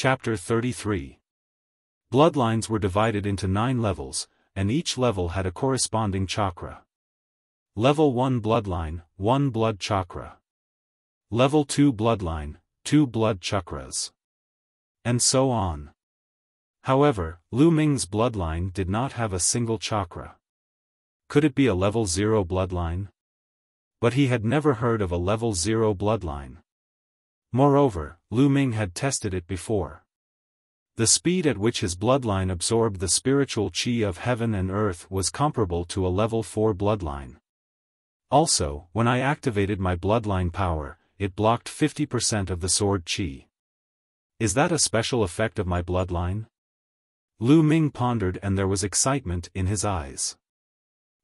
Chapter 33. Bloodlines were divided into 9 levels, and each level had a corresponding chakra. Level 1 Bloodline, 1 blood chakra. Level 2 Bloodline, 2 blood chakras. And so on. However, Lu Ming's bloodline did not have a single chakra. Could it be a level 0 bloodline? But he had never heard of a level 0 bloodline. Moreover, Lu Ming had tested it before. The speed at which his bloodline absorbed the spiritual qi of heaven and earth was comparable to a level 4 bloodline. Also, when I activated my bloodline power, it blocked 50% of the sword qi. Is that a special effect of my bloodline? Lu Ming pondered, and there was excitement in his eyes.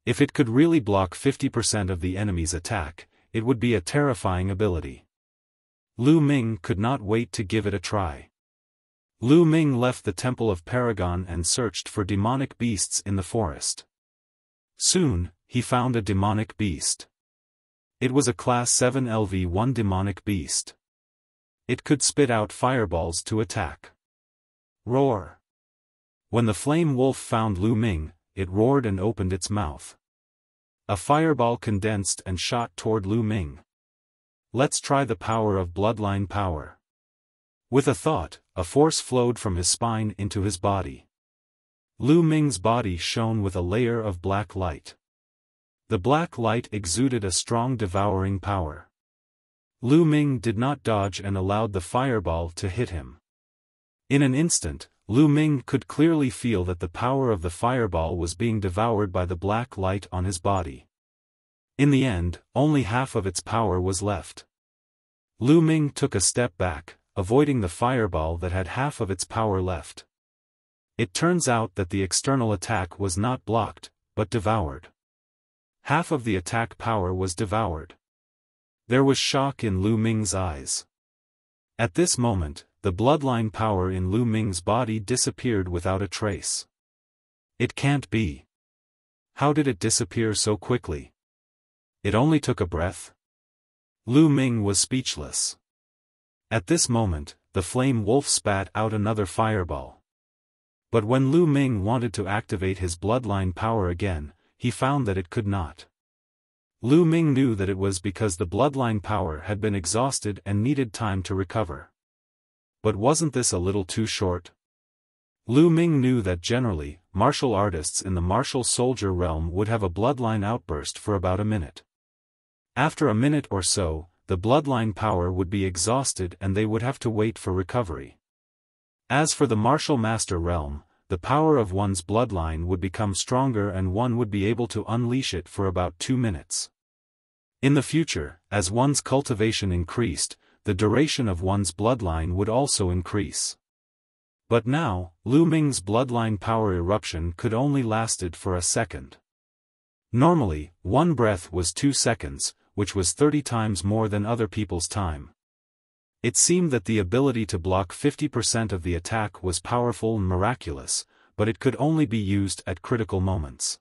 If it could really block 50% of the enemy's attack, it would be a terrifying ability. Lu Ming could not wait to give it a try. Lu Ming left the Temple of Paragon and searched for demonic beasts in the forest. Soon, he found a demonic beast. It was a Class 7 LV-1 demonic beast. It could spit out fireballs to attack. Roar! When the flame wolf found Lu Ming, it roared and opened its mouth. A fireball condensed and shot toward Lu Ming. Let's try the power of bloodline power. With a thought, a force flowed from his spine into his body. Lu Ming's body shone with a layer of black light. The black light exuded a strong devouring power. Lu Ming did not dodge and allowed the fireball to hit him. In an instant, Lu Ming could clearly feel that the power of the fireball was being devoured by the black light on his body. In the end, only half of its power was left. Lu Ming took a step back, avoiding the fireball that had half of its power left. It turns out that the external attack was not blocked, but devoured. Half of the attack power was devoured. There was shock in Lu Ming's eyes. At this moment, the bloodline power in Lu Ming's body disappeared without a trace. It can't be. How did it disappear so quickly? It only took a breath? Lu Ming was speechless. At this moment, the flame wolf spat out another fireball. But when Lu Ming wanted to activate his bloodline power again, he found that it could not. Lu Ming knew that it was because the bloodline power had been exhausted and needed time to recover. But wasn't this a little too short? Lu Ming knew that generally, martial artists in the martial soldier realm would have a bloodline outburst for about a minute. After a minute or so, the bloodline power would be exhausted and they would have to wait for recovery. As for the martial master realm, the power of one's bloodline would become stronger and one would be able to unleash it for about 2 minutes. In the future, as one's cultivation increased, the duration of one's bloodline would also increase. But now, Lu Ming's bloodline power eruption could only lasted for a second. Normally, one breath was 2 seconds, which was 30 times more than other people's time. It seemed that the ability to block 50% of the attack was powerful and miraculous, but it could only be used at critical moments.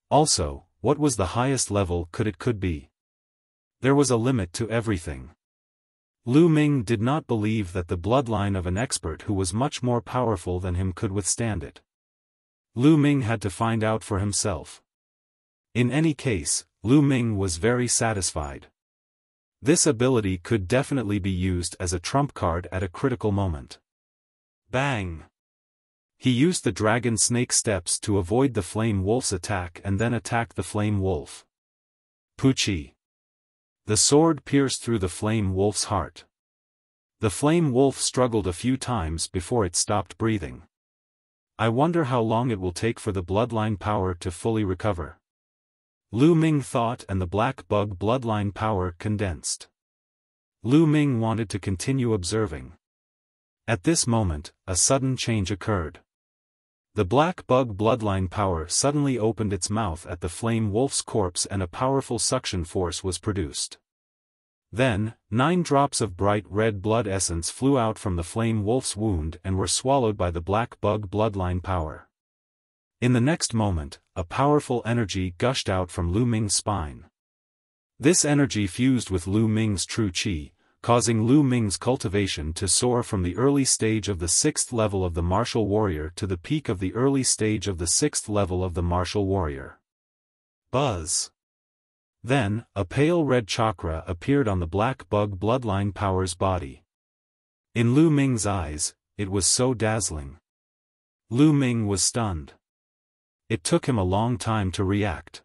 Also, what was the highest level could be? There was a limit to everything. Lu Ming did not believe that the bloodline of an expert who was much more powerful than him could withstand it. Lu Ming had to find out for himself. In any case, Lu Ming was very satisfied. This ability could definitely be used as a trump card at a critical moment. Bang! He used the dragon snake steps to avoid the flame wolf's attack and then attacked the flame wolf. Puchi! The sword pierced through the flame wolf's heart. The flame wolf struggled a few times before it stopped breathing. I wonder how long it will take for the bloodline power to fully recover. Lu Ming thought, and the black bug bloodline power condensed. Lu Ming wanted to continue observing. At this moment, a sudden change occurred. The black bug bloodline power suddenly opened its mouth at the flame wolf's corpse and a powerful suction force was produced. Then, 9 drops of bright red blood essence flew out from the flame wolf's wound and were swallowed by the black bug bloodline power. In the next moment, a powerful energy gushed out from Lu Ming's spine. This energy fused with Lu Ming's true qi, causing Lu Ming's cultivation to soar from the early stage of the 6th level of the martial warrior to the peak of the early stage of the 6th level of the martial warrior. Buzz! Then, a pale red chakra appeared on the black bug bloodline power's body. In Lu Ming's eyes, it was so dazzling. Lu Ming was stunned. It took him a long time to react.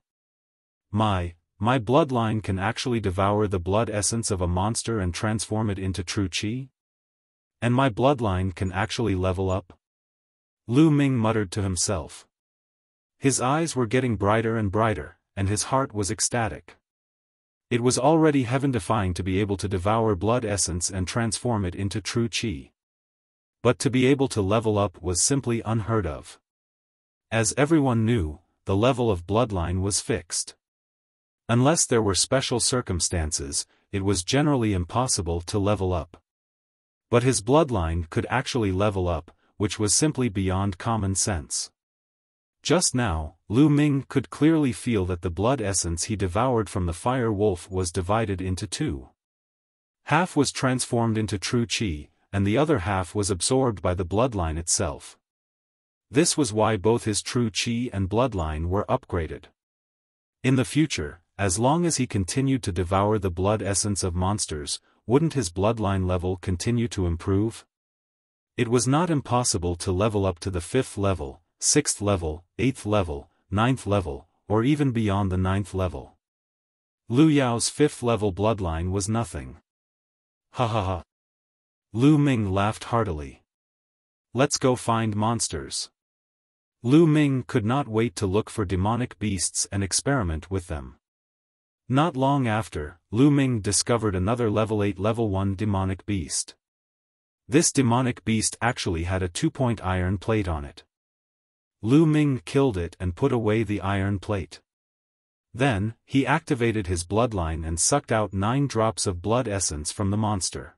My bloodline can actually devour the blood essence of a monster and transform it into true qi? And my bloodline can actually level up? Lu Ming muttered to himself. His eyes were getting brighter and brighter, and his heart was ecstatic. It was already heaven-defying to be able to devour blood essence and transform it into true qi. But to be able to level up was simply unheard of. As everyone knew, the level of bloodline was fixed. Unless there were special circumstances, it was generally impossible to level up. But his bloodline could actually level up, which was simply beyond common sense. Just now, Lu Ming could clearly feel that the blood essence he devoured from the fire wolf was divided into two. Half was transformed into true qi, and the other half was absorbed by the bloodline itself. This was why both his true qi and bloodline were upgraded. In the future, as long as he continued to devour the blood essence of monsters, wouldn't his bloodline level continue to improve? It was not impossible to level up to the 5th level, 6th level, 8th level, 9th level, or even beyond the 9th level. Lu Yao's 5th level bloodline was nothing. Ha ha ha. Lu Ming laughed heartily. Let's go find monsters. Lu Ming could not wait to look for demonic beasts and experiment with them. Not long after, Lu Ming discovered another level 8 level 1 demonic beast. This demonic beast actually had a 2-point iron plate on it. Lu Ming killed it and put away the iron plate. Then, he activated his bloodline and sucked out 9 drops of blood essence from the monster.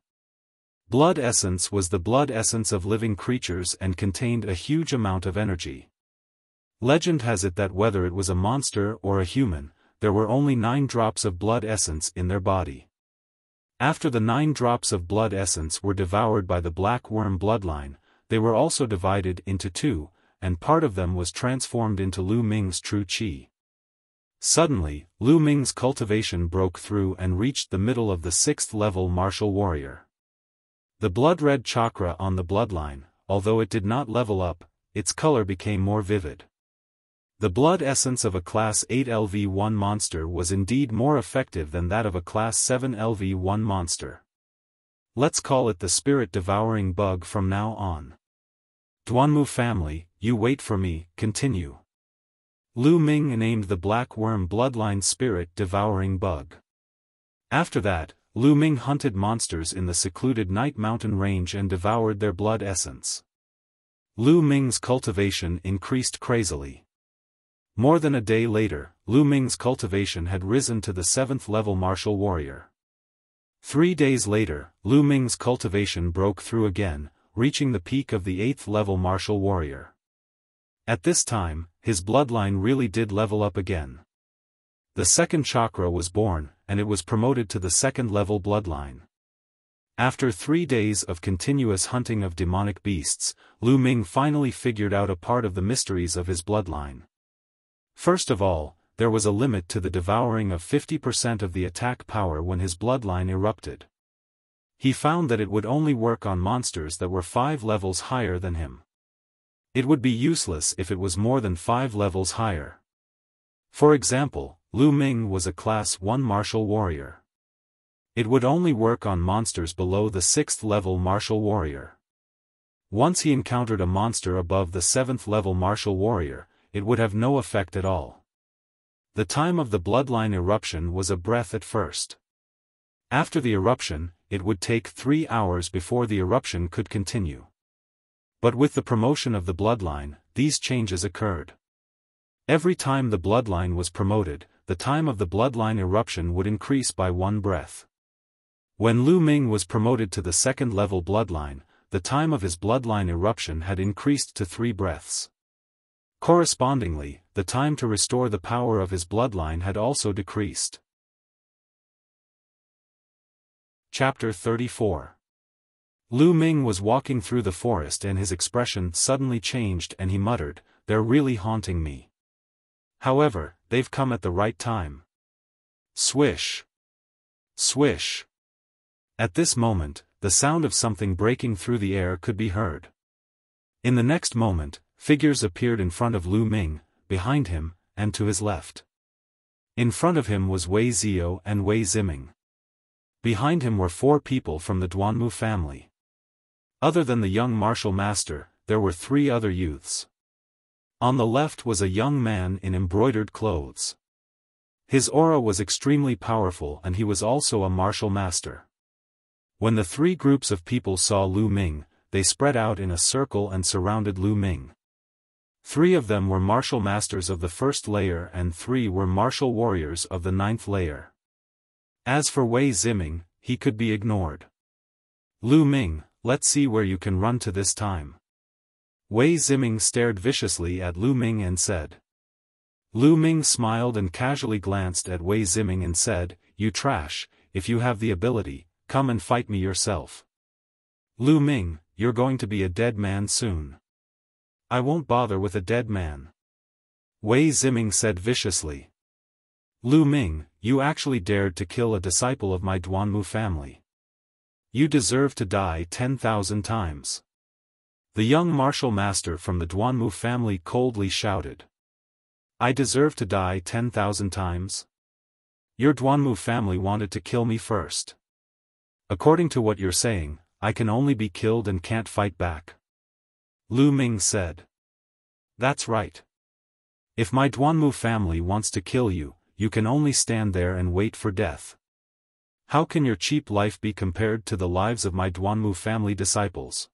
Blood essence was the blood essence of living creatures and contained a huge amount of energy. Legend has it that whether it was a monster or a human, there were only 9 drops of blood essence in their body. After the 9 drops of blood essence were devoured by the black worm bloodline, they were also divided into 2, and part of them was transformed into Lu Ming's true qi. Suddenly, Lu Ming's cultivation broke through and reached the middle of the 6th level martial warrior. The blood-red chakra on the bloodline, although it did not level up, its color became more vivid. The blood essence of a Class 8 LV1 monster was indeed more effective than that of a Class 7 LV1 monster. Let's call it the spirit-devouring bug from now on. Duanmu family, you wait for me, continue. Lu Ming named the black worm bloodline spirit-devouring bug. After that, Lu Ming hunted monsters in the secluded Night Mountain range and devoured their blood essence. Lu Ming's cultivation increased crazily. More than a day later, Lu Ming's cultivation had risen to the 7th level martial warrior. 3 days later, Lu Ming's cultivation broke through again, reaching the peak of the 8th level martial warrior. At this time, his bloodline really did level up again. The second chakra was born, and it was promoted to the 2nd level bloodline. After 3 days of continuous hunting of demonic beasts, Lu Ming finally figured out a part of the mysteries of his bloodline. First of all, there was a limit to the devouring of 50% of the attack power when his bloodline erupted. He found that it would only work on monsters that were 5 levels higher than him. It would be useless if it was more than 5 levels higher. For example, Lu Ming was a Class 1 martial warrior. It would only work on monsters below the 6th level martial warrior. Once he encountered a monster above the 7th level martial warrior, it would have no effect at all. The time of the bloodline eruption was a breath at first. After the eruption, it would take 3 hours before the eruption could continue. But with the promotion of the bloodline, these changes occurred. Every time the bloodline was promoted, the time of the bloodline eruption would increase by 1 breath. When Lu Ming was promoted to the 2nd level bloodline, the time of his bloodline eruption had increased to 3 breaths. Correspondingly, the time to restore the power of his bloodline had also decreased. Chapter 34. Lu Ming was walking through the forest and his expression suddenly changed and he muttered, "They're really haunting me. However, they've come at the right time." Swish! Swish! At this moment, the sound of something breaking through the air could be heard. In the next moment, figures appeared in front of Lu Ming, behind him, and to his left. In front of him was Wei Zio and Wei Ziming. Behind him were 4 people from the Duanmu family. Other than the young martial master, there were 3 other youths. On the left was a young man in embroidered clothes. His aura was extremely powerful and he was also a martial master. When the 3 groups of people saw Lu Ming, they spread out in a circle and surrounded Lu Ming. 3 of them were martial masters of the 1st layer and 3 were martial warriors of the 9th layer. As for Wei Ziming, he could be ignored. "Lu Ming, let's see where you can run to this time." Wei Ziming stared viciously at Lu Ming and said. Lu Ming smiled and casually glanced at Wei Ziming and said, "You trash, if you have the ability, come and fight me yourself. Lu Ming, you're going to be a dead man soon." "I won't bother with a dead man," Wei Ziming said viciously. "Lu Ming, you actually dared to kill a disciple of my Duanmu family. You deserve to die 10,000 times." The young martial master from the Duanmu family coldly shouted. "I deserve to die 10,000 times? Your Duanmu family wanted to kill me first. According to what you're saying, I can only be killed and can't fight back," Lu Ming said. "That's right. If my Duanmu family wants to kill you, you can only stand there and wait for death. How can your cheap life be compared to the lives of my Duanmu family disciples?"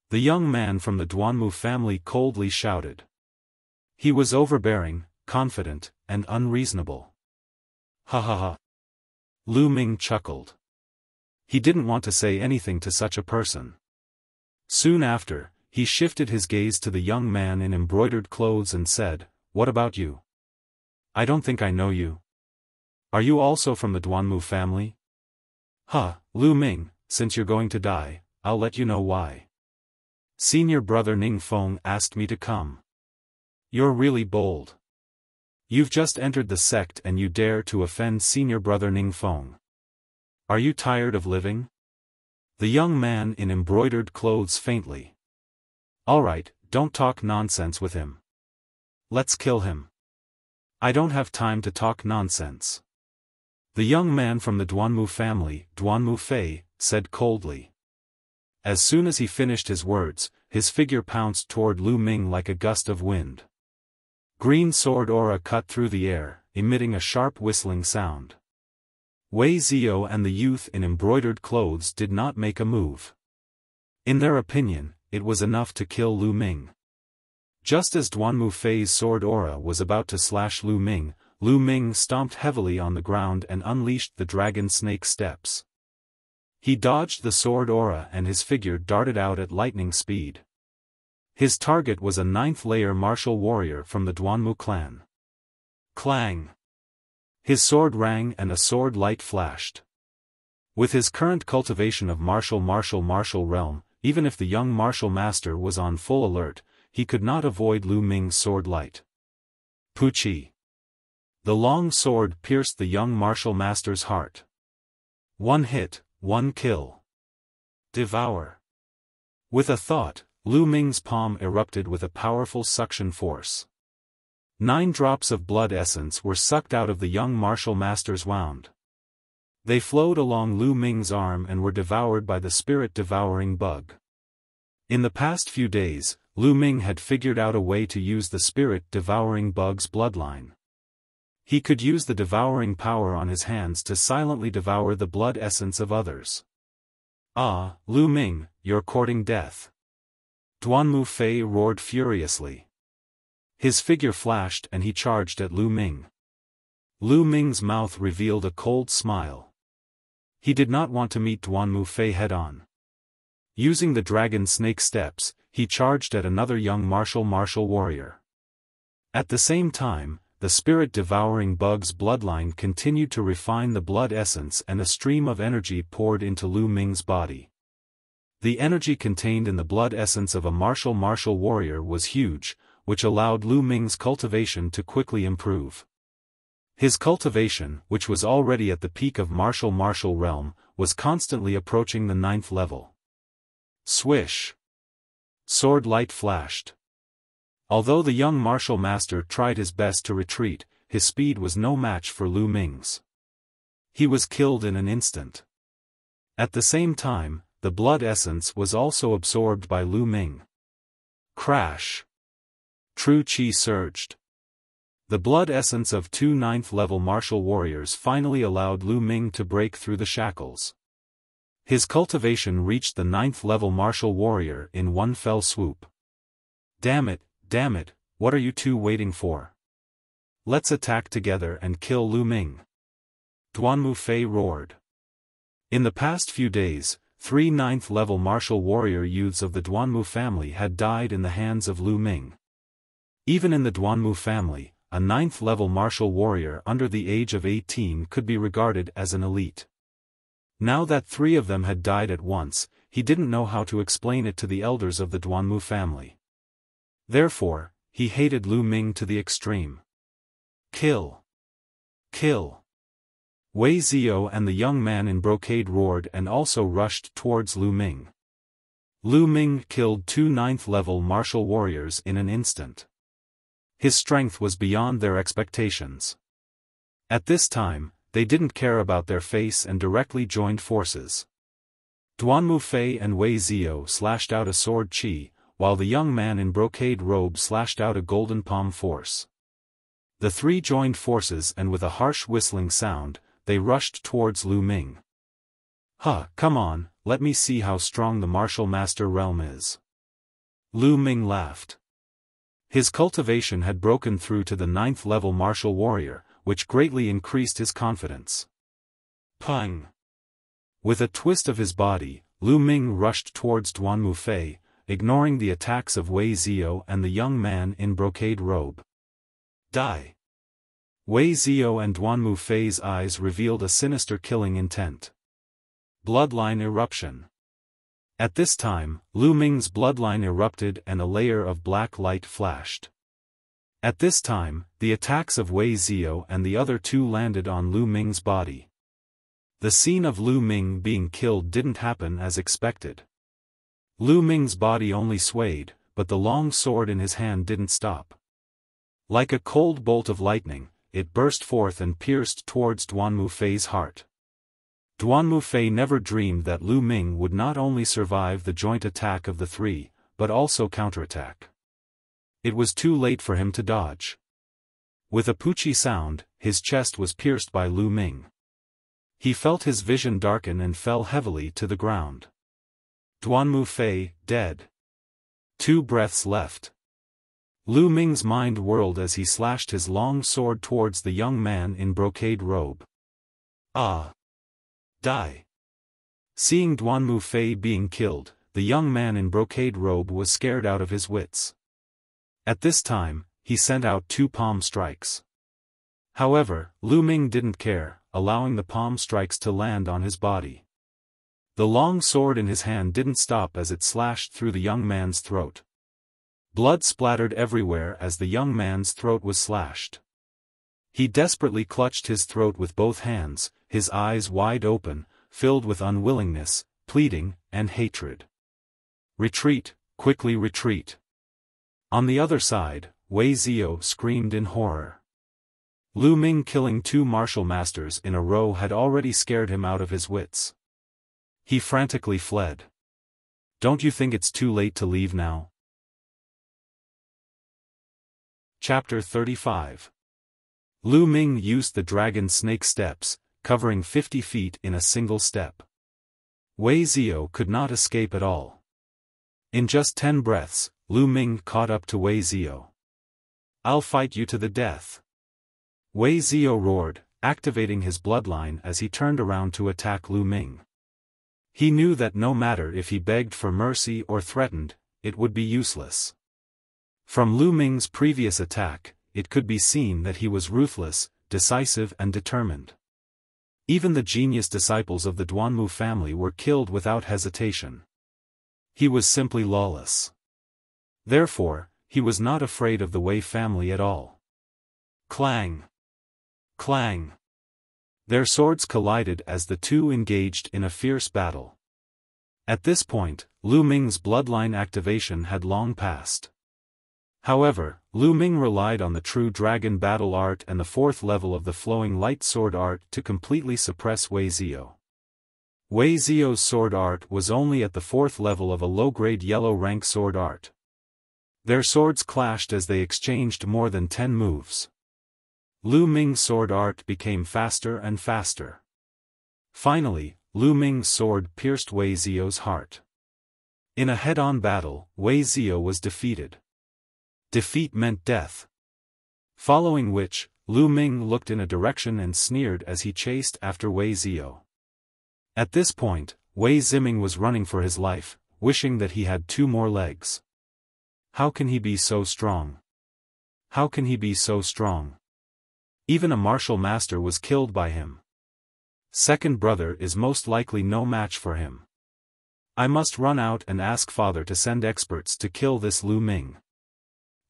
The young man from the Duanmu family coldly shouted. He was overbearing, confident, and unreasonable. "Ha ha ha." Lu Ming chuckled. He didn't want to say anything to such a person. Soon after, he shifted his gaze to the young man in embroidered clothes and said, "What about you? I don't think I know you. Are you also from the Duanmu family?" "Huh, Lu Ming, since you're going to die, I'll let you know why. Senior brother Ning Feng asked me to come." "You're really bold. You've just entered the sect and you dare to offend senior brother Ning Feng. Are you tired of living?" The young man in embroidered clothes faintly. "Alright, don't talk nonsense with him. Let's kill him." "I don't have time to talk nonsense." The young man from the Duanmu family, Duanmu Fei, said coldly. As soon as he finished his words, his figure pounced toward Lu Ming like a gust of wind. Green sword aura cut through the air, emitting a sharp whistling sound. Wei Zio and the youth in embroidered clothes did not make a move. In their opinion, it was enough to kill Lu Ming. Just as Duanmu Fei's sword aura was about to slash Lu Ming stomped heavily on the ground and unleashed the dragon snake steps. He dodged the sword aura and his figure darted out at lightning speed. His target was a 9th layer martial warrior from the Duanmu clan. Clang! His sword rang and a sword light flashed. With his current cultivation of martial realm, even if the young martial master was on full alert, he could not avoid Lu Ming's sword light. Puchi! The long sword pierced the young martial master's heart. One hit, one kill. Devour! With a thought, Lu Ming's palm erupted with a powerful suction force. 9 drops of blood essence were sucked out of the young martial master's wound. They flowed along Lu Ming's arm and were devoured by the spirit-devouring bug. In the past few days, Lu Ming had figured out a way to use the spirit-devouring bug's bloodline. He could use the devouring power on his hands to silently devour the blood essence of others. "Ah, Lu Ming, you're courting death." Duanmu Fei roared furiously. His figure flashed and he charged at Lu Ming. Lu Ming's mouth revealed a cold smile. He did not want to meet Duanmu Fei head-on. Using the dragon snake steps, he charged at another young martial warrior. At the same time, the spirit-devouring bug's bloodline continued to refine the blood essence, and a stream of energy poured into Lu Ming's body. The energy contained in the blood essence of a martial warrior was huge, which allowed Lu Ming's cultivation to quickly improve. His cultivation, which was already at the peak of martial realm, was constantly approaching the 9th level. Swish! Sword light flashed. Although the young martial master tried his best to retreat, his speed was no match for Lu Ming's. He was killed in an instant. At the same time, the blood essence was also absorbed by Lu Ming. Crash! True Qi surged. The blood essence of 2 9th-level martial warriors finally allowed Lu Ming to break through the shackles. His cultivation reached the 9th-level martial warrior in one fell swoop. Damn it, what are you two waiting for? Let's attack together and kill Lu Ming. Duanmu Fei roared. In the past few days, 3 9th-level martial warrior youths of the Duanmu family had died in the hands of Lu Ming. Even in the Duanmu family, a 9th-level martial warrior under the age of 18 could be regarded as an elite. Now that 3 of them had died at once, he didn't know how to explain it to the elders of the Duanmu family. Therefore, he hated Lu Ming to the extreme. Kill! Kill! Wei Zio and the young man in brocade roared and also rushed towards Lu Ming. Lu Ming killed 2 9th-level martial warriors in an instant. His strength was beyond their expectations. At this time, they didn't care about their face and directly joined forces. Duanmu Fei and Wei Zio slashed out a sword qi, while the young man in brocade robe slashed out a golden palm force. The 3 joined forces, and with a harsh whistling sound, they rushed towards Lu Ming. Come on, let me see how strong the martial master realm is. Lu Ming laughed. His cultivation had broken through to the 9th-level martial warrior, which greatly increased his confidence. Pang! With a twist of his body, Lu Ming rushed towards Duanmu Fei, ignoring the attacks of Wei Zio and the young man in brocade robe. Die! Wei Zio and Duanmu Fei's eyes revealed a sinister killing intent. Bloodline eruption. At this time, Lu Ming's bloodline erupted and a layer of black light flashed. At this time, the attacks of Wei Zio and the other 2 landed on Lu Ming's body. The scene of Lu Ming being killed didn't happen as expected. Lu Ming's body only swayed, but the long sword in his hand didn't stop. Like a cold bolt of lightning, it burst forth and pierced towards Duanmu Fei's heart. Duanmu Fei never dreamed that Lu Ming would not only survive the joint attack of the 3, but also counterattack. It was too late for him to dodge. With a poochie sound, his chest was pierced by Lu Ming. He felt his vision darken and fell heavily to the ground. Duanmu Fei, dead. 2 breaths left. Lu Ming's mind whirled as he slashed his long sword towards the young man in brocade robe. Die! Seeing Duanmu Fei being killed, the young man in brocade robe was scared out of his wits. At this time, he sent out 2 palm strikes. However, Lu Ming didn't care, allowing the palm strikes to land on his body. The long sword in his hand didn't stop as it slashed through the young man's throat. Blood splattered everywhere as the young man's throat was slashed. He desperately clutched his throat with both hands, his eyes wide open, filled with unwillingness, pleading, and hatred. Retreat, quickly retreat. On the other side, Wei Zio screamed in horror. Lu Ming killing 2 martial masters in a row had already scared him out of his wits. He frantically fled. Don't you think it's too late to leave now? Chapter 35. Lu Ming used the dragon snake steps, covering 50 feet in a single step. Wei Zio could not escape at all. In just 10 breaths, Lu Ming caught up to Wei Zio. I'll fight you to the death. Wei Zio roared, activating his bloodline as he turned around to attack Lu Ming. He knew that no matter if he begged for mercy or threatened, it would be useless. From Lu Ming's previous attack, it could be seen that he was ruthless, decisive and determined. Even the genius disciples of the Duanmu family were killed without hesitation. He was simply lawless. Therefore, he was not afraid of the Wei family at all. Clang! Clang! Their swords collided as the two engaged in a fierce battle. At this point, Lu Ming's bloodline activation had long passed. However, Lu Ming relied on the true dragon battle art and the fourth level of the flowing light sword art to completely suppress Wei Zio. Wei Zio's sword art was only at the fourth level of a low-grade yellow rank sword art. Their swords clashed as they exchanged more than 10 moves. Lu Ming's sword art became faster and faster. Finally, Lu Ming's sword pierced Wei Zio's heart. In a head-on battle, Wei Zio was defeated. Defeat meant death. Following which, Lu Ming looked in a direction and sneered as he chased after Wei Zio. At this point, Wei Ziming was running for his life, wishing that he had 2 more legs. How can he be so strong? How can he be so strong? Even a martial master was killed by him. Second brother is most likely no match for him. I must run out and ask father to send experts to kill this Lu Ming.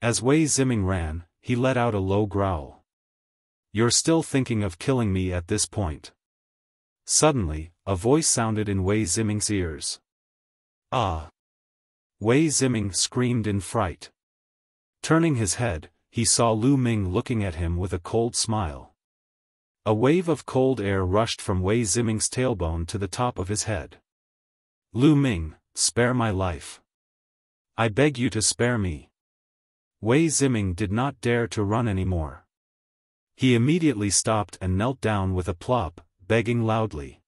As Wei Ziming ran, he let out a low growl. You're still thinking of killing me at this point. Suddenly, a voice sounded in Wei Ziming's ears. Ah! Wei Ziming screamed in fright. Turning his head, he saw Lu Ming looking at him with a cold smile. A wave of cold air rushed from Wei Ziming's tailbone to the top of his head. Lu Ming, spare my life. I beg you to spare me. Wei Ziming did not dare to run anymore. He immediately stopped and knelt down with a plop, begging loudly.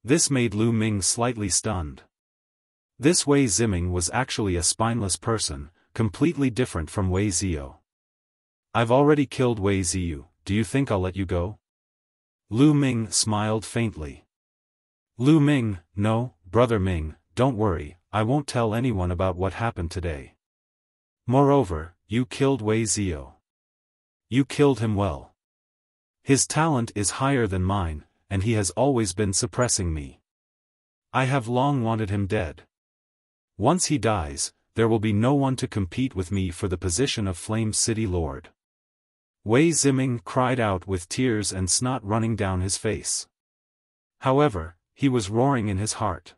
This made Lu Ming slightly stunned. This Wei Ziming was actually a spineless person, completely different from Wei Zio. I've already killed Wei Zio, do you think I'll let you go? Lu Ming smiled faintly. Lu Ming, no, brother Ming, don't worry, I won't tell anyone about what happened today. Moreover, you killed Wei Zio. You killed him well. His talent is higher than mine, and he has always been suppressing me. I have long wanted him dead. Once he dies, there will be no one to compete with me for the position of Flame City Lord. Wei Ziming cried out with tears and snot running down his face. However, he was roaring in his heart.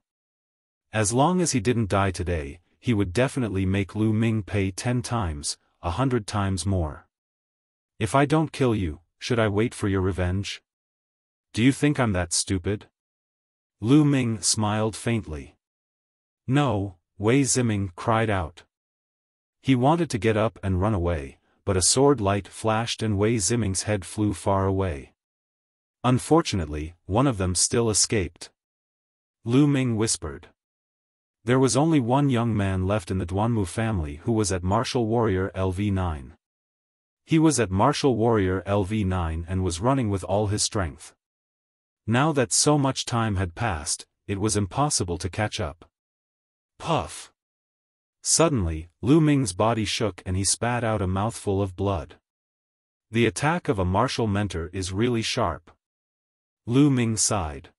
As long as he didn't die today, he would definitely make Lu Ming pay 10 times, 100 times more. If I don't kill you, should I wait for your revenge? Do you think I'm that stupid? Lu Ming smiled faintly. No, Wei Ziming cried out. He wanted to get up and run away, but a sword light flashed and Wei Ziming's head flew far away. Unfortunately, one of them still escaped. Lu Ming whispered. There was only one young man left in the Duanmu family who was at Martial Warrior LV9. He was at Martial Warrior LV9 and was running with all his strength. Now that so much time had passed, it was impossible to catch up. Puff! Suddenly, Lu Ming's body shook and he spat out a mouthful of blood. The attack of a martial mentor is really sharp. Lu Ming sighed.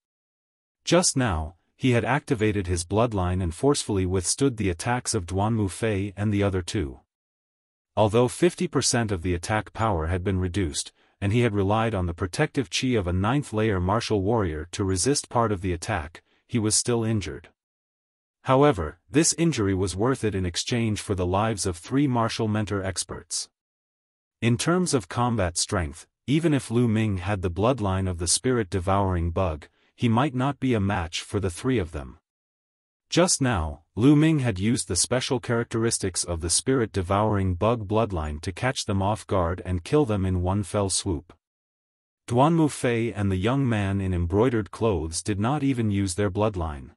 Just now, he had activated his bloodline and forcefully withstood the attacks of Duanmu Fei and the other two. Although 50% of the attack power had been reduced, and he had relied on the protective chi of a 9th-layer martial warrior to resist part of the attack, he was still injured. However, this injury was worth it in exchange for the lives of 3 martial mentor experts. In terms of combat strength, even if Lu Ming had the bloodline of the spirit-devouring bug, he might not be a match for the 3 of them. Just now, Lu Ming had used the special characteristics of the spirit-devouring bug bloodline to catch them off guard and kill them in one fell swoop. Duanmu Fei and the young man in embroidered clothes did not even use their bloodline.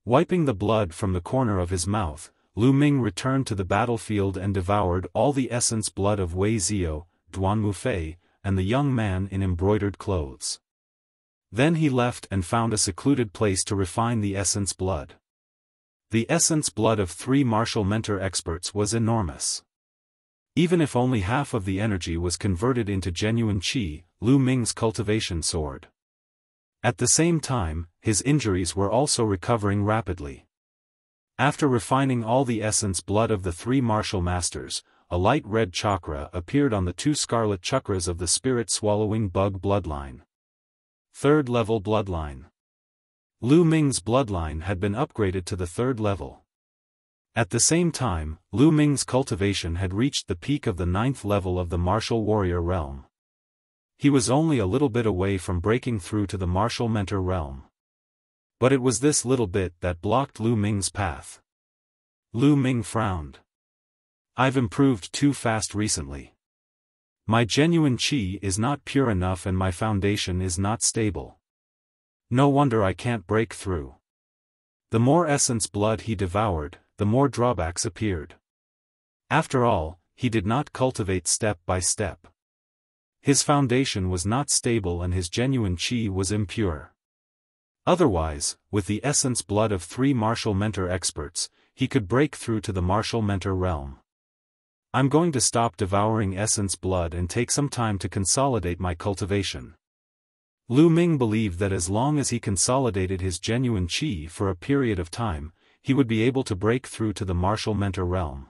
Wiping the blood from the corner of his mouth, Lu Ming returned to the battlefield and devoured all the essence blood of Wei Zio, Duanmu Fei, and the young man in embroidered clothes. Then he left and found a secluded place to refine the essence blood. The essence blood of 3 martial mentor experts was enormous. Even if only half of the energy was converted into genuine qi, Lu Ming's cultivation soared. At the same time, his injuries were also recovering rapidly. After refining all the essence blood of the three martial masters, a light red chakra appeared on the two scarlet chakras of the spirit-swallowing bug bloodline. Third level bloodline. Lu Ming's bloodline had been upgraded to the third level. At the same time, Lu Ming's cultivation had reached the peak of the ninth level of the martial warrior realm. He was only a little bit away from breaking through to the martial mentor realm. But it was this little bit that blocked Lu Ming's path. Lu Ming frowned. I've improved too fast recently. My genuine qi is not pure enough and my foundation is not stable. No wonder I can't break through. The more essence blood he devoured, the more drawbacks appeared. After all, he did not cultivate step by step. His foundation was not stable and his genuine qi was impure. Otherwise, with the essence blood of three martial mentor experts, he could break through to the martial mentor realm. I'm going to stop devouring essence blood and take some time to consolidate my cultivation. Lu Ming believed that as long as he consolidated his genuine qi for a period of time, he would be able to break through to the martial mentor realm.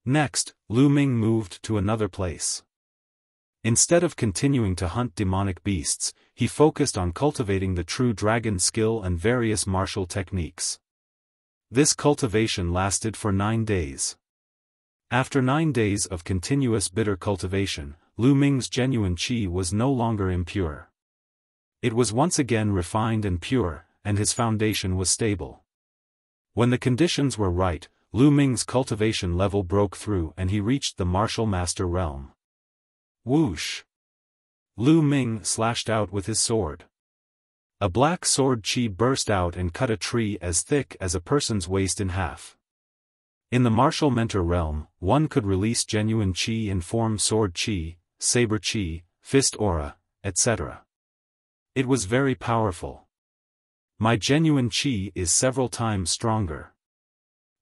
Next, Lu Ming moved to another place. Instead of continuing to hunt demonic beasts, he focused on cultivating the true dragon skill and various martial techniques. This cultivation lasted for 9 days. After 9 days of continuous bitter cultivation, Lu Ming's genuine qi was no longer impure. It was once again refined and pure, and his foundation was stable. When the conditions were right, Lu Ming's cultivation level broke through and he reached the martial master realm. Whoosh! Lu Ming slashed out with his sword. A black sword qi burst out and cut a tree as thick as a person's waist in half. In the martial mentor realm, one could release genuine qi and form sword qi, saber qi, fist aura, etc. It was very powerful. My genuine qi is several times stronger.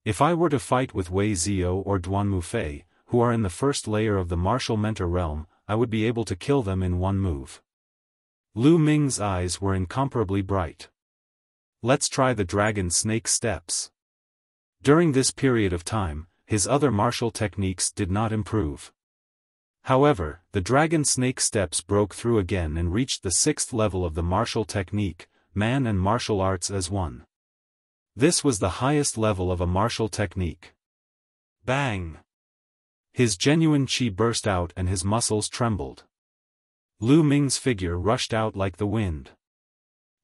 If I were to fight with Wei Zio or Duan Mufei, who are in the first layer of the martial mentor realm, I would be able to kill them in one move. Lu Ming's eyes were incomparably bright. Let's try the dragon snake steps. During this period of time, his other martial techniques did not improve. However, the dragon snake steps broke through again and reached the 6th level of the martial technique, man and martial arts as one. This was the highest level of a martial technique. Bang! His genuine qi burst out and his muscles trembled. Lu Ming's figure rushed out like the wind.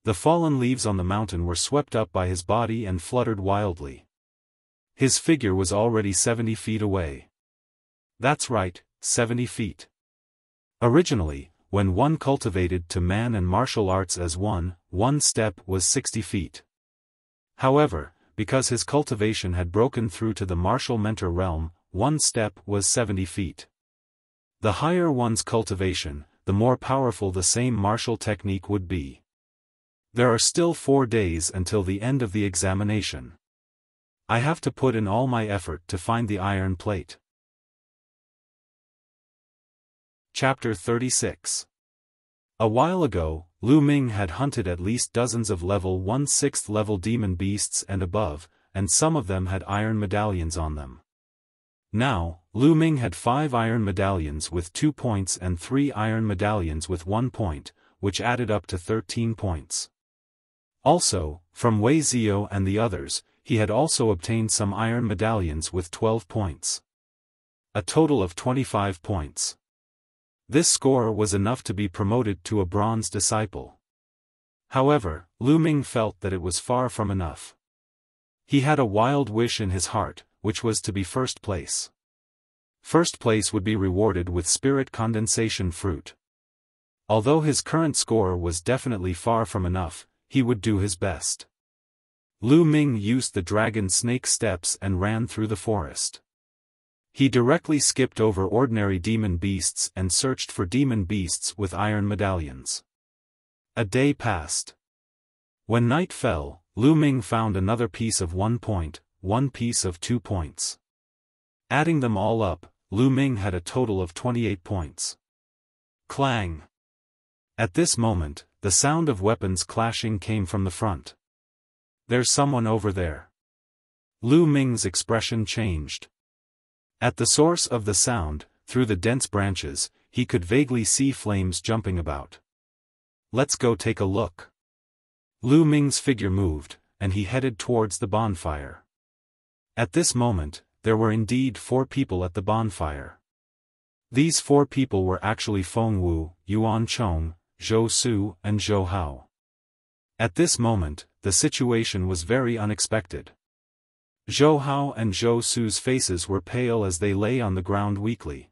The fallen leaves on the mountain were swept up by his body and fluttered wildly. His figure was already 70 feet away. That's right, 70 feet. Originally, when one cultivated to man and martial arts as one step was 60 feet. However, because his cultivation had broken through to the martial mentor realm, 1 step was 70 feet. The higher one's cultivation, the more powerful the same martial technique would be. There are still 4 days until the end of the examination. I have to put in all my effort to find the iron plate. Chapter 36. A while ago, Lu Ming had hunted at least dozens of level 1 6th level demon beasts and above, and some of them had iron medallions on them. Now, Lu Ming had 5 iron medallions with 2 points and 3 iron medallions with 1 point, which added up to 13 points. Also, from Wei Zio and the others, he had also obtained some iron medallions with 12 points. A total of 25 points. This score was enough to be promoted to a bronze disciple. However, Lu Ming felt that it was far from enough. He had a wild wish in his heart, which was to be first place. First place would be rewarded with spirit condensation fruit. Although his current score was definitely far from enough, he would do his best. Lu Ming used the dragon snake steps and ran through the forest. He directly skipped over ordinary demon beasts and searched for demon beasts with iron medallions. A day passed. When night fell, Lu Ming found another piece of 1 point, one piece of 2 points. Adding them all up, Lu Ming had a total of 28 points. Clang! At this moment, the sound of weapons clashing came from the front. There's someone over there. Lu Ming's expression changed. At the source of the sound, through the dense branches, he could vaguely see flames jumping about. Let's go take a look. Lu Ming's figure moved, and he headed towards the bonfire. At this moment, there were indeed 4 people at the bonfire. These 4 people were actually Feng Wu, Yuan Chong, Zhou Su and Zhou Hao. At this moment, the situation was very unexpected. Zhou Hao and Zhou Su's faces were pale as they lay on the ground weakly.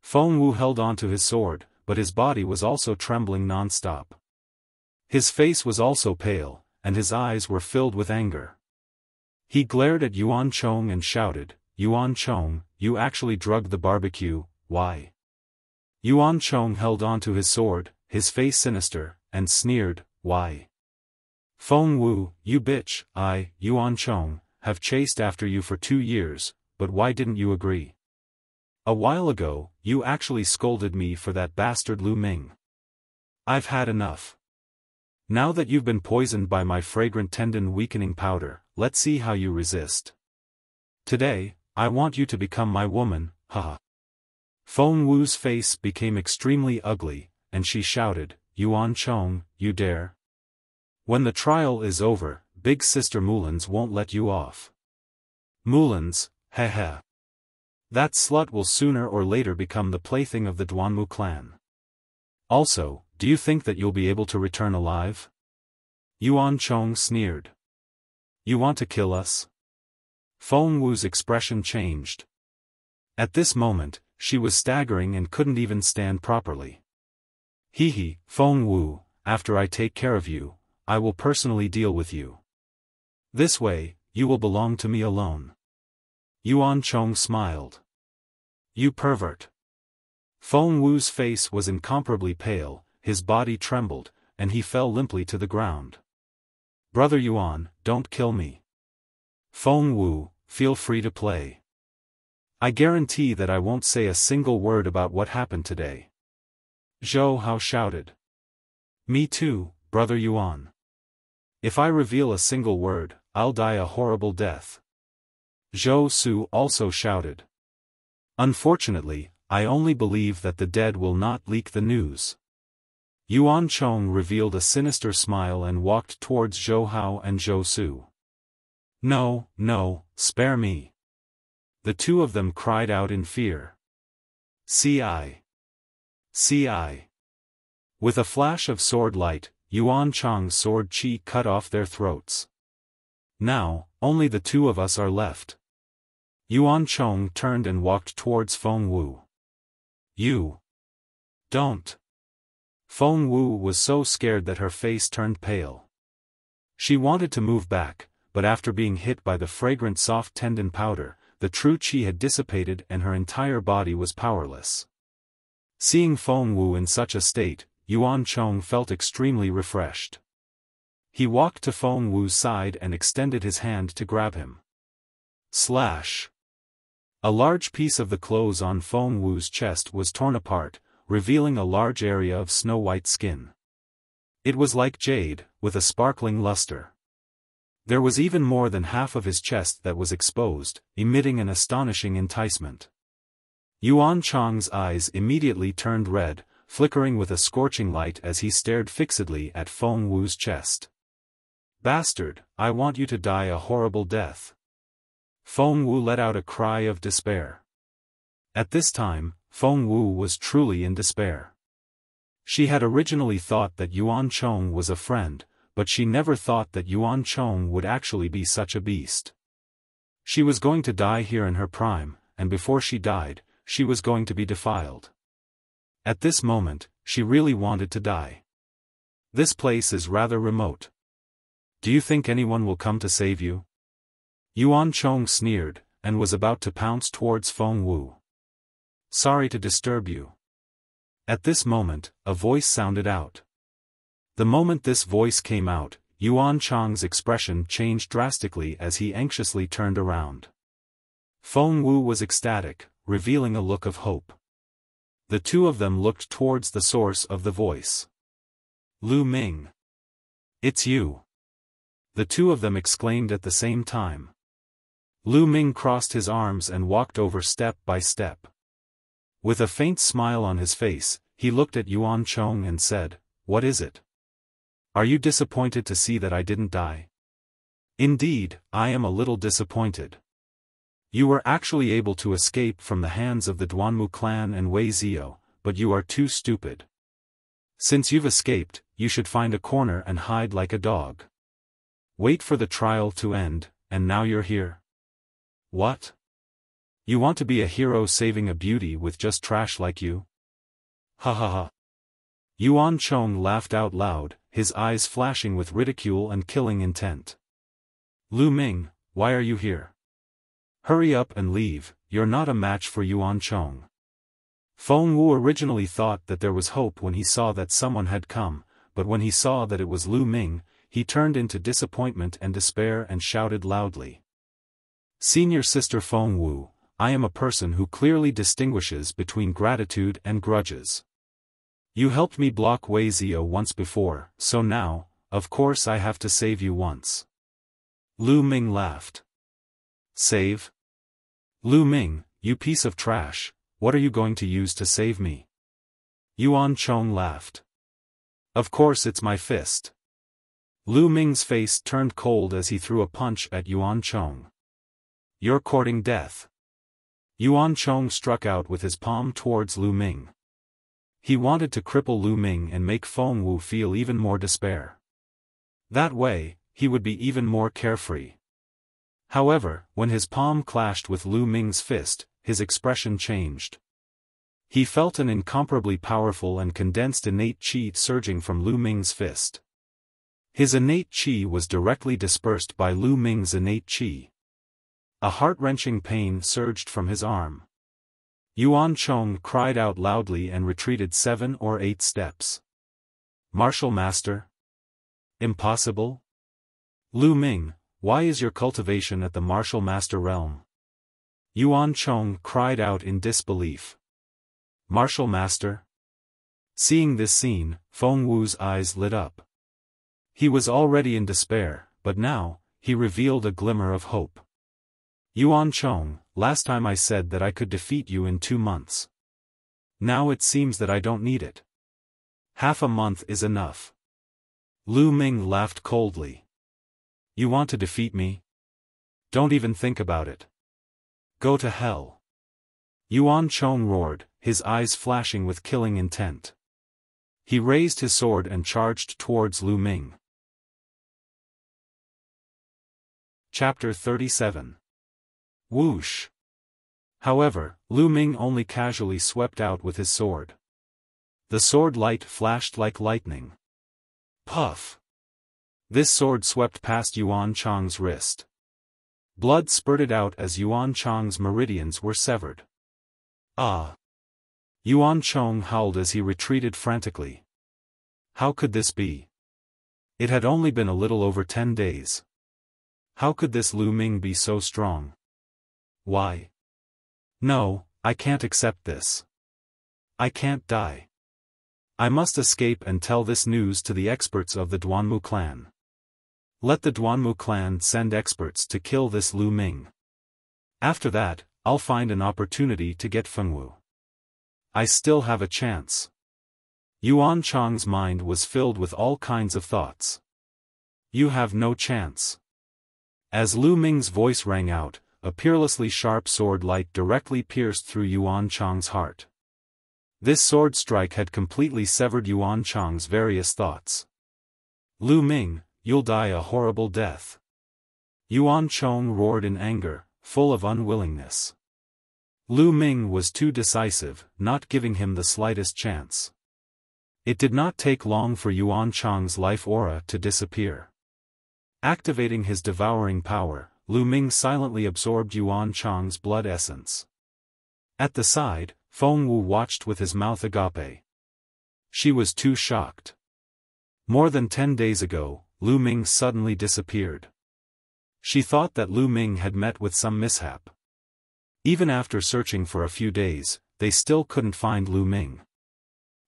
Feng Wu held onto his sword, but his body was also trembling non-stop. His face was also pale, and his eyes were filled with anger. He glared at Yuan Chong and shouted, "Yuan Chong, you actually drugged the barbecue, why?" Yuan Chong held onto his sword, his face sinister, and sneered, "Why? Feng Wu, you bitch, Yuan Chong, have chased after you for 2 years, but why didn't you agree? A while ago, you actually scolded me for that bastard Lu Ming. I've had enough. Now that you've been poisoned by my fragrant tendon-weakening powder, let's see how you resist. Today, I want you to become my woman, haha." Feng Wu's face became extremely ugly, and she shouted, "Yuan Chong, you dare? When the trial is over, Big Sister Mulan's won't let you off. Mulan's, heh. That slut will sooner or later become the plaything of the Duanmu clan. Also, do you think that you'll be able to return alive?" Yuan Chong sneered. "You want to kill us?" Feng Wu's expression changed. At this moment, she was staggering and couldn't even stand properly. "Hee, Feng Wu, after I take care of you, I will personally deal with you. This way, you will belong to me alone." Yuan Chong smiled. "You pervert." Feng Wu's face was incomparably pale, his body trembled, and he fell limply to the ground. "Brother Yuan, don't kill me. Feng Wu, feel free to play. I guarantee that I won't say a single word about what happened today." Zhou Hao shouted. "Me too, Brother Yuan. If I reveal a single word, I'll die a horrible death." Zhou Su also shouted. "Unfortunately, I only believe that the dead will not leak the news." Yuan Chong revealed a sinister smile and walked towards Zhou Hao and Zhou Su. No, spare me." The 2 of them cried out in fear. "CI. With a flash of sword light, Yuan Chong's sword chi cut off their throats. "Now, only the 2 of us are left." Yuan Chong turned and walked towards Feng Wu. "You don't." Feng Wu was so scared that her face turned pale. She wanted to move back, but after being hit by the fragrant soft tendon powder, the true chi had dissipated and her entire body was powerless. Seeing Feng Wu in such a state, Yuan Chong felt extremely refreshed. He walked to Feng Wu's side and extended his hand to grab him. Slash! A large piece of the clothes on Feng Wu's chest was torn apart, revealing a large area of snow-white skin. It was like jade, with a sparkling luster. There was even more than half of his chest that was exposed, emitting an astonishing enticement. Yuan Chong's eyes immediately turned red, flickering with a scorching light as he stared fixedly at Feng Wu's chest. "Bastard, I want you to die a horrible death." Feng Wu let out a cry of despair. At this time, Feng Wu was truly in despair. She had originally thought that Yuan Chong was a friend, but she never thought that Yuan Chong would actually be such a beast. She was going to die here in her prime, and before she died, she was going to be defiled. At this moment, she really wanted to die. This place is rather remote. Do you think anyone will come to save you? Yuan Chong sneered, and was about to pounce towards Feng Wu. Sorry to disturb you. At this moment, a voice sounded out. The moment this voice came out, Yuan Chong's expression changed drastically as he anxiously turned around. Feng Wu was ecstatic, revealing a look of hope. The two of them looked towards the source of the voice. Lu Ming. It's you. The two of them exclaimed at the same time. Lu Ming crossed his arms and walked over step by step. With a faint smile on his face, he looked at Yuan Chong and said, "What is it? Are you disappointed to see that I didn't die?" "Indeed, I am a little disappointed. You were actually able to escape from the hands of the Duanmu clan and Wei Zio, but you are too stupid. Since you've escaped, you should find a corner and hide like a dog. Wait for the trial to end, and now you're here. What? You want to be a hero saving a beauty with just trash like you? Ha ha ha." Yuan Chong laughed out loud, his eyes flashing with ridicule and killing intent. "Lu Ming, why are you here? Hurry up and leave, you're not a match for Yuan Chong." Feng Wu originally thought that there was hope when he saw that someone had come, but when he saw that it was Lu Ming, he turned into disappointment and despair and shouted loudly. "Senior Sister Feng Wu, I am a person who clearly distinguishes between gratitude and grudges. You helped me block Wei Zio once before, so now, of course I have to save you once." Lu Ming laughed. "Save? Lu Ming, you piece of trash, what are you going to use to save me?" Yuan Chong laughed. "Of course it's my fist." Lu Ming's face turned cold as he threw a punch at Yuan Chong. "You're courting death." Yuan Chong struck out with his palm towards Lu Ming. He wanted to cripple Lu Ming and make Feng Wu feel even more despair. That way, he would be even more carefree. However, when his palm clashed with Lu Ming's fist, his expression changed. He felt an incomparably powerful and condensed innate qi surging from Lu Ming's fist. His innate qi was directly dispersed by Lu Ming's innate qi. A heart-wrenching pain surged from his arm. Yuan Chong cried out loudly and retreated 7 or 8 steps. "Martial Master? Impossible? Lu Ming, why is your cultivation at the Martial Master realm?" Yuan Chong cried out in disbelief. "Martial Master?" Seeing this scene, Feng Wu's eyes lit up. He was already in despair, but now, he revealed a glimmer of hope. "Yuan Chong, last time I said that I could defeat you in 2 months. Now it seems that I don't need it. Half a month is enough." Lu Ming laughed coldly. "You want to defeat me? Don't even think about it. Go to hell." Yuan Chong roared, his eyes flashing with killing intent. He raised his sword and charged towards Lu Ming. Chapter 37. Whoosh. However, Lu Ming only casually swept out with his sword. The sword light flashed like lightning. Puff! This sword swept past Yuan Chong's wrist. Blood spurted out as Yuan Chong's meridians were severed. "Ah!" Yuan Chong howled as he retreated frantically. How could this be? It had only been a little over 10 days. How could this Lu Ming be so strong? Why? No, I can't accept this. I can't die. I must escape and tell this news to the experts of the Duanmu clan. Let the Duanmu clan send experts to kill this Lu Ming. After that, I'll find an opportunity to get Feng Wu. I still have a chance. Yuan Chong's mind was filled with all kinds of thoughts. You have no chance. As Lu Ming's voice rang out, a peerlessly sharp sword light directly pierced through Yuan Chong's heart. This sword strike had completely severed Yuan Chong's various thoughts. Lu Ming, you'll die a horrible death. Yuan Chong roared in anger, full of unwillingness. Lu Ming was too decisive, not giving him the slightest chance. It did not take long for Yuan Chong's life aura to disappear. Activating his devouring power, Lu Ming silently absorbed Yuan Chong's blood essence. At the side, Feng Wu watched with his mouth agape. She was too shocked. More than 10 days ago, Lu Ming suddenly disappeared. She thought that Lu Ming had met with some mishap. Even after searching for a few days, they still couldn't find Lu Ming.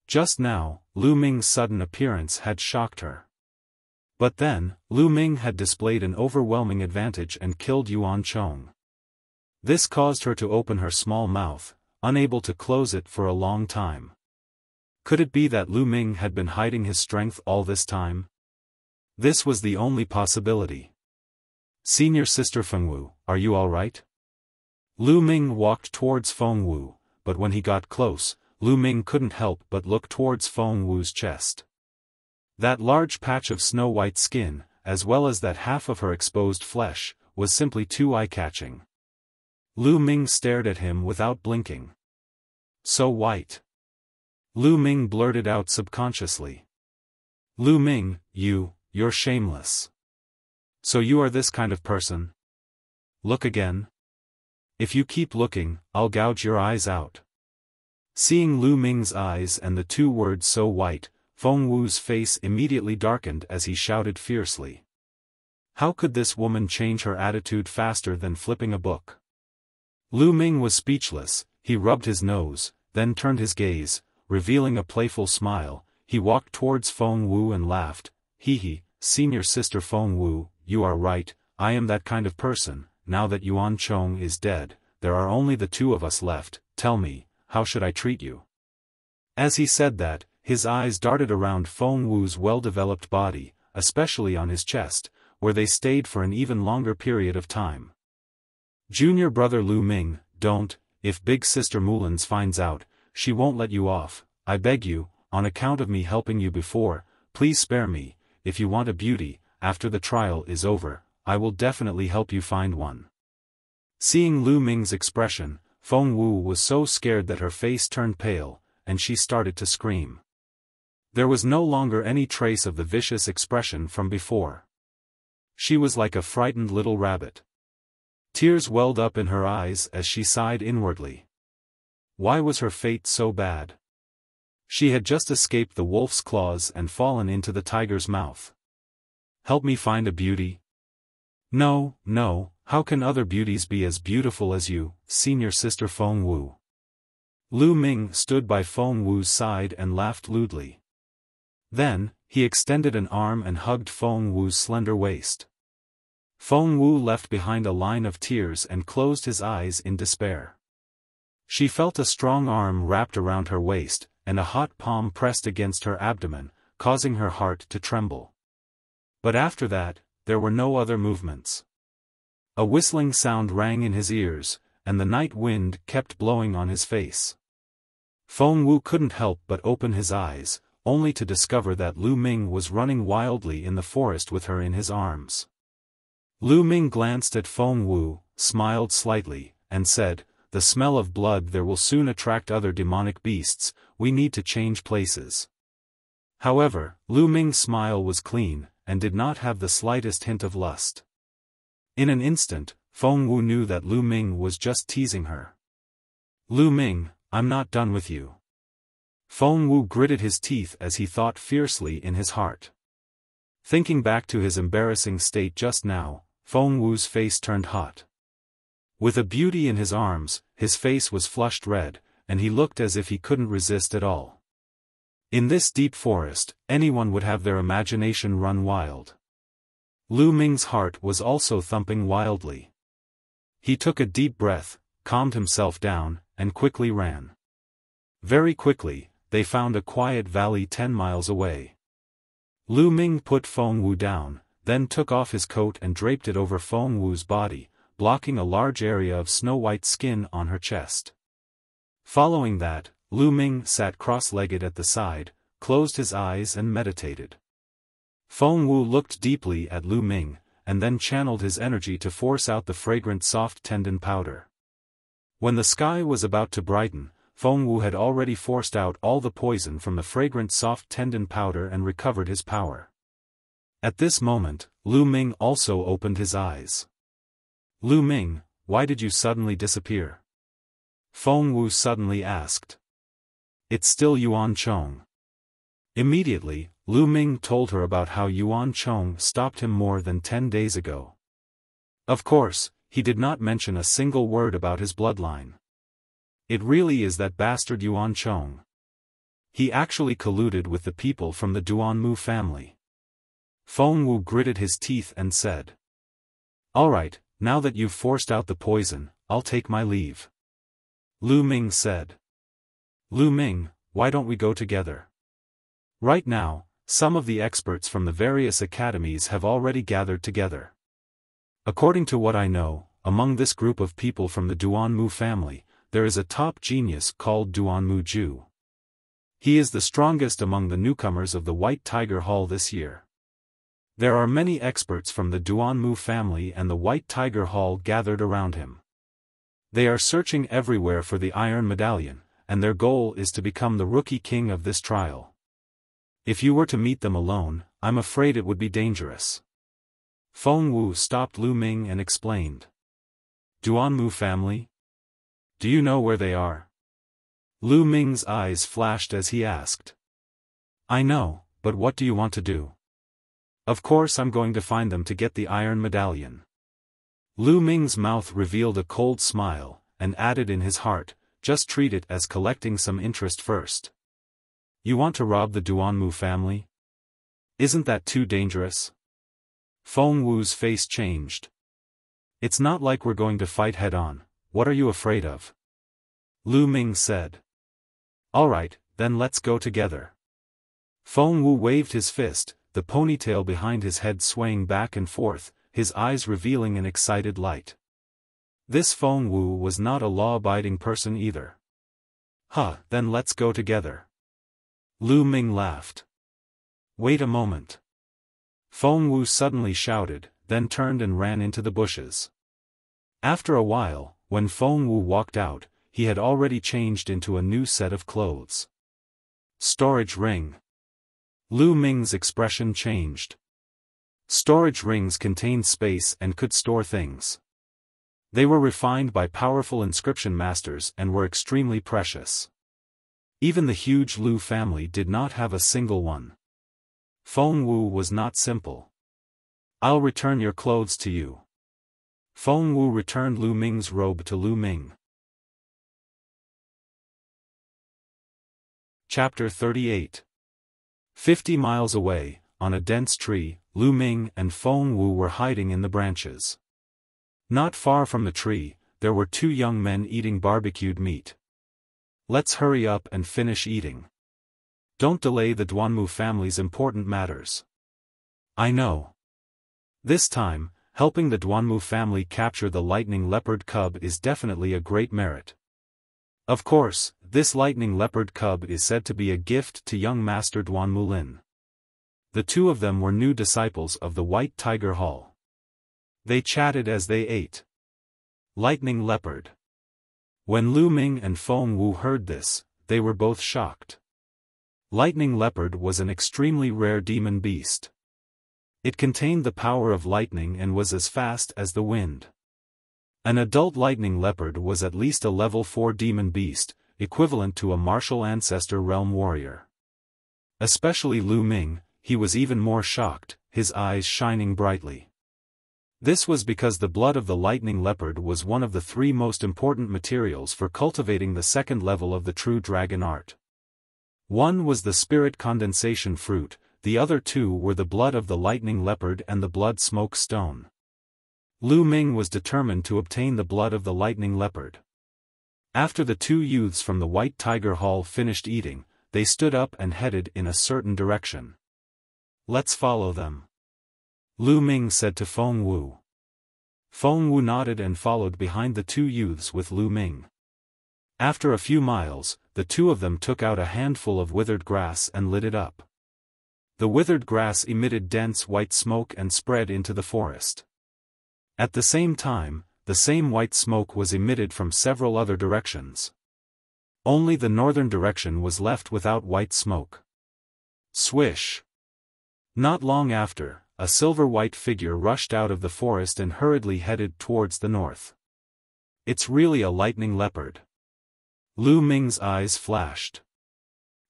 Just now, Lu Ming's sudden appearance had shocked her. But then, Lu Ming had displayed an overwhelming advantage and killed Yuan Chong. This caused her to open her small mouth, unable to close it for a long time. Could it be that Lu Ming had been hiding his strength all this time? This was the only possibility. "Senior Sister Fengwu, are you all right?" Lu Ming walked towards Fengwu, but when he got close, Lu Ming couldn't help but look towards Fengwu's chest. That large patch of snow-white skin, as well as that half of her exposed flesh, was simply too eye-catching. Lu Ming stared at him without blinking. "So white." Lu Ming blurted out subconsciously. "Lu Ming, you're shameless. So you are this kind of person? Look again. If you keep looking, I'll gouge your eyes out." Seeing Lu Ming's eyes and the two words "so white," Fengwu's face immediately darkened as he shouted fiercely. How could this woman change her attitude faster than flipping a book? Lu Ming was speechless. He rubbed his nose, then turned his gaze, revealing a playful smile. He walked towards Fengwu and laughed. "Hee, Senior Sister Fengwu, you are right, I am that kind of person. Now that Yuan Chong is dead, there are only the two of us left. Tell me, how should I treat you?" As he said that, his eyes darted around Fengwu's well-developed body, especially on his chest, where they stayed for an even longer period of time. "Junior brother Lu Ming, don't. If Big Sister Mullins finds out, she won't let you off. I beg you, on account of me helping you before, please spare me. If you want a beauty, after the trial is over, I will definitely help you find one." Seeing Lu Ming's expression, Fengwu was so scared that her face turned pale, and she started to scream. There was no longer any trace of the vicious expression from before. She was like a frightened little rabbit. Tears welled up in her eyes as she sighed inwardly. Why was her fate so bad? She had just escaped the wolf's claws and fallen into the tiger's mouth. "Help me find a beauty?" No, how can other beauties be as beautiful as you, Senior Sister Fengwu?" Lu Ming stood by Fengwu's side and laughed lewdly. Then, he extended an arm and hugged Fengwu's slender waist. Fengwu left behind a line of tears and closed his eyes in despair. She felt a strong arm wrapped around her waist, and a hot palm pressed against her abdomen, causing her heart to tremble. But after that, there were no other movements. A whistling sound rang in his ears, and the night wind kept blowing on his face. Fengwu couldn't help but open his eyes, only to discover that Lu Ming was running wildly in the forest with her in his arms. Lu Ming glanced at Fengwu, smiled slightly, and said, "The smell of blood there will soon attract other demonic beasts, we need to change places." However, Lu Ming's smile was clean, and did not have the slightest hint of lust. In an instant, Fengwu knew that Lu Ming was just teasing her. "Lu Ming, I'm not done with you." Fengwu gritted his teeth as he thought fiercely in his heart. Thinking back to his embarrassing state just now, Fengwu's face turned hot. With a beauty in his arms, his face was flushed red, and he looked as if he couldn't resist at all. In this deep forest, anyone would have their imagination run wild. Lu Ming's heart was also thumping wildly. He took a deep breath, calmed himself down, and quickly ran. Very quickly, they found a quiet valley 10 miles away. Lu Ming put Fengwu down, then took off his coat and draped it over Fengwu's body, blocking a large area of snow-white skin on her chest. Following that, Lu Ming sat cross-legged at the side, closed his eyes and meditated. Fengwu looked deeply at Lu Ming, and then channeled his energy to force out the fragrant soft tendon powder. When the sky was about to brighten, Fengwu had already forced out all the poison from the fragrant soft tendon powder and recovered his power. At this moment, Lu Ming also opened his eyes. "Lu Ming, why did you suddenly disappear?" Fengwu suddenly asked. "It's still Yuan Chong." Immediately, Lu Ming told her about how Yuan Chong stopped him more than 10 days ago. Of course, he did not mention a single word about his bloodline. It really is that bastard Yuan Chong. He actually colluded with the people from the Duanmu family. Feng Wu gritted his teeth and said, "Alright, now that you've forced out the poison, I'll take my leave." Lu Ming said. "Lu Ming, why don't we go together? Right now, some of the experts from the various academies have already gathered together. According to what I know, among this group of people from the Duanmu family, there is a top genius called Duanmu Ju. He is the strongest among the newcomers of the White Tiger Hall this year. There are many experts from the Duanmu family and the White Tiger Hall gathered around him. They are searching everywhere for the Iron Medallion, and their goal is to become the rookie king of this trial. If you were to meet them alone, I'm afraid it would be dangerous." Feng Wu stopped Lu Ming and explained. "Duanmu family? Do you know where they are?" Lu Ming's eyes flashed as he asked. "I know, but what do you want to do?" "Of course I'm going to find them to get the Iron Medallion." Lu Ming's mouth revealed a cold smile, and added in his heart, "Just treat it as collecting some interest first. You want to rob the Duanmu family? Isn't that too dangerous?" Feng Wu's face changed. "It's not like we're going to fight head-on, what are you afraid of?" Lu Ming said. "Alright, then let's go together." Feng Wu waved his fist, the ponytail behind his head swaying back and forth, his eyes revealing an excited light. This Feng Wu was not a law-abiding person either. Then let's go together." Lu Ming laughed. "Wait a moment." Feng Wu suddenly shouted, then turned and ran into the bushes. After a while, when Feng Wu walked out, he had already changed into a new set of clothes. Storage ring. Lu Ming's expression changed. Storage rings contained space and could store things. They were refined by powerful inscription masters and were extremely precious. Even the huge Lu family did not have a single one. Feng Wu was not simple. "I'll return your clothes to you." Feng Wu returned Lu Ming's robe to Lu Ming. Chapter 38. 50 miles away, on a dense tree, Lu Ming and Feng Wu were hiding in the branches. Not far from the tree, there were two young men eating barbecued meat. "Let's hurry up and finish eating. Don't delay the Duanmu family's important matters." "I know. This time, helping the Duanmu family capture the lightning leopard cub is definitely a great merit. Of course, this lightning leopard cub is said to be a gift to young Master Duanmu Lin. The two of them were new disciples of the White Tiger Hall. They chatted as they ate. Lightning leopard. When Lu Ming and Feng Wu heard this, they were both shocked. Lightning leopard was an extremely rare demon beast. It contained the power of lightning and was as fast as the wind. An adult lightning leopard was at least a level 4 demon beast, equivalent to a martial ancestor realm warrior. Especially Lu Ming, he was even more shocked, his eyes shining brightly. This was because the blood of the lightning leopard was one of the 3 most important materials for cultivating the second level of the true dragon art. One was the spirit condensation fruit, the other 2 were the blood of the lightning leopard and the blood smoke stone. Lu Ming was determined to obtain the blood of the lightning leopard. After the 2 youths from the White Tiger Hall finished eating, they stood up and headed in a certain direction. "Let's follow them," Lu Ming said to Feng Wu. Feng Wu nodded and followed behind the 2 youths with Lu Ming. After a few miles, the 2 of them took out a handful of withered grass and lit it up. The withered grass emitted dense white smoke and spread into the forest. At the same time, the same white smoke was emitted from several other directions. Only the northern direction was left without white smoke. Swish! Not long after, a silver-white figure rushed out of the forest and hurriedly headed towards the north. "It's really a lightning leopard." Lu Ming's eyes flashed.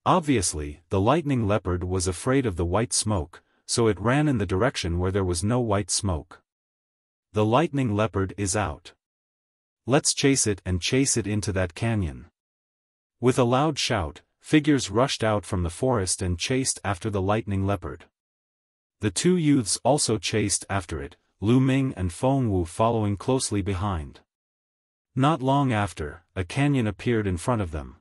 Obviously, the lightning leopard was afraid of the white smoke, so it ran in the direction where there was no white smoke. The lightning leopard is out. Let's chase it and chase it into that canyon. With a loud shout, figures rushed out from the forest and chased after the lightning leopard. The two youths also chased after it, Lu Ming and Feng Wu following closely behind. Not long after, a canyon appeared in front of them.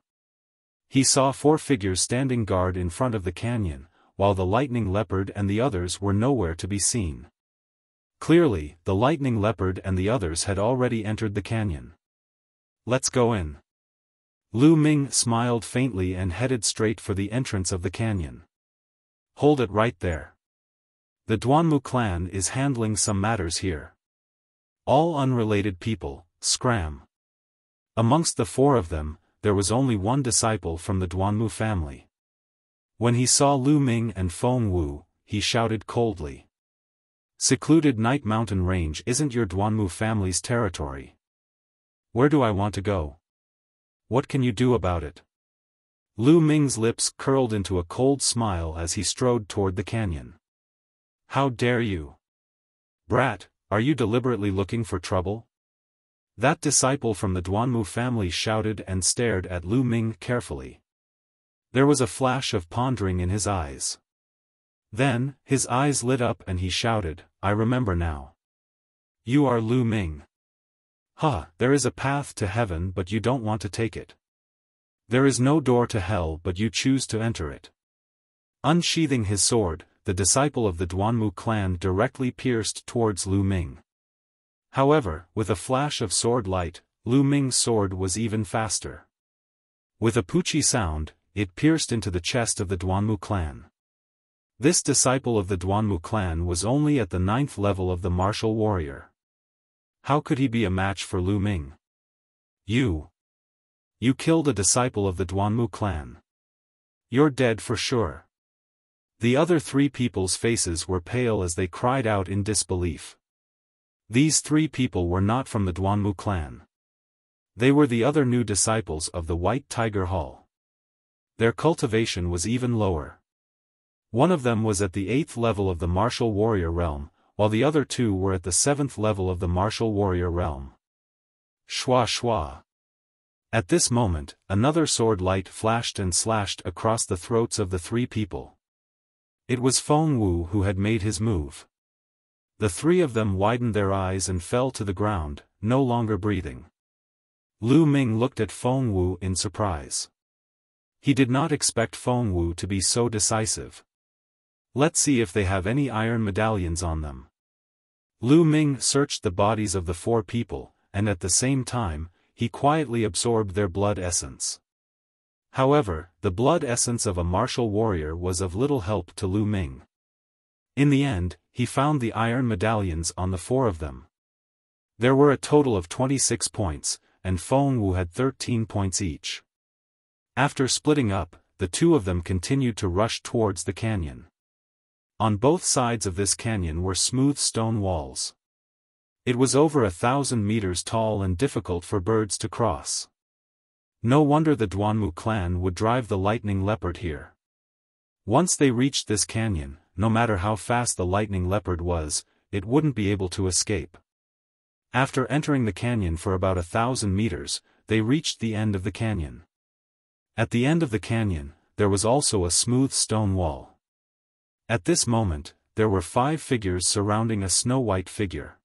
He saw 4 figures standing guard in front of the canyon, while the lightning leopard and the others were nowhere to be seen. Clearly, the lightning leopard and the others had already entered the canyon. Let's go in. Lu Ming smiled faintly and headed straight for the entrance of the canyon. Hold it right there. The Duanmu clan is handling some matters here. All unrelated people, scram. Amongst the 4 of them, there was only one disciple from the Duanmu family. When he saw Lu Ming and Feng Wu, he shouted coldly. Secluded Night Mountain Range isn't your Duanmu family's territory. Where do I want to go? What can you do about it? Lu Ming's lips curled into a cold smile as he strode toward the canyon. How dare you? Brat, are you deliberately looking for trouble? That disciple from the Duanmu family shouted and stared at Lu Ming carefully. There was a flash of pondering in his eyes. Then, his eyes lit up and he shouted, I remember now. You are Lu Ming. There is a path to heaven but you don't want to take it. There is no door to hell but you choose to enter it. Unsheathing his sword, the disciple of the Duanmu clan directly pierced towards Lu Ming. However, with a flash of sword light, Lu Ming's sword was even faster. With a poochie sound, it pierced into the chest of the Duanmu clan. This disciple of the Duanmu clan was only at the 9th level of the martial warrior. How could he be a match for Lu Ming? You killed a disciple of the Duanmu clan. You're dead for sure. The other 3 people's faces were pale as they cried out in disbelief. These 3 people were not from the Duanmu clan. They were the other new disciples of the White Tiger Hall. Their cultivation was even lower. One of them was at the 8th level of the martial warrior realm, while the other 2 were at the 7th level of the martial warrior realm. Shwa shwa. At this moment, another sword light flashed and slashed across the throats of the 3 people. It was Feng Wu who had made his move. The 3 of them widened their eyes and fell to the ground, no longer breathing. Lu Ming looked at Feng Wu in surprise. He did not expect Feng Wu to be so decisive. Let's see if they have any iron medallions on them. Lu Ming searched the bodies of the 4 people, and at the same time, he quietly absorbed their blood essence. However, the blood essence of a martial warrior was of little help to Lu Ming. In the end, he found the iron medallions on the 4 of them. There were a total of 26 points, and Feng Wu had 13 points each. After splitting up, the 2 of them continued to rush towards the canyon. On both sides of this canyon were smooth stone walls. It was over 1,000 meters tall and difficult for birds to cross. No wonder the Duanmu clan would drive the lightning leopard here. Once they reached this canyon, no matter how fast the lightning leopard was, it wouldn't be able to escape. After entering the canyon for about 1,000 meters, they reached the end of the canyon. At the end of the canyon, there was also a smooth stone wall. At this moment, there were 5 figures surrounding a snow-white figure.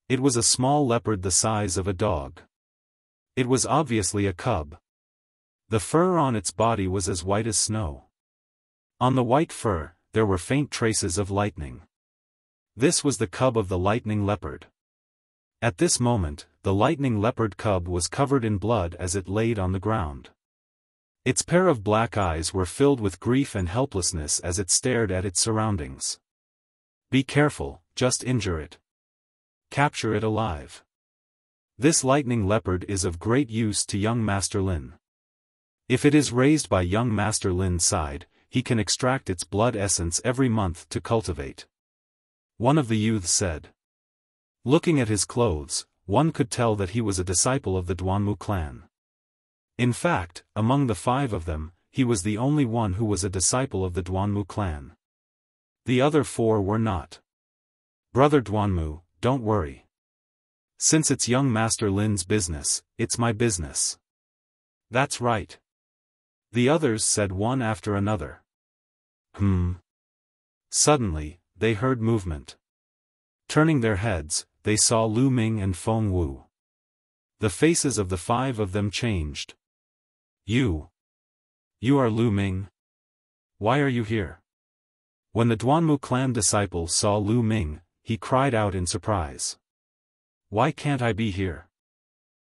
It was a small leopard the size of a dog. It was obviously a cub. The fur on its body was as white as snow. On the white fur, there were faint traces of lightning. This was the cub of the lightning leopard. At this moment, the lightning leopard cub was covered in blood as it laid on the ground. Its pair of black eyes were filled with grief and helplessness as it stared at its surroundings. Be careful, just injure it. Capture it alive. This lightning leopard is of great use to young Master Lin. If it is raised by young Master Lin's side, he can extract its blood essence every month to cultivate. One of the youths said. Looking at his clothes, one could tell that he was a disciple of the Duanmu clan. In fact, among the 5 of them, he was the only one who was a disciple of the Duanmu clan. The other 4 were not. Brother Duanmu, don't worry. Since it's young Master Lin's business, it's my business. That's right. The others said one after another. Suddenly, they heard movement. Turning their heads, they saw Lu Ming and Feng Wu. The faces of the five of them changed. You are Lu Ming? Why are you here? When the Duanmu clan disciple saw Lu Ming, he cried out in surprise. Why can't I be here?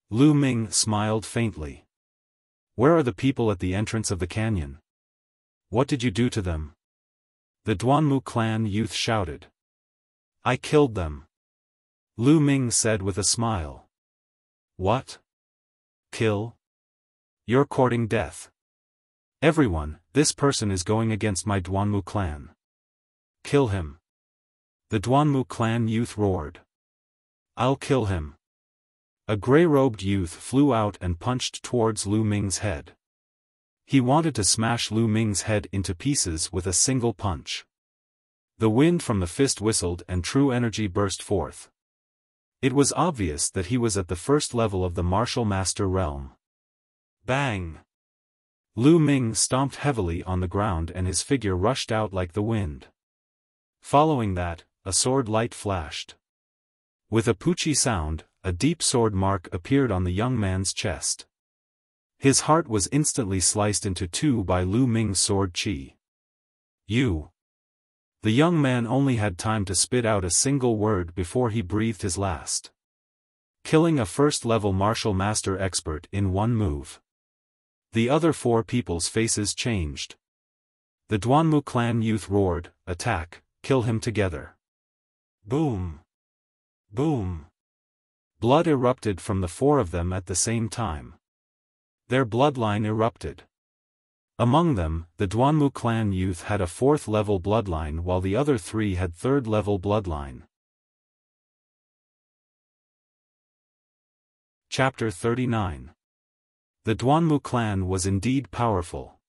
Lu Ming smiled faintly. Where are the people at the entrance of the canyon? What did you do to them? The Duanmu clan youth shouted. I killed them. Lu Ming said with a smile. What? Kill? You're courting death. Everyone, this person is going against my Duanmu clan. Kill him. The Duanmu clan youth roared. I'll kill him. A gray-robed youth flew out and punched towards Lu Ming's head. He wanted to smash Lu Ming's head into pieces with a single punch. The wind from the fist whistled and true energy burst forth. It was obvious that he was at the first level of the martial master realm. Bang! Lu Ming stomped heavily on the ground and his figure rushed out like the wind. Following that, a sword light flashed. With a poochie sound, a deep sword mark appeared on the young man's chest. His heart was instantly sliced into two by Lu Ming's sword chi. You. The young man only had time to spit out a single word before he breathed his last. Killing a first-level martial master expert in one move. The other four people's faces changed. The Duanmu clan youth roared, attack, kill him together. Boom! Boom! Blood erupted from the four of them at the same time. Their bloodline erupted. Among them, the Duanmu clan youth had a fourth-level bloodline while the other three had third-level bloodline. Chapter 39. The Duanmu clan was indeed powerful.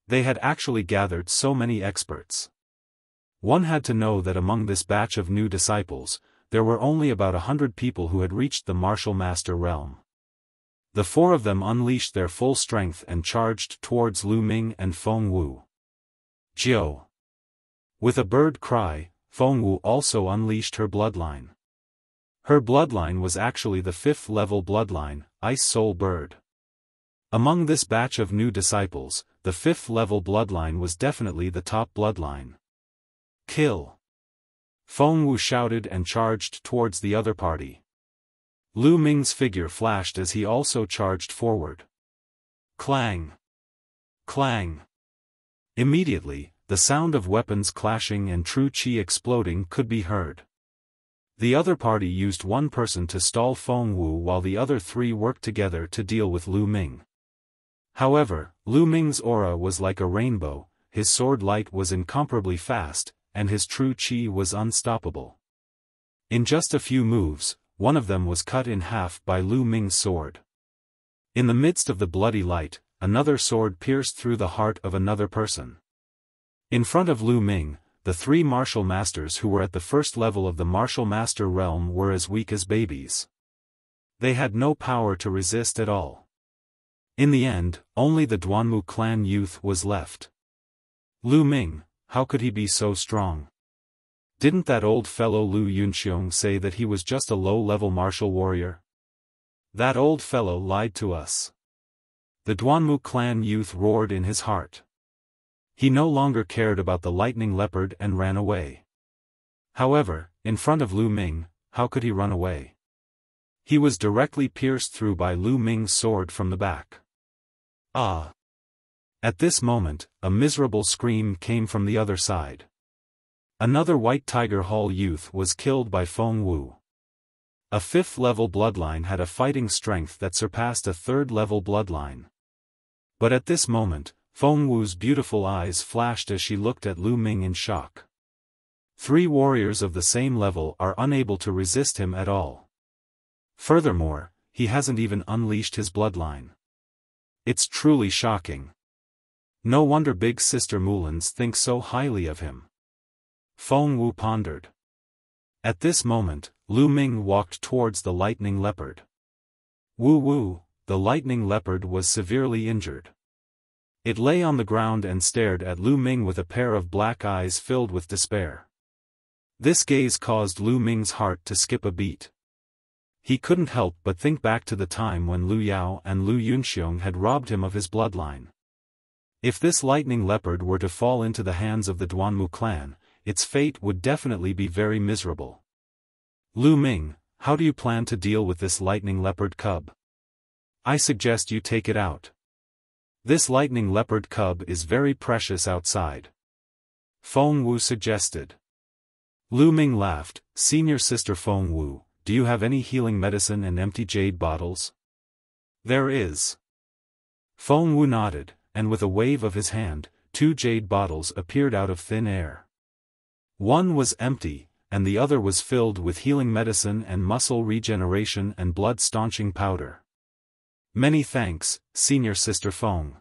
They had actually gathered so many experts. One had to know that among this batch of new disciples, there were only about 100 people who had reached the martial master realm. The four of them unleashed their full strength and charged towards Lu Ming and Feng Wu. Jiu! With a bird cry, Feng Wu also unleashed her bloodline. Her bloodline was actually the fifth-level bloodline, Ice Soul Bird. Among this batch of new disciples, the fifth-level bloodline was definitely the top bloodline. Kill! Feng Wu shouted and charged towards the other party. Lu Ming's figure flashed as he also charged forward. Clang! Clang! Immediately, the sound of weapons clashing and true chi exploding could be heard. The other party used one person to stall Feng Wu while the other three worked together to deal with Lu Ming. However, Lu Ming's aura was like a rainbow, his sword light was incomparably fast, and his true chi was unstoppable. In just a few moves, one of them was cut in half by Lu Ming's sword. In the midst of the bloody light, another sword pierced through the heart of another person. In front of Lu Ming, the three martial masters who were at the first level of the martial master realm were as weak as babies. They had no power to resist at all. In the end, only the Duanmu clan youth was left. Lu Ming, how could he be so strong? Didn't that old fellow Lu Yunxiong say that he was just a low-level martial warrior? That old fellow lied to us. The Duanmu clan youth roared in his heart. He no longer cared about the lightning leopard and ran away. However, in front of Lu Ming, how could he run away? He was directly pierced through by Lu Ming's sword from the back. Ah! At this moment, a miserable scream came from the other side. Another White Tiger Hall youth was killed by Feng Wu. A fifth-level bloodline had a fighting strength that surpassed a third-level bloodline. But at this moment, Feng Wu's beautiful eyes flashed as she looked at Lu Ming in shock. Three warriors of the same level are unable to resist him at all. Furthermore, he hasn't even unleashed his bloodline. It's truly shocking. No wonder Big Sister Mulans thinks so highly of him. Feng Wu pondered. At this moment, Lu Ming walked towards the lightning leopard. Woo, the lightning leopard was severely injured. It lay on the ground and stared at Lu Ming with a pair of black eyes filled with despair. This gaze caused Lu Ming's heart to skip a beat. He couldn't help but think back to the time when Lu Yao and Lu Yunxiong had robbed him of his bloodline. If this lightning leopard were to fall into the hands of the Duanmu clan, its fate would definitely be very miserable. Lu Ming, how do you plan to deal with this lightning leopard cub? I suggest you take it out. This lightning leopard cub is very precious outside. Feng Wu suggested. Lu Ming laughed. Senior sister Feng Wu, do you have any healing medicine and empty jade bottles? There is. Feng Wu nodded, and with a wave of his hand, 2 jade bottles appeared out of thin air. One was empty, and the other was filled with healing medicine and muscle regeneration and blood-staunching powder. Many thanks, Senior Sister Feng.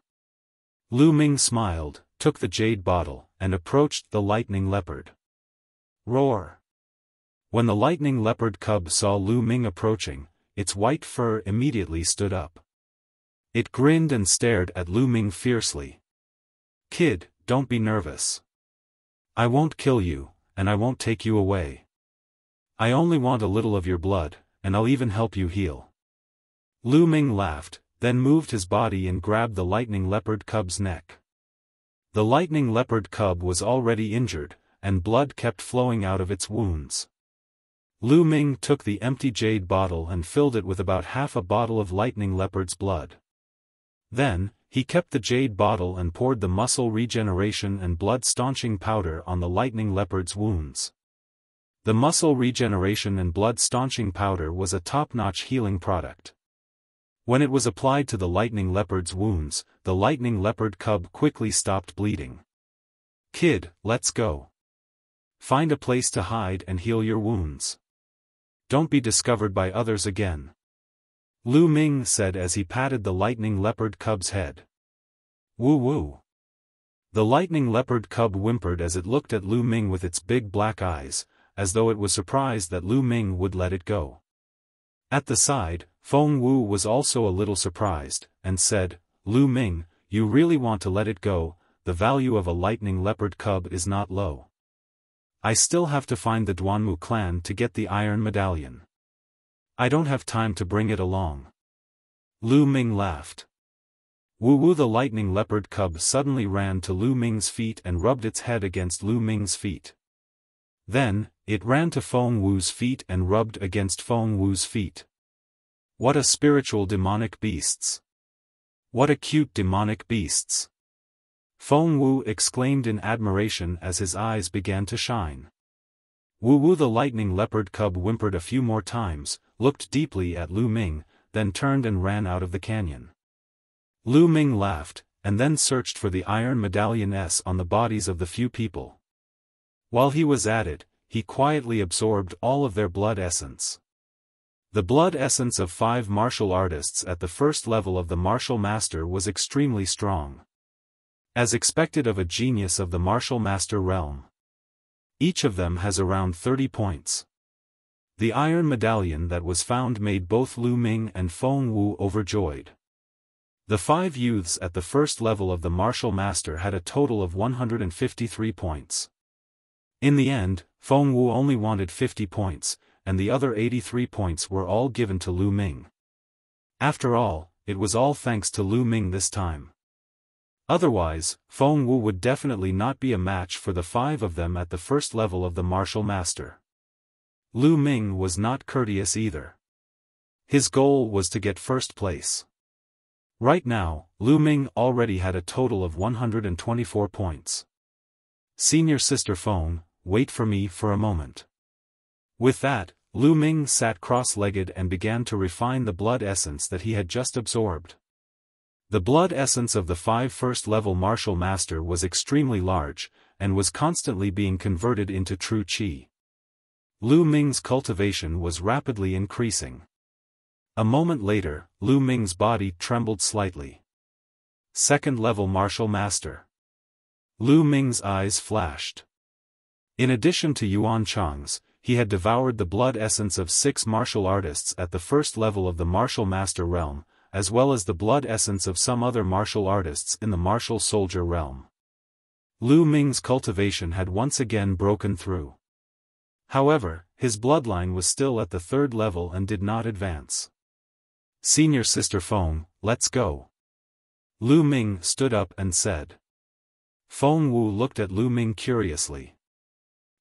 Lu Ming smiled, took the jade bottle, and approached the lightning leopard. Roar! When the lightning leopard cub saw Lu Ming approaching, its white fur immediately stood up. It grinned and stared at Lu Ming fiercely. Kid, don't be nervous. I won't kill you, and I won't take you away. I only want a little of your blood, and I'll even help you heal. Lu Ming laughed, then moved his body and grabbed the lightning leopard cub's neck. The lightning leopard cub was already injured, and blood kept flowing out of its wounds. Lu Ming took the empty jade bottle and filled it with about half a bottle of lightning leopard's blood. Then, he kept the jade bottle and poured the muscle regeneration and blood-staunching powder on the lightning leopard's wounds. The muscle regeneration and blood-staunching powder was a top-notch healing product. When it was applied to the lightning leopard's wounds, the lightning leopard cub quickly stopped bleeding. Kid, let's go. Find a place to hide and heal your wounds. Don't be discovered by others again. Lu Ming said as he patted the lightning leopard cub's head. Woo. The lightning leopard cub whimpered as it looked at Lu Ming with its big black eyes, as though it was surprised that Lu Ming would let it go. At the side, Feng Wu was also a little surprised, and said, Lu Ming, you really want to let it go? The value of a lightning leopard cub is not low. I still have to find the Duanmu clan to get the iron medallion. I don't have time to bring it along. Lu Ming laughed. Wu the lightning leopard cub suddenly ran to Lu Ming's feet and rubbed its head against Lu Ming's feet. Then, it ran to Feng Wu's feet and rubbed against Feng Wu's feet. What a spiritual demonic beasts! What a cute demonic beasts! Feng Wu exclaimed in admiration as his eyes began to shine. Wu the lightning leopard cub whimpered a few more times, looked deeply at Lu Ming, then turned and ran out of the canyon. Lu Ming laughed, and then searched for the iron medallion on the bodies of the few people. While he was at it, he quietly absorbed all of their blood essence. The blood essence of 5 martial artists at the first level of the martial master was extremely strong. As expected of a genius of the martial master realm. Each of them has around 30 points. The iron medallion that was found made both Lu Ming and Feng Wu overjoyed. The 5 youths at the first level of the martial master had a total of 153 points. In the end, Feng Wu only wanted 50 points, and the other 83 points were all given to Lu Ming. After all, it was all thanks to Lu Ming this time. Otherwise, Feng Wu would definitely not be a match for the 5 of them at the first level of the martial master. Lu Ming was not courteous either. His goal was to get first place. Right now, Lu Ming already had a total of 124 points. Senior Sister Feng, wait for me for a moment. With that, Lu Ming sat cross-legged and began to refine the blood essence that he had just absorbed. The blood essence of the 5 first-level martial master was extremely large, and was constantly being converted into true qi. Lu Ming's cultivation was rapidly increasing. A moment later, Lu Ming's body trembled slightly. Second-level martial master. Lu Ming's eyes flashed. In addition to Yuan Chang's, he had devoured the blood essence of 6 martial artists at the first level of the martial master realm, as well as the blood essence of some other martial artists in the martial soldier realm. Lu Ming's cultivation had once again broken through. However, his bloodline was still at the 3rd level and did not advance. "Senior Sister Feng, let's go." Lu Ming stood up and said. Feng Wu looked at Lu Ming curiously.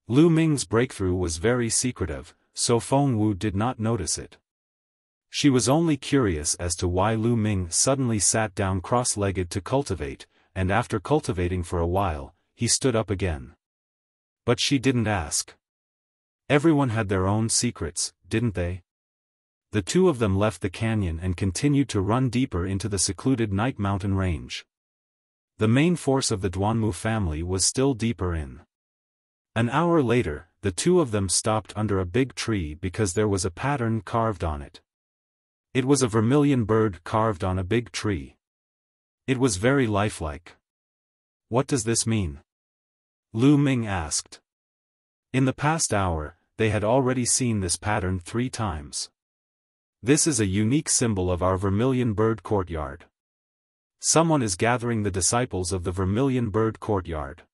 Lu Ming's breakthrough was very secretive, so Feng Wu did not notice it. She was only curious as to why Lu Ming suddenly sat down cross-legged to cultivate, and after cultivating for a while, he stood up again. But she didn't ask. Everyone had their own secrets, didn't they? The two of them left the canyon and continued to run deeper into the secluded night mountain range. The main force of the Duanmu family was still deeper in. An hour later, the two of them stopped under a big tree because there was a pattern carved on it. It was a vermilion bird carved on a big tree. It was very lifelike. "What does this mean?" Lu Ming asked. In the past hour, they had already seen this pattern 3 times. "This is a unique symbol of our Vermilion Bird Courtyard. Someone is gathering the disciples of the Vermilion Bird Courtyard.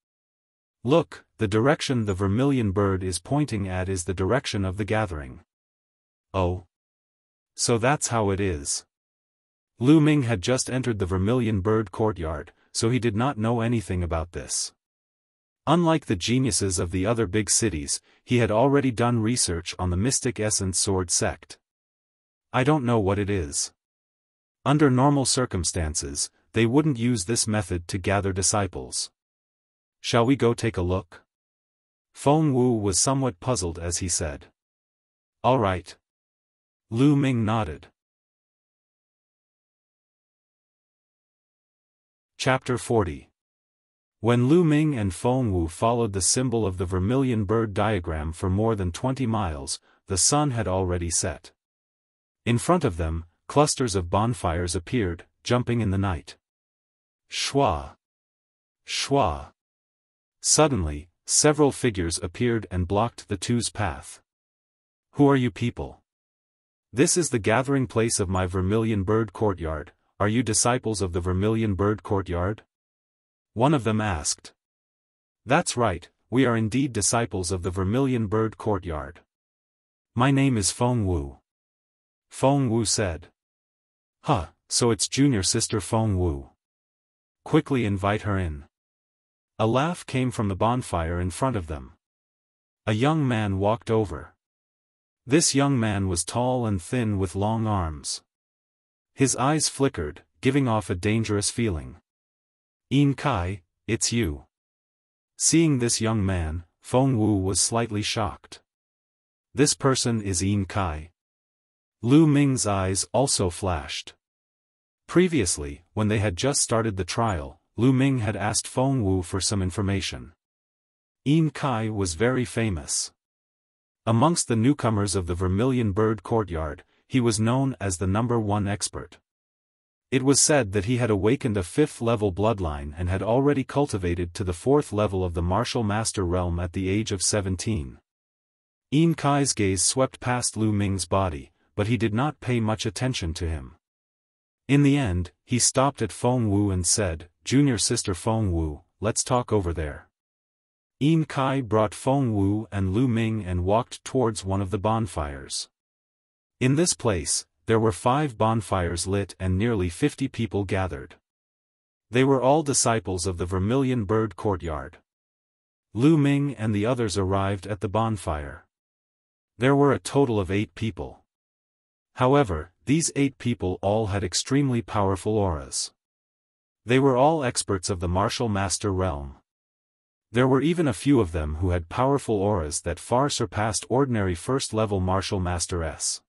Look, the direction the Vermilion Bird is pointing at is the direction of the gathering." "Oh. So that's how it is." Lu Ming had just entered the Vermilion Bird Courtyard, so he did not know anything about this. Unlike the geniuses of the other big cities, he had already done research on the Mystic Essence Sword sect. "I don't know what it is. Under normal circumstances, they wouldn't use this method to gather disciples. Shall we go take a look?" Feng Wu was somewhat puzzled as he said. "All right." Lu Ming nodded. Chapter 40. When Lu Ming and Feng Wu followed the symbol of the Vermilion Bird diagram for more than 20 miles, the sun had already set. In front of them, clusters of bonfires appeared, jumping in the night. Shwa! Shwa! Suddenly, several figures appeared and blocked the two's path. "Who are you people? This is the gathering place of my Vermilion Bird Courtyard. Are you disciples of the Vermilion Bird Courtyard?" One of them asked. "That's right, we are indeed disciples of the Vermilion Bird Courtyard. My name is Feng Wu." Feng Wu said. "Huh, so it's Junior Sister Feng Wu. Quickly invite her in." A laugh came from the bonfire in front of them. A young man walked over. This young man was tall and thin with long arms. His eyes flickered, giving off a dangerous feeling. "Yin Kai, it's you." Seeing this young man, Feng Wu was slightly shocked. "This person is Yin Kai." Lu Ming's eyes also flashed. Previously, when they had just started the trial, Lu Ming had asked Feng Wu for some information. Yin Kai was very famous. Amongst the newcomers of the Vermilion Bird Courtyard, he was known as the #1 expert. It was said that he had awakened a 5th-level bloodline and had already cultivated to the 4th level of the martial master realm at the age of 17. Yin Kai's gaze swept past Lu Ming's body, but he did not pay much attention to him. In the end, he stopped at Feng Wu and said, "Junior Sister Feng Wu, let's talk over there." Yin Kai brought Feng Wu and Lu Ming and walked towards one of the bonfires. In this place, there were 5 bonfires lit and nearly 50 people gathered. They were all disciples of the Vermilion Bird Courtyard. Lu Ming and the others arrived at the bonfire. There were a total of 8 people. However, these 8 people all had extremely powerful auras. They were all experts of the martial master realm. There were even a few of them who had powerful auras that far surpassed ordinary first-level martial master-s.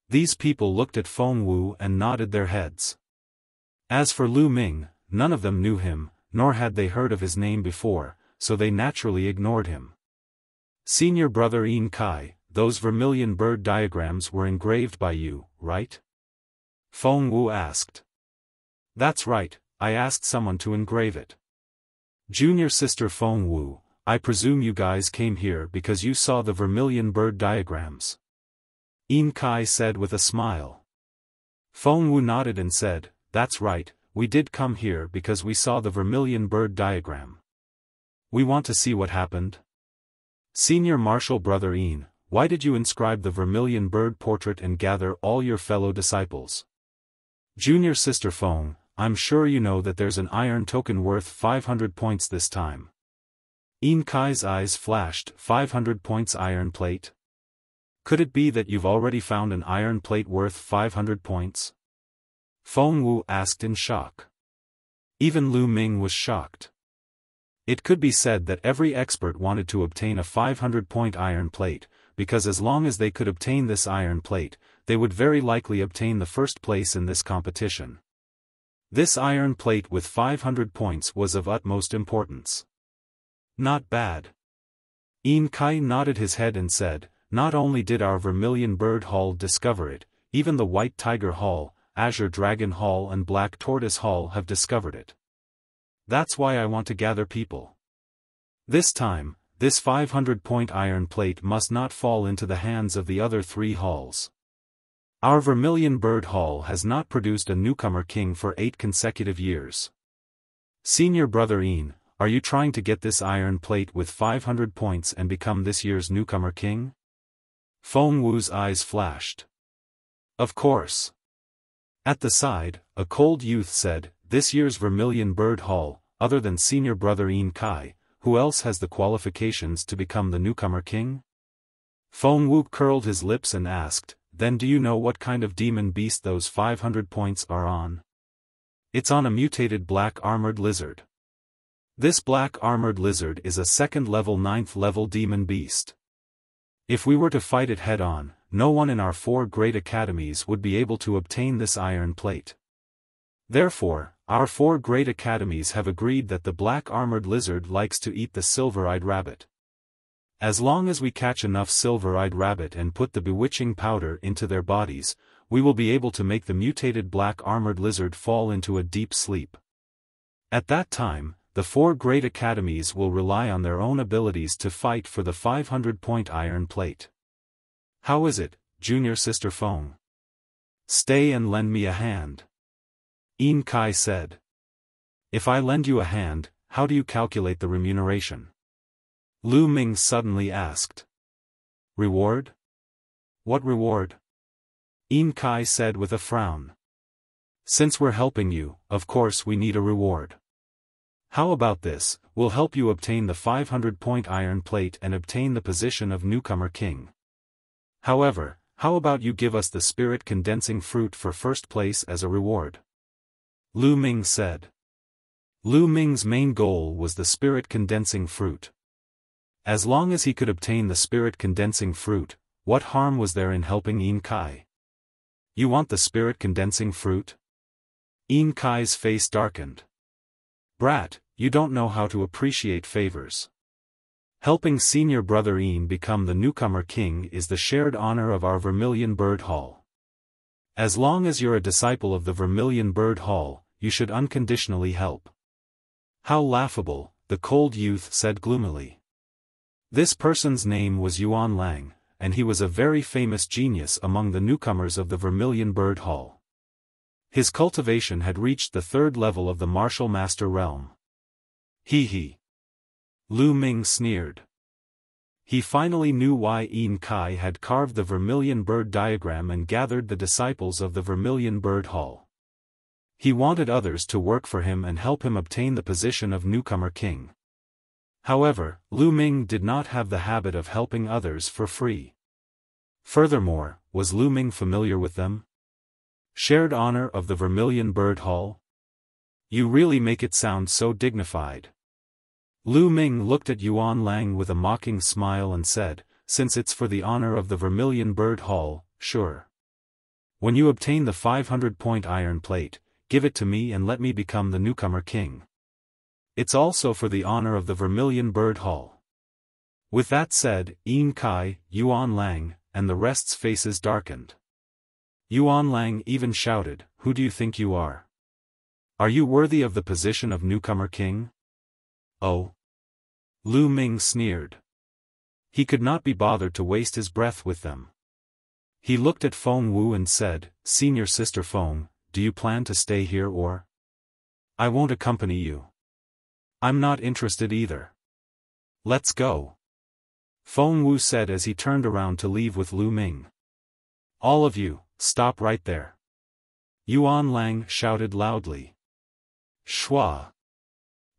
These people looked at Feng Wu and nodded their heads. As for Lu Ming, none of them knew him, nor had they heard of his name before, so they naturally ignored him. "Senior brother Yin Kai, those Vermilion Bird diagrams were engraved by you, right?" Feng Wu asked. "That's right, I asked someone to engrave it." "Junior Sister Feng Wu, I presume you guys came here because you saw the vermilion bird diagrams. Yin Kai said with a smile. Feng Wu nodded and said, that's right, we did come here because we saw the vermilion bird diagram. We want to see what happened. Senior Martial Brother Yin, why did you inscribe the vermilion bird portrait and gather all your fellow disciples? Junior Sister Feng, I'm sure you know that there's an iron token worth 500 points this time. Yin Kai's eyes flashed. 500 points iron plate? Could it be that you've already found an iron plate worth 500 points? Feng Wu asked in shock. Even Lu Ming was shocked. It could be said that every expert wanted to obtain a 500-point iron plate, because as long as they could obtain this iron plate, they would very likely obtain the first place in this competition. This iron plate with 500 points was of utmost importance. Not bad. Yin Kai nodded his head and said, not only did our Vermilion Bird Hall discover it, even the White Tiger Hall, Azure Dragon Hall and Black Tortoise Hall have discovered it. That's why I want to gather people. This time, this 500-point iron plate must not fall into the hands of the other 3 halls. Our Vermilion Bird Hall has not produced a newcomer king for 8 consecutive years. Senior Brother Yin, are you trying to get this iron plate with 500 points and become this year's newcomer king? Feng Wu's eyes flashed. Of course. At the side, a cold youth said, this year's Vermilion Bird Hall, other than Senior Brother Yin Kai, who else has the qualifications to become the newcomer king? Feng Wu curled his lips and asked, then do you know what kind of demon beast those 500 points are on? It's on a mutated black armored lizard. This black armored lizard is a 2nd level 9th level demon beast. If we were to fight it head-on, no one in our 4 great academies would be able to obtain this iron plate. Therefore, our 4 great academies have agreed that the black armored lizard likes to eat the silver-eyed rabbit. As long as we catch enough silver-eyed rabbit and put the bewitching powder into their bodies, we will be able to make the mutated black armored lizard fall into a deep sleep. At that time, the 4 great academies will rely on their own abilities to fight for the 500-point iron plate. How is it, Junior Sister Feng? Stay and lend me a hand. Yin Kai said. If I lend you a hand, how do you calculate the remuneration? Lu Ming suddenly asked. Reward? What reward? Yin Kai said with a frown. Since we're helping you, of course we need a reward. How about this, we'll help you obtain the 500-point iron plate and obtain the position of newcomer king. However, how about you give us the spirit condensing fruit for first place as a reward? Lu Ming said. Lu Ming's main goal was the spirit condensing fruit. As long as he could obtain the spirit condensing fruit, what harm was there in helping Yin Kai? You want the spirit condensing fruit? Yin Kai's face darkened. Brat, you don't know how to appreciate favors. Helping Senior Brother Yin become the newcomer king is the shared honor of our Vermilion Bird Hall. As long as you're a disciple of the Vermilion Bird Hall, you should unconditionally help. How laughable, the cold youth said gloomily. This person's name was Yuan Lang, and he was a very famous genius among the newcomers of the Vermilion Bird Hall. His cultivation had reached the 3rd level of the Martial Master realm. He. Lu Ming sneered. He finally knew why Yin Kai had carved the Vermilion Bird diagram and gathered the disciples of the Vermilion Bird Hall. He wanted others to work for him and help him obtain the position of newcomer king. However, Lu Ming did not have the habit of helping others for free. Furthermore, was Lu Ming familiar with them? Shared honor of the Vermilion Bird Hall? You really make it sound so dignified. Lu Ming looked at Yuan Lang with a mocking smile and said, since it's for the honor of the Vermilion Bird Hall, sure. When you obtain the 500-point iron plate, give it to me and let me become the newcomer king. It's also for the honor of the Vermilion Bird Hall. With that said, Yin Kai, Yuan Lang, and the rest's faces darkened. Yuan Lang even shouted, who do you think you are? Are you worthy of the position of newcomer king? Oh. Lu Ming sneered. He could not be bothered to waste his breath with them. He looked at Feng Wu and said, "Senior Sister Feng, do you plan to stay here or? I won't accompany you. I'm not interested either. Let's go." Feng Wu said as he turned around to leave with Lu Ming. "All of you, stop right there." Yuan Lang shouted loudly. Shua.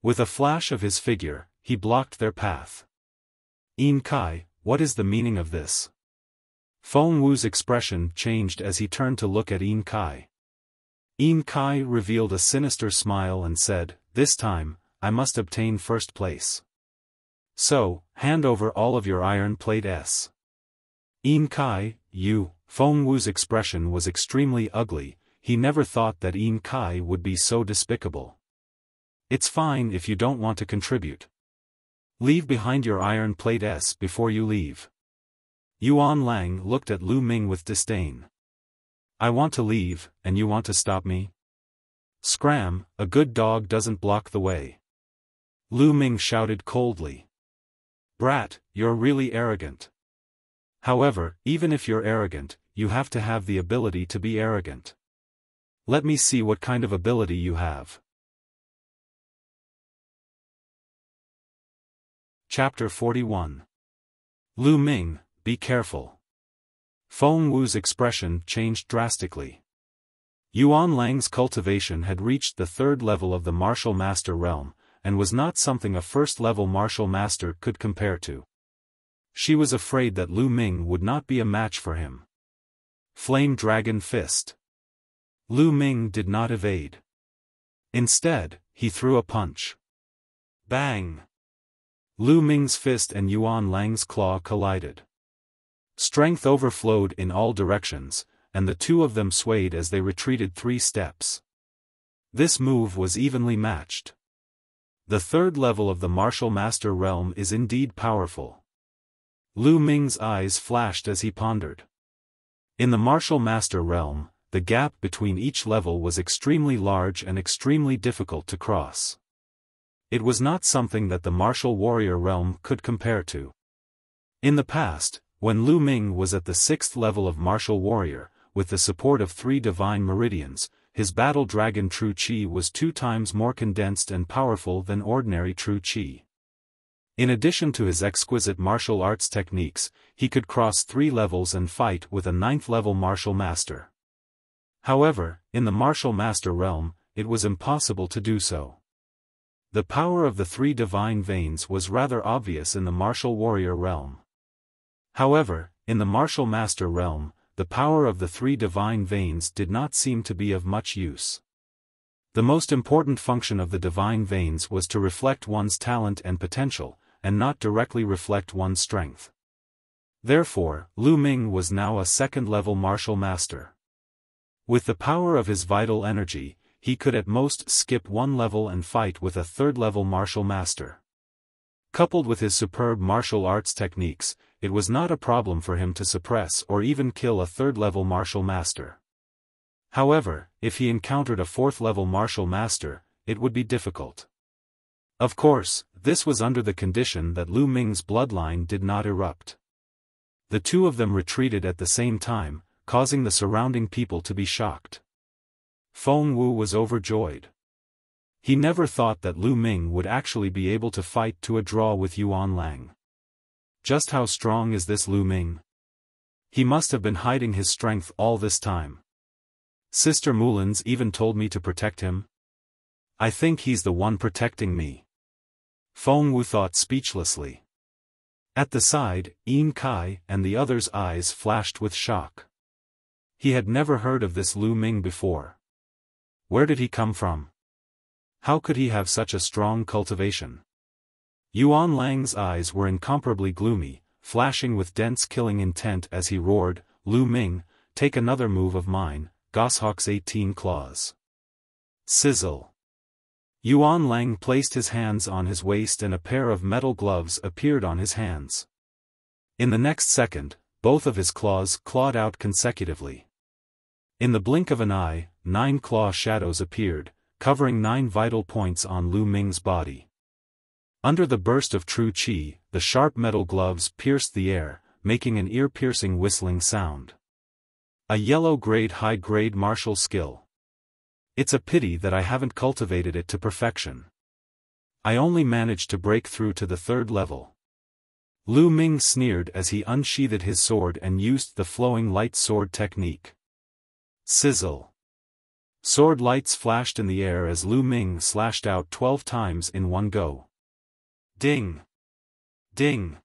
With a flash of his figure, he blocked their path. "Yin Kai, what is the meaning of this?" Feng Wu's expression changed as he turned to look at Yin Kai. Yin Kai revealed a sinister smile and said, "This time, I must obtain first place. So, hand over all of your iron plate S." Yin Kai, you. Feng Wu's expression was extremely ugly. He never thought that Yin Kai would be so despicable. "It's fine if you don't want to contribute. Leave behind your iron plate S before you leave." Yuan Lang looked at Lu Ming with disdain. "I want to leave, and you want to stop me? Scram, a good dog doesn't block the way." Lu Ming shouted coldly. "Brat, you're really arrogant. However, even if you're arrogant, you have to have the ability to be arrogant. Let me see what kind of ability you have." Chapter 41. Lu Ming, be careful. Feng Wu's expression changed drastically. Yuan Lang's cultivation had reached the third level of the martial master realm, and was not something a first-level martial master could compare to. She was afraid that Lu Ming would not be a match for him. Flame Dragon Fist. Lu Ming did not evade. Instead, he threw a punch. Bang! Lu Ming's fist and Yuan Lang's claw collided. Strength overflowed in all directions, and the two of them swayed as they retreated 3 steps. This move was evenly matched. The third level of the martial master realm is indeed powerful. Lu Ming's eyes flashed as he pondered. In the martial master realm, the gap between each level was extremely large and extremely difficult to cross. It was not something that the martial warrior realm could compare to. In the past, when Lu Ming was at the 6th level of martial warrior, with the support of 3 divine meridians, his battle dragon true qi was 2 times more condensed and powerful than ordinary true qi. In addition to his exquisite martial arts techniques, he could cross 3 levels and fight with a 9th level martial master. However, in the martial master realm, it was impossible to do so. The power of the 3 divine veins was rather obvious in the martial warrior realm. However, in the martial master realm, the power of the 3 divine veins did not seem to be of much use. The most important function of the divine veins was to reflect one's talent and potential, and not directly reflect one's strength. Therefore, Lu Ming was now a 2nd-level martial master. With the power of his vital energy, he could at most skip 1 level and fight with a 3rd-level martial master. Coupled with his superb martial arts techniques, it was not a problem for him to suppress or even kill a 3rd-level martial master. However, if he encountered a 4th-level martial master, it would be difficult. Of course, this was under the condition that Lu Ming's bloodline did not erupt. The two of them retreated at the same time, causing the surrounding people to be shocked. Feng Wu was overjoyed. He never thought that Lu Ming would actually be able to fight to a draw with Yuan Lang. Just how strong is this Lu Ming? He must have been hiding his strength all this time. Sister Mulan's even told me to protect him. I think he's the one protecting me. Feng Wu thought speechlessly. At the side, Yin Kai and the others' eyes flashed with shock. He had never heard of this Lu Ming before. Where did he come from? How could he have such a strong cultivation? Yuan Lang's eyes were incomparably gloomy, flashing with dense killing intent as he roared, "Lu Ming, take another move of mine, Goshawk's 18 claws." Sizzle. Yuan Lang placed his hands on his waist and a pair of metal gloves appeared on his hands. In the next second, both of his claws clawed out consecutively. In the blink of an eye, 9 claw shadows appeared, covering 9 vital points on Lu Ming's body. Under the burst of true chi, the sharp metal gloves pierced the air, making an ear-piercing whistling sound. A yellow-grade high-grade martial skill. It's a pity that I haven't cultivated it to perfection. I only managed to break through to the 3rd level. Lu Ming sneered as he unsheathed his sword and used the flowing light sword technique. Sizzle. Sword lights flashed in the air as Lu Ming slashed out 12 times in one go. Ding! Ding!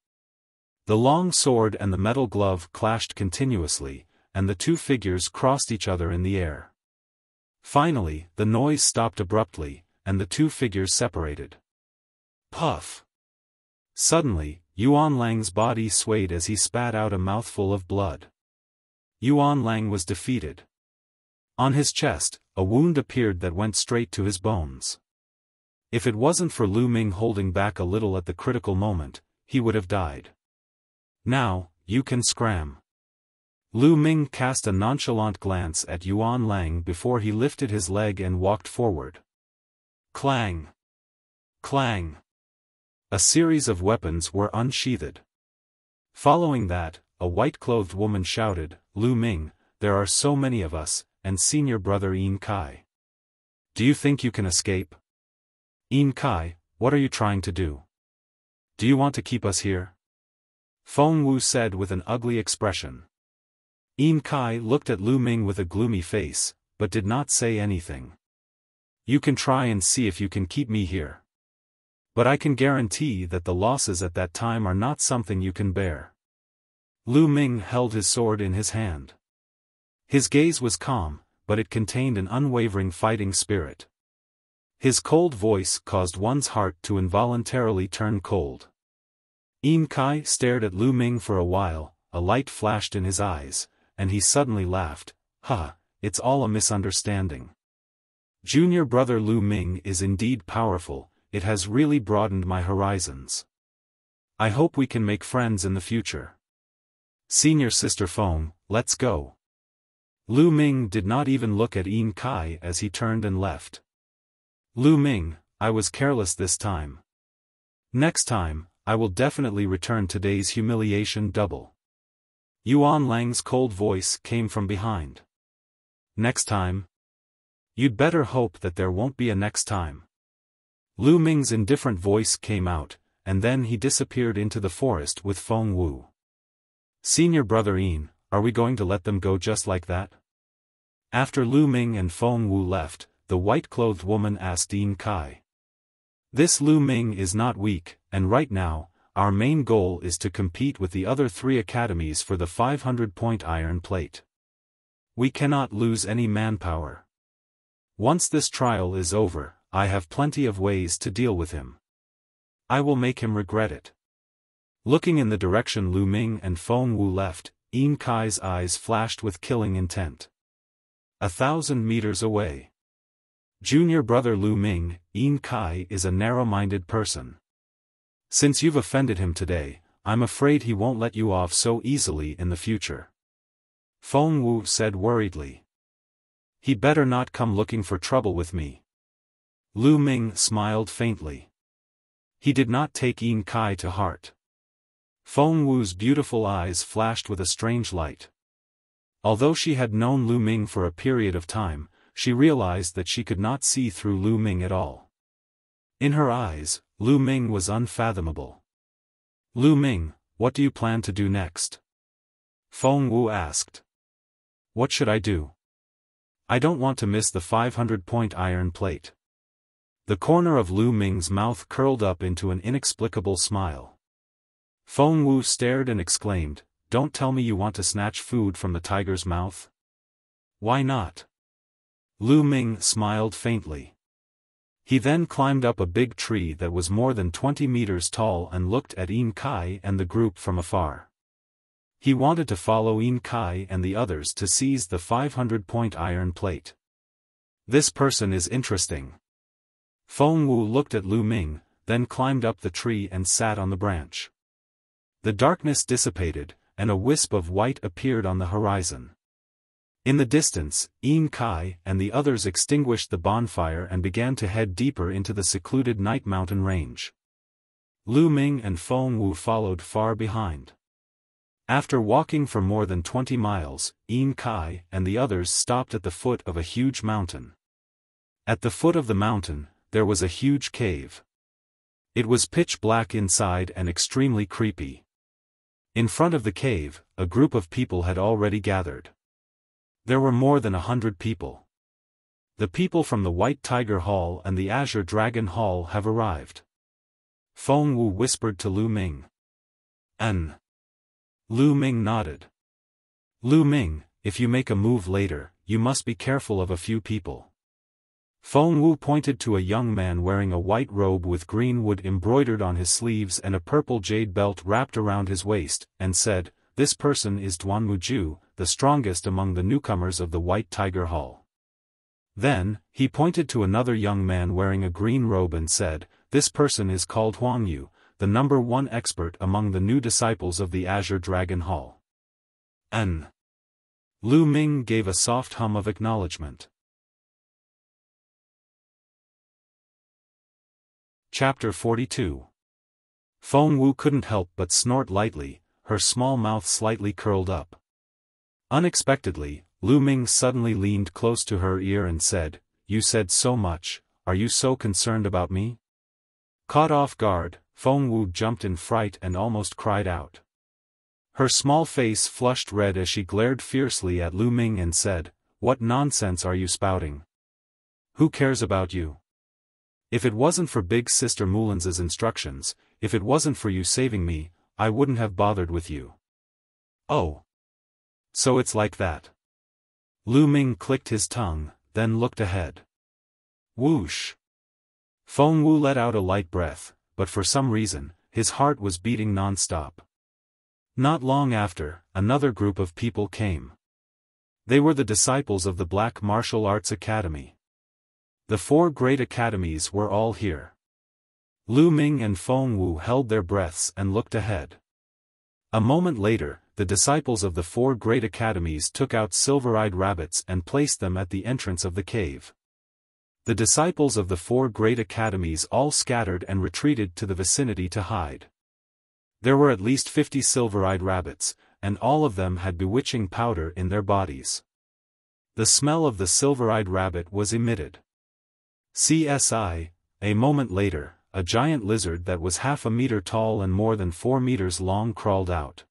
The long sword and the metal glove clashed continuously, and the two figures crossed each other in the air. Finally, the noise stopped abruptly, and the two figures separated. Puff! Suddenly, Yuan Lang's body swayed as he spat out a mouthful of blood. Yuan Lang was defeated. On his chest, a wound appeared that went straight to his bones. If it wasn't for Lu Ming holding back a little at the critical moment, he would have died. Now, you can scram. Lu Ming cast a nonchalant glance at Yuan Lang before he lifted his leg and walked forward. Clang! Clang! A series of weapons were unsheathed. Following that, a white-clothed woman shouted, "Lu Ming, there are so many of us, and senior brother Yin Kai. Do you think you can escape? Yin Kai, what are you trying to do? Do you want to keep us here?" Feng Wu said with an ugly expression. Yin Kai looked at Lu Ming with a gloomy face, but did not say anything. "You can try and see if you can keep me here. But I can guarantee that the losses at that time are not something you can bear." Lu Ming held his sword in his hand. His gaze was calm, but it contained an unwavering fighting spirit. His cold voice caused one's heart to involuntarily turn cold. Yin Kai stared at Lu Ming for a while, a light flashed in his eyes, and he suddenly laughed. "Ha, it's all a misunderstanding. Junior brother Lu Ming is indeed powerful. It has really broadened my horizons. I hope we can make friends in the future. Senior sister Feng, let's go." Lu Ming did not even look at Yin Kai as he turned and left. "Lu Ming, I was careless this time. Next time, I will definitely return today's humiliation double." Yuan Lang's cold voice came from behind. "Next time? You'd better hope that there won't be a next time." Lu Ming's indifferent voice came out, and then he disappeared into the forest with Feng Wu. "Senior brother Yin, are we going to let them go just like that?" After Lu Ming and Feng Wu left, the white-clothed woman asked Yin Kai. "This Lu Ming is not weak, and right now, our main goal is to compete with the other 3 academies for the 500-point iron plate. We cannot lose any manpower. Once this trial is over, I have plenty of ways to deal with him. I will make him regret it." Looking in the direction Lu Ming and Feng Wu left, Yin Kai's eyes flashed with killing intent. 1,000 meters away. "Junior brother Lu Ming, Yin Kai is a narrow-minded person. Since you've offended him today, I'm afraid he won't let you off so easily in the future," Feng Wu said worriedly. "He better not come looking for trouble with me." Lu Ming smiled faintly. He did not take Yin Kai to heart. Feng Wu's beautiful eyes flashed with a strange light. Although she had known Lu Ming for a period of time, she realized that she could not see through Lu Ming at all. In her eyes, Lu Ming was unfathomable. "Lu Ming, what do you plan to do next?" Feng Wu asked. "What should I do? I don't want to miss the 500-point iron plate." The corner of Lu Ming's mouth curled up into an inexplicable smile. Feng Wu stared and exclaimed, "Don't tell me you want to snatch food from the tiger's mouth?" "Why not?" Lu Ming smiled faintly. He then climbed up a big tree that was more than 20 meters tall and looked at Yin Kai and the group from afar. He wanted to follow Yin Kai and the others to seize the 500-point iron plate. "This person is interesting." Feng Wu looked at Lu Ming, then climbed up the tree and sat on the branch. The darkness dissipated, and a wisp of white appeared on the horizon. In the distance, Yin Kai and the others extinguished the bonfire and began to head deeper into the secluded night mountain range. Lu Ming and Feng Wu followed far behind. After walking for more than 20 miles, Yin Kai and the others stopped at the foot of a huge mountain. At the foot of the mountain, there was a huge cave. It was pitch black inside and extremely creepy. In front of the cave, a group of people had already gathered. There were more than 100 people. The people from the White Tiger Hall and the Azure Dragon Hall have arrived. Feng Wu whispered to Lu Ming. "An." Lu Ming nodded. "Lu Ming, if you make a move later, you must be careful of a few people." Feng Wu pointed to a young man wearing a white robe with green wood embroidered on his sleeves and a purple jade belt wrapped around his waist, and said, "This person is Duan Muju, the strongest among the newcomers of the White Tiger Hall." Then, he pointed to another young man wearing a green robe and said, "This person is called Huang Yu, the #1 expert among the new disciples of the Azure Dragon Hall." "An." Lu Ming gave a soft hum of acknowledgement. Chapter 42. Feng Wu couldn't help but snort lightly, her small mouth slightly curled up. Unexpectedly, Lu Ming suddenly leaned close to her ear and said, "You said so much, are you so concerned about me?" Caught off guard, Feng Wu jumped in fright and almost cried out. Her small face flushed red as she glared fiercely at Lu Ming and said, "What nonsense are you spouting? Who cares about you? If it wasn't for Big Sister Mulin's instructions, if it wasn't for you saving me, I wouldn't have bothered with you." "Oh. So it's like that." Lu Ming clicked his tongue, then looked ahead. Whoosh! Feng Wu let out a light breath, but for some reason, his heart was beating non-stop. Not long after, another group of people came. They were the disciples of the Black Martial Arts Academy. The 4 great academies were all here. Lu Ming and Feng Wu held their breaths and looked ahead. A moment later, the disciples of the 4 great academies took out silver-eyed rabbits and placed them at the entrance of the cave. The disciples of the 4 great academies all scattered and retreated to the vicinity to hide. There were at least 50 silver-eyed rabbits, and all of them had bewitching powder in their bodies. The smell of the silver-eyed rabbit was emitted. A moment later, a giant lizard that was half a meter tall and more than 4 meters long crawled out.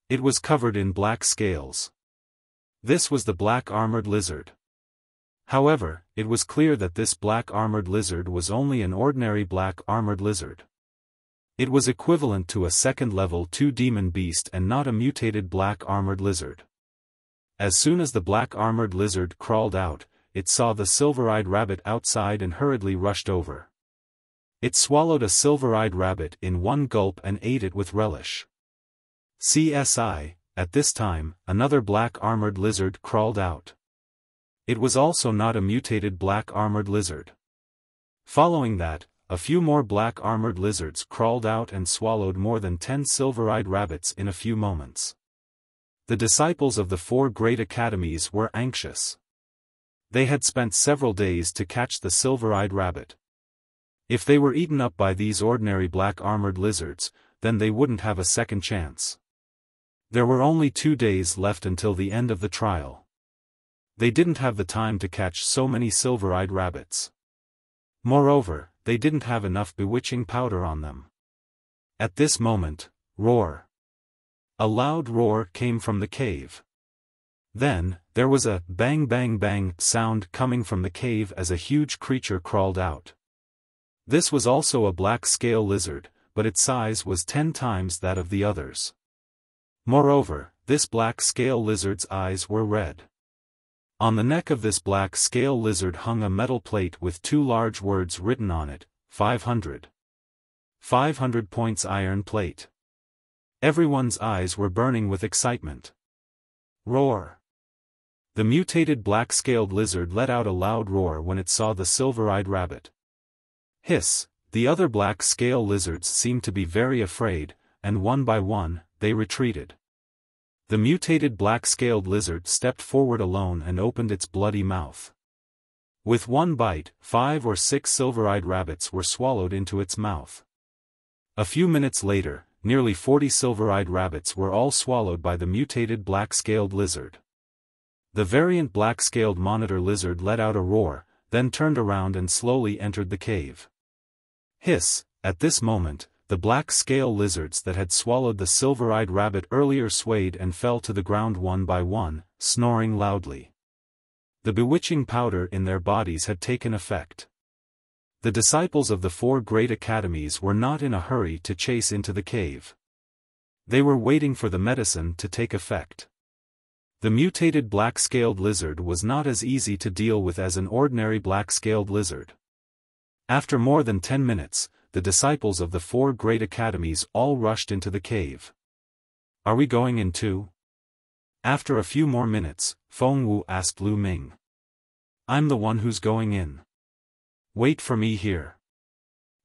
It was covered in black scales. This was the black armored lizard. However, it was clear that this black armored lizard was only an ordinary black armored lizard. It was equivalent to a second-level 2 demon beast and not a mutated black armored lizard. As soon as the black armored lizard crawled out, it saw the silver-eyed rabbit outside and hurriedly rushed over. It swallowed a silver-eyed rabbit in one gulp and ate it with relish. At this time, another black armored lizard crawled out. It was also not a mutated black armored lizard. Following that, a few more black armored lizards crawled out and swallowed more than 10 silver-eyed rabbits in a few moments. The disciples of the 4 great academies were anxious. They had spent several days to catch the silver-eyed rabbit. If they were eaten up by these ordinary black armored lizards, then they wouldn't have a second chance. There were only 2 days left until the end of the trial. They didn't have the time to catch so many silver-eyed rabbits. Moreover, they didn't have enough bewitching powder on them. At this moment, roar! A loud roar came from the cave. Then, there was a bang bang bang sound coming from the cave as a huge creature crawled out. This was also a black scale lizard, but its size was 10 times that of the others. Moreover, this black scale lizard's eyes were red. On the neck of this black scale lizard hung a metal plate with 2 large words written on it, 500. 500 points iron plate. Everyone's eyes were burning with excitement. Roar! The mutated black-scaled lizard let out a loud roar when it saw the silver-eyed rabbit. Hiss! The other black-scale lizards seemed to be very afraid, and one by one, they retreated. The mutated black-scaled lizard stepped forward alone and opened its bloody mouth. With one bite, 5 or 6 silver-eyed rabbits were swallowed into its mouth. A few minutes later, nearly 40 silver-eyed rabbits were all swallowed by the mutated black-scaled lizard. The variant black-scaled monitor lizard let out a roar, then turned around and slowly entered the cave. Hiss! At this moment, the black-scale lizards that had swallowed the silver-eyed rabbit earlier swayed and fell to the ground one by one, snoring loudly. The bewitching powder in their bodies had taken effect. The disciples of the 4 great academies were not in a hurry to chase into the cave. They were waiting for the medicine to take effect. The mutated black-scaled lizard was not as easy to deal with as an ordinary black-scaled lizard. After more than 10 minutes, the disciples of the 4 great academies all rushed into the cave. "Are we going in too?" After a few more minutes, Feng Wu asked Lu Ming. "I'm the one who's going in. Wait for me here."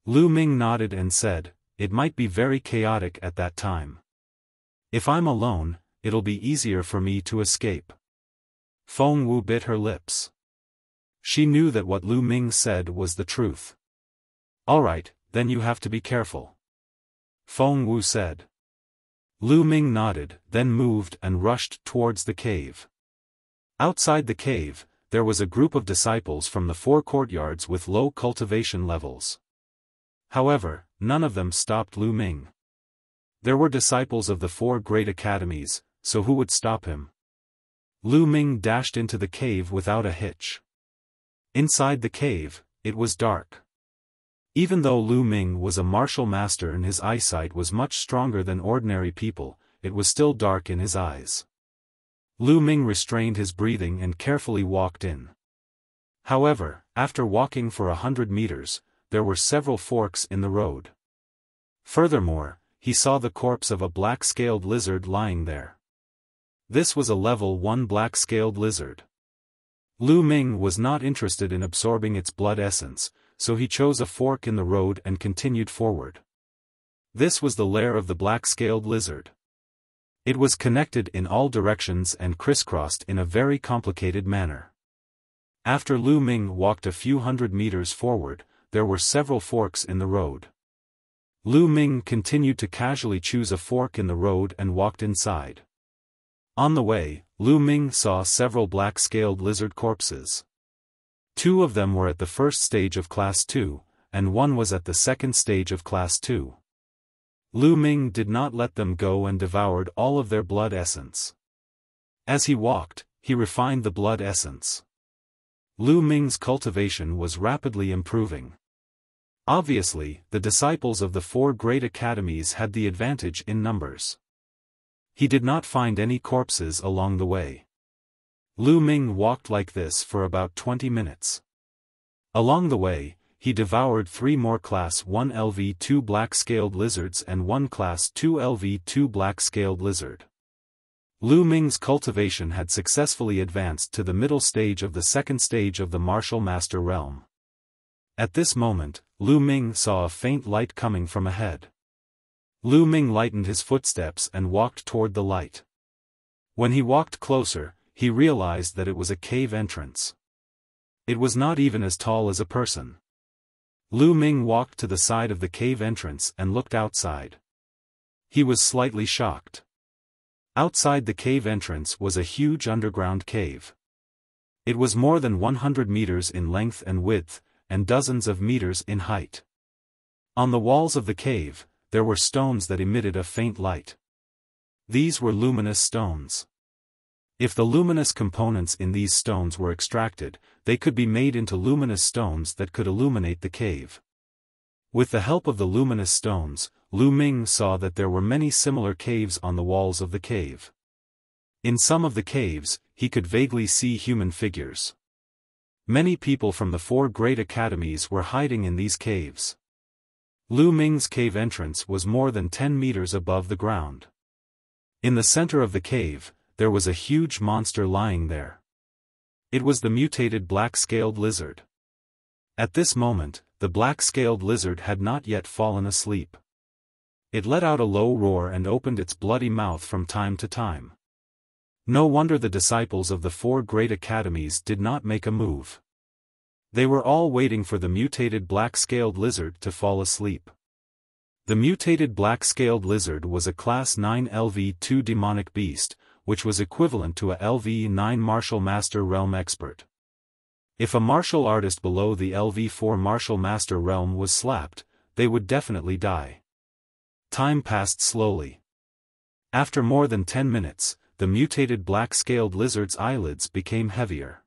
Lu Ming nodded and said, "It might be very chaotic at that time. If I'm alone, it'll be easier for me to escape." Feng Wu bit her lips. She knew that what Lu Ming said was the truth. "All right, then you have to be careful," Feng Wu said. Lu Ming nodded, then moved and rushed towards the cave. Outside the cave, there was a group of disciples from the 4 courtyards with low cultivation levels. However, none of them stopped Lu Ming. There were disciples of the 4 great academies, so who would stop him? Lu Ming dashed into the cave without a hitch. Inside the cave, it was dark. Even though Lu Ming was a martial master and his eyesight was much stronger than ordinary people, it was still dark in his eyes. Lu Ming restrained his breathing and carefully walked in. However, after walking for 100 meters, there were several forks in the road. Furthermore, he saw the corpse of a black-scaled lizard lying there. This was a level 1 black-scaled lizard. Lu Ming was not interested in absorbing its blood essence, so he chose a fork in the road and continued forward. This was the lair of the black-scaled lizard. It was connected in all directions and crisscrossed in a very complicated manner. After Lu Ming walked a few hundred meters forward, there were several forks in the road. Lu Ming continued to casually choose a fork in the road and walked inside. On the way, Lu Ming saw several black-scaled lizard corpses. 2 of them were at the first stage of Class 2, and 1 was at the second stage of Class 2. Lu Ming did not let them go and devoured all of their blood essence. As he walked, he refined the blood essence. Lu Ming's cultivation was rapidly improving. Obviously, the disciples of the 4 great academies had the advantage in numbers. He did not find any corpses along the way. Lu Ming walked like this for about 20 minutes. Along the way, he devoured 3 more Class 1 LV2 black-scaled lizards and 1 Class 2 LV2 black-scaled lizard. Lu Ming's cultivation had successfully advanced to the middle stage of the second stage of the martial master realm. At this moment, Lu Ming saw a faint light coming from ahead. Lu Ming lightened his footsteps and walked toward the light. When he walked closer, he realized that it was a cave entrance. It was not even as tall as a person. Lu Ming walked to the side of the cave entrance and looked outside. He was slightly shocked. Outside the cave entrance was a huge underground cave. It was more than 100 meters in length and width, and dozens of meters in height. On the walls of the cave, there were stones that emitted a faint light. These were luminous stones. If the luminous components in these stones were extracted, they could be made into luminous stones that could illuminate the cave. With the help of the luminous stones, Lu Ming saw that there were many similar caves on the walls of the cave. In some of the caves, he could vaguely see human figures. Many people from the 4 great academies were hiding in these caves. Lu Ming's cave entrance was more than 10 meters above the ground. In the center of the cave, there was a huge monster lying there. It was the mutated black-scaled lizard. At this moment, the black-scaled lizard had not yet fallen asleep. It let out a low roar and opened its bloody mouth from time to time. No wonder the disciples of the 4 great academies did not make a move. They were all waiting for the mutated black-scaled lizard to fall asleep. The mutated black-scaled lizard was a Class 9 LV2 demonic beast, which was equivalent to a LV9 martial master realm expert. If a martial artist below the LV4 martial master realm was slapped, they would definitely die. Time passed slowly. After more than 10 minutes, the mutated black-scaled lizard's eyelids became heavier.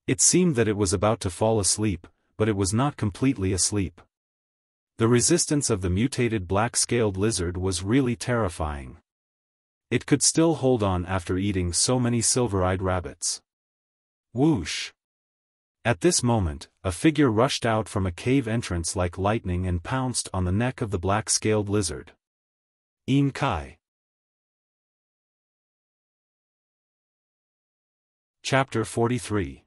It seemed that it was about to fall asleep, but it was not completely asleep. The resistance of the mutated black-scaled lizard was really terrifying. It could still hold on after eating so many silver-eyed rabbits. Whoosh! At this moment, a figure rushed out from a cave entrance like lightning and pounced on the neck of the black-scaled lizard. Kai. Chapter 43.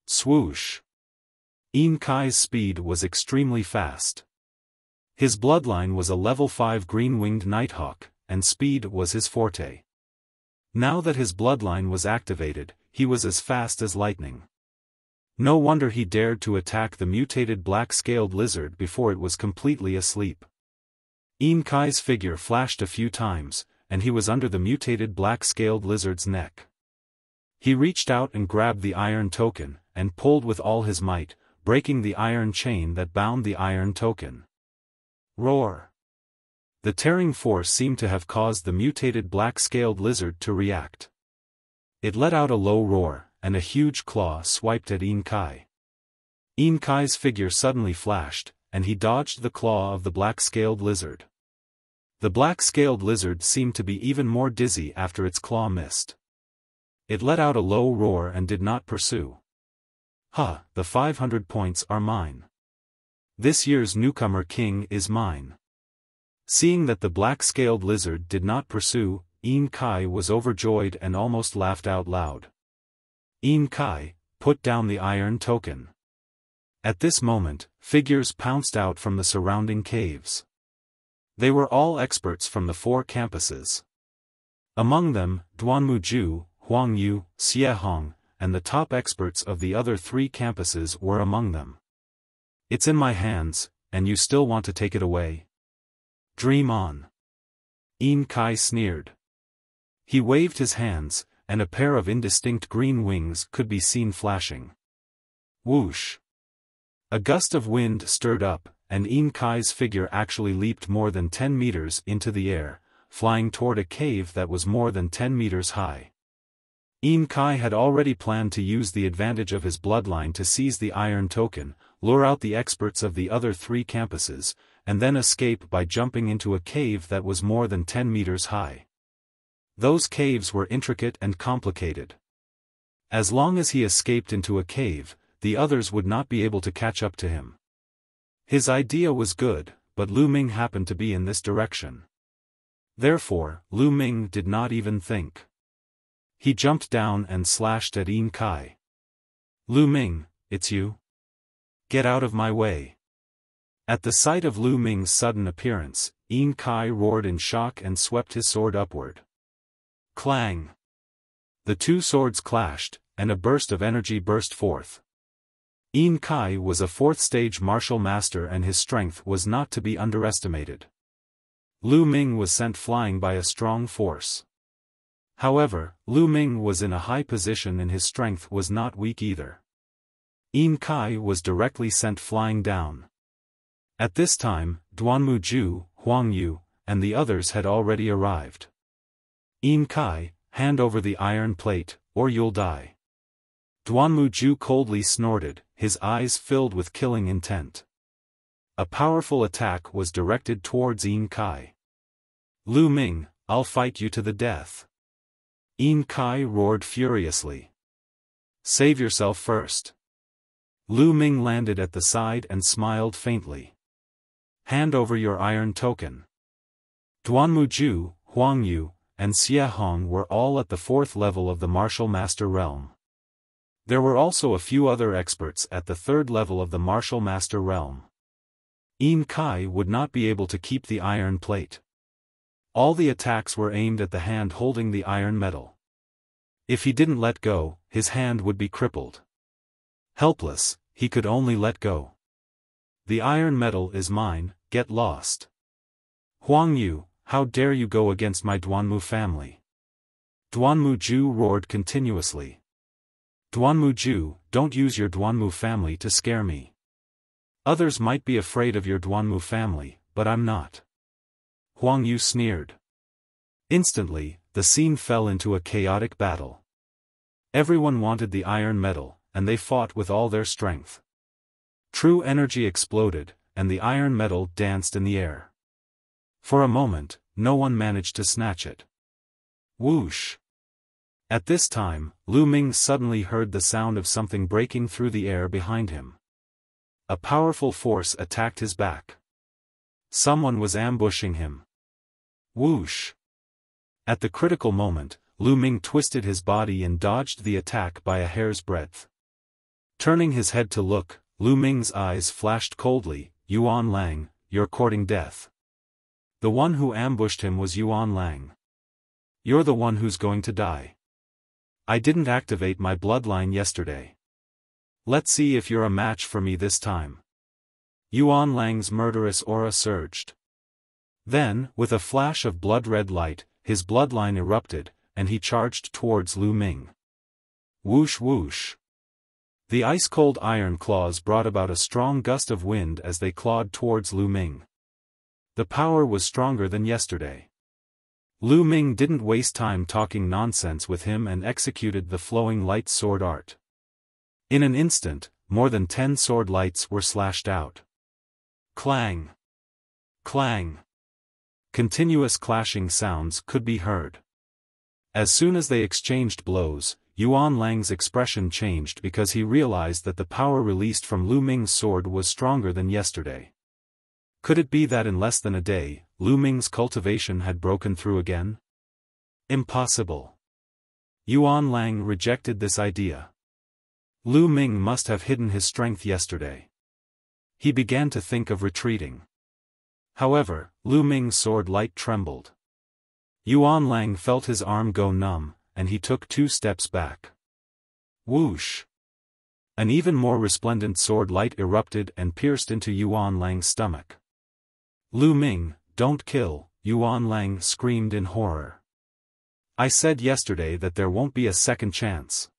Swoosh! Kai's speed was extremely fast. His bloodline was a level 5 green-winged nighthawk, and speed was his forte. Now that his bloodline was activated, he was as fast as lightning. No wonder he dared to attack the mutated black-scaled lizard before it was completely asleep. Kai's figure flashed a few times, and he was under the mutated black-scaled lizard's neck. He reached out and grabbed the iron token, and pulled with all his might, breaking the iron chain that bound the iron token. Roar! The tearing force seemed to have caused the mutated black-scaled lizard to react. It let out a low roar, and a huge claw swiped at Kai. Kai's figure suddenly flashed, and he dodged the claw of the black-scaled lizard. The black-scaled lizard seemed to be even more dizzy after its claw missed. It let out a low roar and did not pursue. "Ha, the 500 points are mine. This year's newcomer king is mine." Seeing that the black-scaled lizard did not pursue, Kai was overjoyed and almost laughed out loud. Kai, put down the iron token. At this moment, figures pounced out from the surrounding caves. They were all experts from the 4 campuses. Among them, Duanmuju, Huangyu, Xiaofan, and the top experts of the other 3 campuses were among them. "It's in my hands, and you still want to take it away? Dream on." Kai sneered. He waved his hands, and a pair of indistinct green wings could be seen flashing. Whoosh! A gust of wind stirred up, and Kai's figure actually leaped more than 10 meters into the air, flying toward a cave that was more than 10 meters high. Kai had already planned to use the advantage of his bloodline to seize the iron token, lure out the experts of the other 3 campuses, and then escape by jumping into a cave that was more than 10 meters high. Those caves were intricate and complicated. As long as he escaped into a cave, the others would not be able to catch up to him. His idea was good, but Lu Ming happened to be in this direction. Therefore, Lu Ming did not even think. He jumped down and slashed at Kai. "Lu Ming, it's you? Get out of my way." At the sight of Lu Ming's sudden appearance, Kai roared in shock and swept his sword upward. Clang! The 2 swords clashed, and a burst of energy burst forth. Kai was a 4th-stage martial master and his strength was not to be underestimated. Lu Ming was sent flying by a strong force. However, Lu Ming was in a high position and his strength was not weak either. Kai was directly sent flying down. At this time, Duanmuju, Huangyu, and the others had already arrived. Kai, hand over the iron plate, or you'll die. Duanmuju coldly snorted, his eyes filled with killing intent. A powerful attack was directed towards Kai. "Lu Ming, I'll fight you to the death." Kai roared furiously. "Save yourself first." Lu Ming landed at the side and smiled faintly. "Hand over your iron token." Duanmuju, Huangyu, and Xiaofan were all at the 4th level of the martial master realm. There were also a few other experts at the 3rd level of the martial master realm. Kai would not be able to keep the iron plate. All the attacks were aimed at the hand holding the iron metal. If he didn't let go, his hand would be crippled. Helpless, he could only let go. "The iron metal is mine, get lost." Huang Yu, how dare you go against my Duanmu family? Duanmu Ju roared continuously. Duanmu Ju, don't use your Duanmu family to scare me. Others might be afraid of your Duanmu family, but I'm not. Huang Yu sneered. Instantly, the scene fell into a chaotic battle. Everyone wanted the iron medal, and they fought with all their strength. True energy exploded, and the iron medal danced in the air. For a moment, no one managed to snatch it. Whoosh! At this time, Lu Ming suddenly heard the sound of something breaking through the air behind him. A powerful force attacked his back. Someone was ambushing him. Whoosh! At the critical moment, Lu Ming twisted his body and dodged the attack by a hair's breadth. Turning his head to look, Lu Ming's eyes flashed coldly. Yuan Lang, you're courting death. The one who ambushed him was Yuan Lang. You're the one who's going to die. I didn't activate my bloodline yesterday. Let's see if you're a match for me this time. Yuan Lang's murderous aura surged. Then, with a flash of blood-red light, his bloodline erupted, and he charged towards Lu Ming. Whoosh whoosh. The ice-cold iron claws brought about a strong gust of wind as they clawed towards Lu Ming. The power was stronger than yesterday. Lu Ming didn't waste time talking nonsense with him and executed the flowing light sword art. In an instant, more than 10 sword lights were slashed out. Clang! Clang! Continuous clashing sounds could be heard. As soon as they exchanged blows, Yuan Lang's expression changed because he realized that the power released from Lu Ming's sword was stronger than yesterday. Could it be that in less than a day, Lu Ming's cultivation had broken through again? Impossible. Yuan Lang rejected this idea. Lu Ming must have hidden his strength yesterday. He began to think of retreating. However, Lu Ming's sword light trembled. Yuan Lang felt his arm go numb, and he took 2 steps back. Whoosh! An even more resplendent sword light erupted and pierced into Yuan Lang's stomach. Lu Ming, don't kill, Yuan Lang screamed in horror. I said yesterday that there won't be a second chance.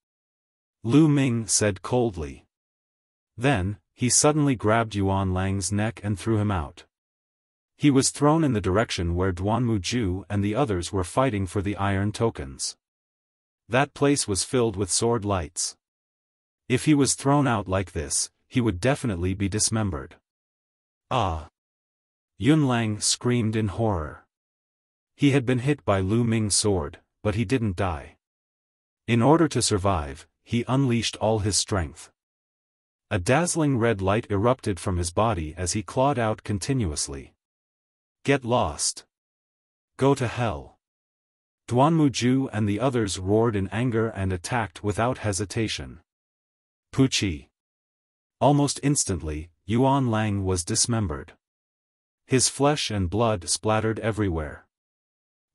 Lu Ming said coldly. Then, he suddenly grabbed Yuan Lang's neck and threw him out. He was thrown in the direction where Duanmu Ju and the others were fighting for the iron tokens. That place was filled with sword lights. If he was thrown out like this, he would definitely be dismembered. Ah! Yun Lang screamed in horror. He had been hit by Lu Ming's sword, but he didn't die. In order to survive, he unleashed all his strength. A dazzling red light erupted from his body as he clawed out continuously. Get lost. Go to hell. Duanmu Ju and the others roared in anger and attacked without hesitation. Puchi. Almost instantly, Yuan Lang was dismembered. His flesh and blood splattered everywhere.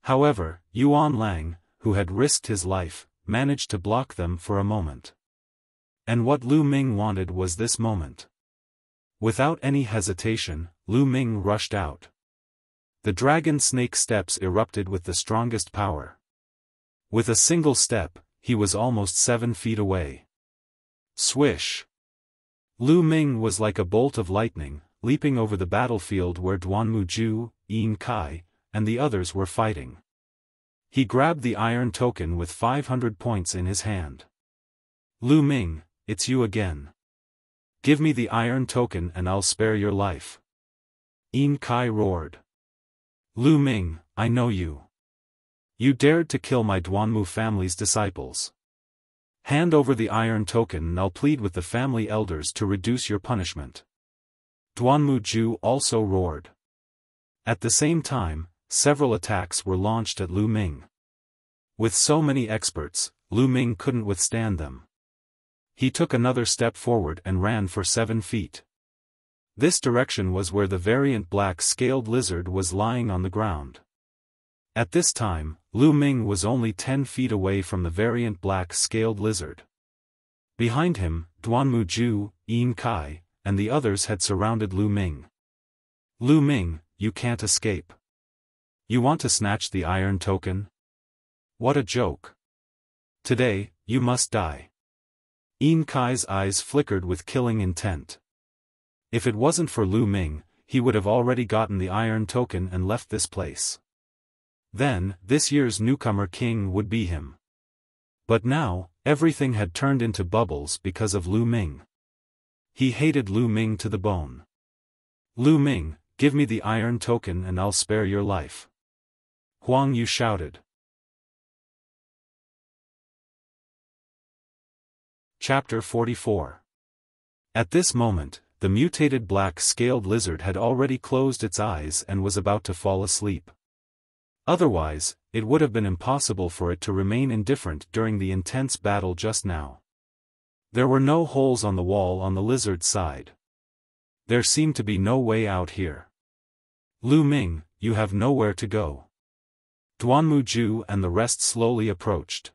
However, Yuan Lang, who had risked his life, managed to block them for a moment. And what Lu Ming wanted was this moment. Without any hesitation, Lu Ming rushed out. The dragon snake steps erupted with the strongest power. With a single step, he was almost 7 feet away. Swish! Lu Ming was like a bolt of lightning, leaping over the battlefield where Duanmu Ju, Yin Kai, and the others were fighting. He grabbed the iron token with 500 points in his hand. Lu Ming, it's you again. Give me the iron token and I'll spare your life. Yin Kai roared. Lu Ming, I know you. You dared to kill my Duanmu family's disciples. Hand over the iron token and I'll plead with the family elders to reduce your punishment. Duanmu Ju also roared. At the same time, several attacks were launched at Lu Ming. With so many experts, Lu Ming couldn't withstand them. He took another step forward and ran for 7 feet. This direction was where the variant black-scaled lizard was lying on the ground. At this time, Lu Ming was only 10 feet away from the variant black-scaled lizard. Behind him, Duanmu Ju, Yin Kai, and the others had surrounded Lu Ming. Lu Ming, you can't escape. You want to snatch the iron token? What a joke. Today, you must die. Yin Kai's eyes flickered with killing intent. If it wasn't for Lu Ming, he would have already gotten the iron token and left this place. Then, this year's newcomer king would be him. But now, everything had turned into bubbles because of Lu Ming. He hated Lu Ming to the bone. Lu Ming, give me the iron token and I'll spare your life. Huang Yu shouted. Chapter 44. At this moment, the mutated black-scaled lizard had already closed its eyes and was about to fall asleep. Otherwise, it would have been impossible for it to remain indifferent during the intense battle just now. There were no holes on the wall on the lizard's side. There seemed to be no way out here. Lu Ming, you have nowhere to go. Duanmuju and the rest slowly approached.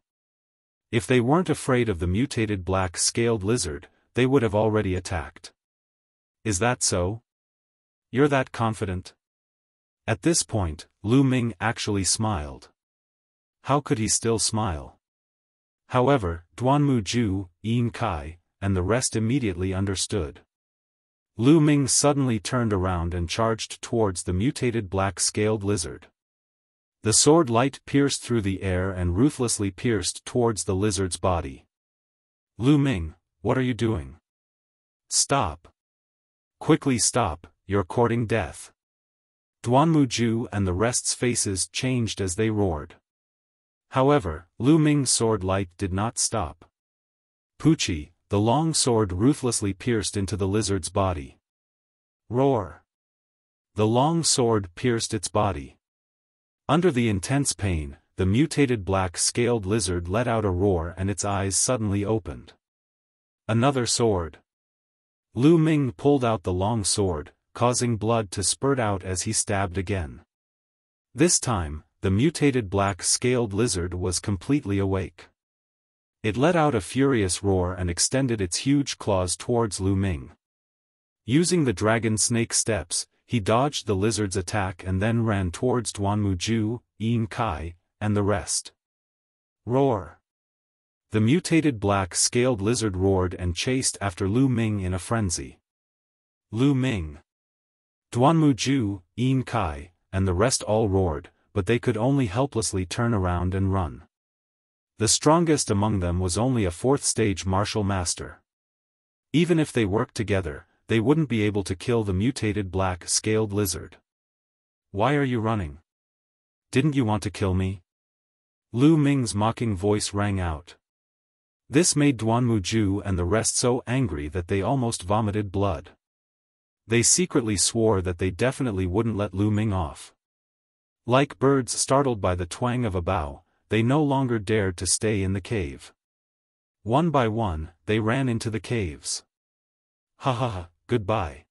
If they weren't afraid of the mutated black-scaled lizard, they would have already attacked. Is that so? You're that confident? At this point, Lu Ming actually smiled. How could he still smile? However, Duanmuju, Yin Kai, and the rest immediately understood. Lu Ming suddenly turned around and charged towards the mutated black-scaled lizard. The sword light pierced through the air and ruthlessly pierced towards the lizard's body. Lu Ming, what are you doing? Stop. Quickly stop, you're courting death. Duanmuju and the rest's faces changed as they roared. However, Lu Ming's sword light did not stop. Puchi, the long sword ruthlessly pierced into the lizard's body. Roar. The long sword pierced its body. Under the intense pain, the mutated black-scaled lizard let out a roar and its eyes suddenly opened. Another sword. Lu Ming pulled out the long sword, causing blood to spurt out as he stabbed again. This time, the mutated black-scaled lizard was completely awake. It let out a furious roar and extended its huge claws towards Lu Ming. Using the dragon snake steps, he dodged the lizard's attack and then ran towards Duanmuju, Yin Kai, and the rest. Roar. The mutated black-scaled lizard roared and chased after Lu Ming in a frenzy. Lu Ming. Duanmuju, Yin Kai, and the rest all roared, but they could only helplessly turn around and run. The strongest among them was only a fourth-stage martial master. Even if they worked together, they wouldn't be able to kill the mutated black-scaled lizard. Why are you running? Didn't you want to kill me? Lu Ming's mocking voice rang out. This made Duanmuju and the rest so angry that they almost vomited blood. They secretly swore that they definitely wouldn't let Lu Ming off. Like birds startled by the twang of a bow, they no longer dared to stay in the cave. One by one, they ran into the caves. Ha ha ha, goodbye.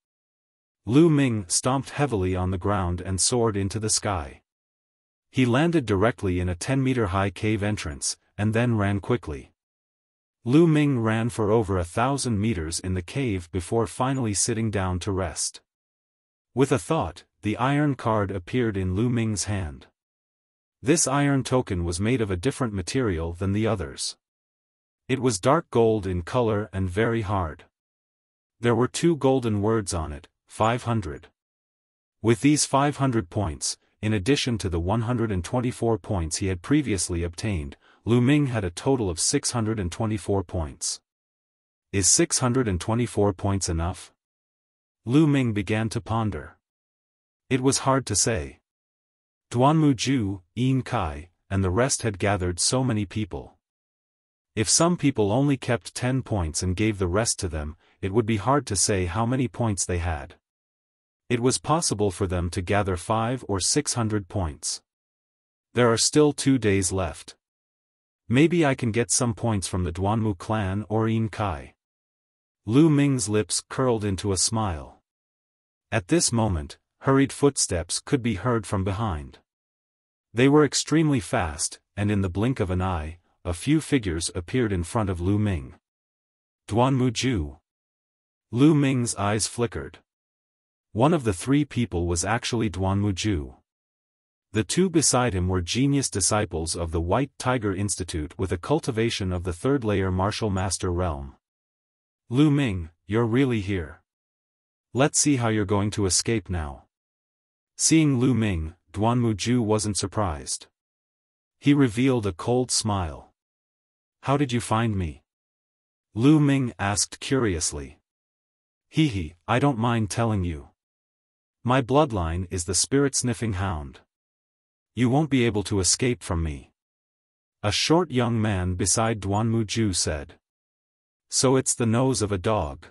Lu Ming stomped heavily on the ground and soared into the sky. He landed directly in a 10-meter-high cave entrance, and then ran quickly. Lu Ming ran for over 1,000 meters in the cave before finally sitting down to rest. With a thought, the iron card appeared in Lu Ming's hand. This iron token was made of a different material than the others. It was dark gold in color and very hard. There were 2 golden words on it, 500. With these 500 points, in addition to the 124 points he had previously obtained, Lu Ming had a total of 624 points. Is 624 points enough? Lu Ming began to ponder. It was hard to say. Duanmuju, Yin Kai, and the rest had gathered so many people. If some people only kept 10 points and gave the rest to them, it would be hard to say how many points they had. It was possible for them to gather 500 or 600 points. There are still 2 days left. Maybe I can get some points from the Duanmu clan or Yin Kai. Lu Ming's lips curled into a smile. At this moment, hurried footsteps could be heard from behind. They were extremely fast, and in the blink of an eye, a few figures appeared in front of Lu Ming. Duanmuju. Lu Ming's eyes flickered. One of the 3 people was actually Duanmuju. The two beside him were genius disciples of the White Tiger Institute with a cultivation of the third-layer martial master realm. Lu Ming, you're really here. Let's see how you're going to escape now. Seeing Lu Ming, Duan Muju wasn't surprised. He revealed a cold smile. How did you find me? Lu Ming asked curiously. Hee, I don't mind telling you. My bloodline is the spirit-sniffing hound. You won't be able to escape from me. A short young man beside Duan Muju said. So it's the nose of a dog.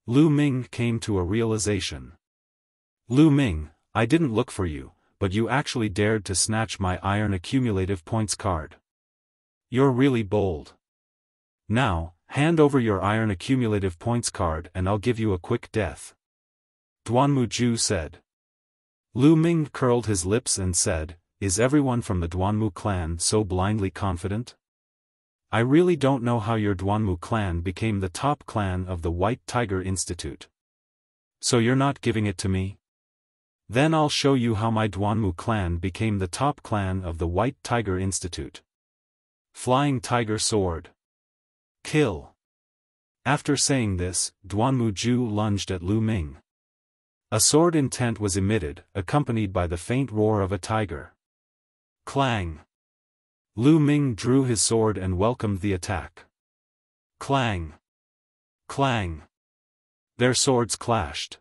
Lu Ming came to a realization. Lu Ming, I didn't look for you, but you actually dared to snatch my iron accumulative points card. You're really bold. Now, hand over your iron accumulative points card and I'll give you a quick death. Duan Muju said. Lu Ming curled his lips and said, Is everyone from the Duanmu clan so blindly confident? I really don't know how your Duanmu clan became the top clan of the White Tiger Institute. So you're not giving it to me? Then I'll show you how my Duanmu clan became the top clan of the White Tiger Institute. Flying Tiger Sword. Kill. After saying this, Duan Muju lunged at Lu Ming. A sword intent was emitted, accompanied by the faint roar of a tiger. Clang. Lu Ming drew his sword and welcomed the attack. Clang. Clang. Their swords clashed.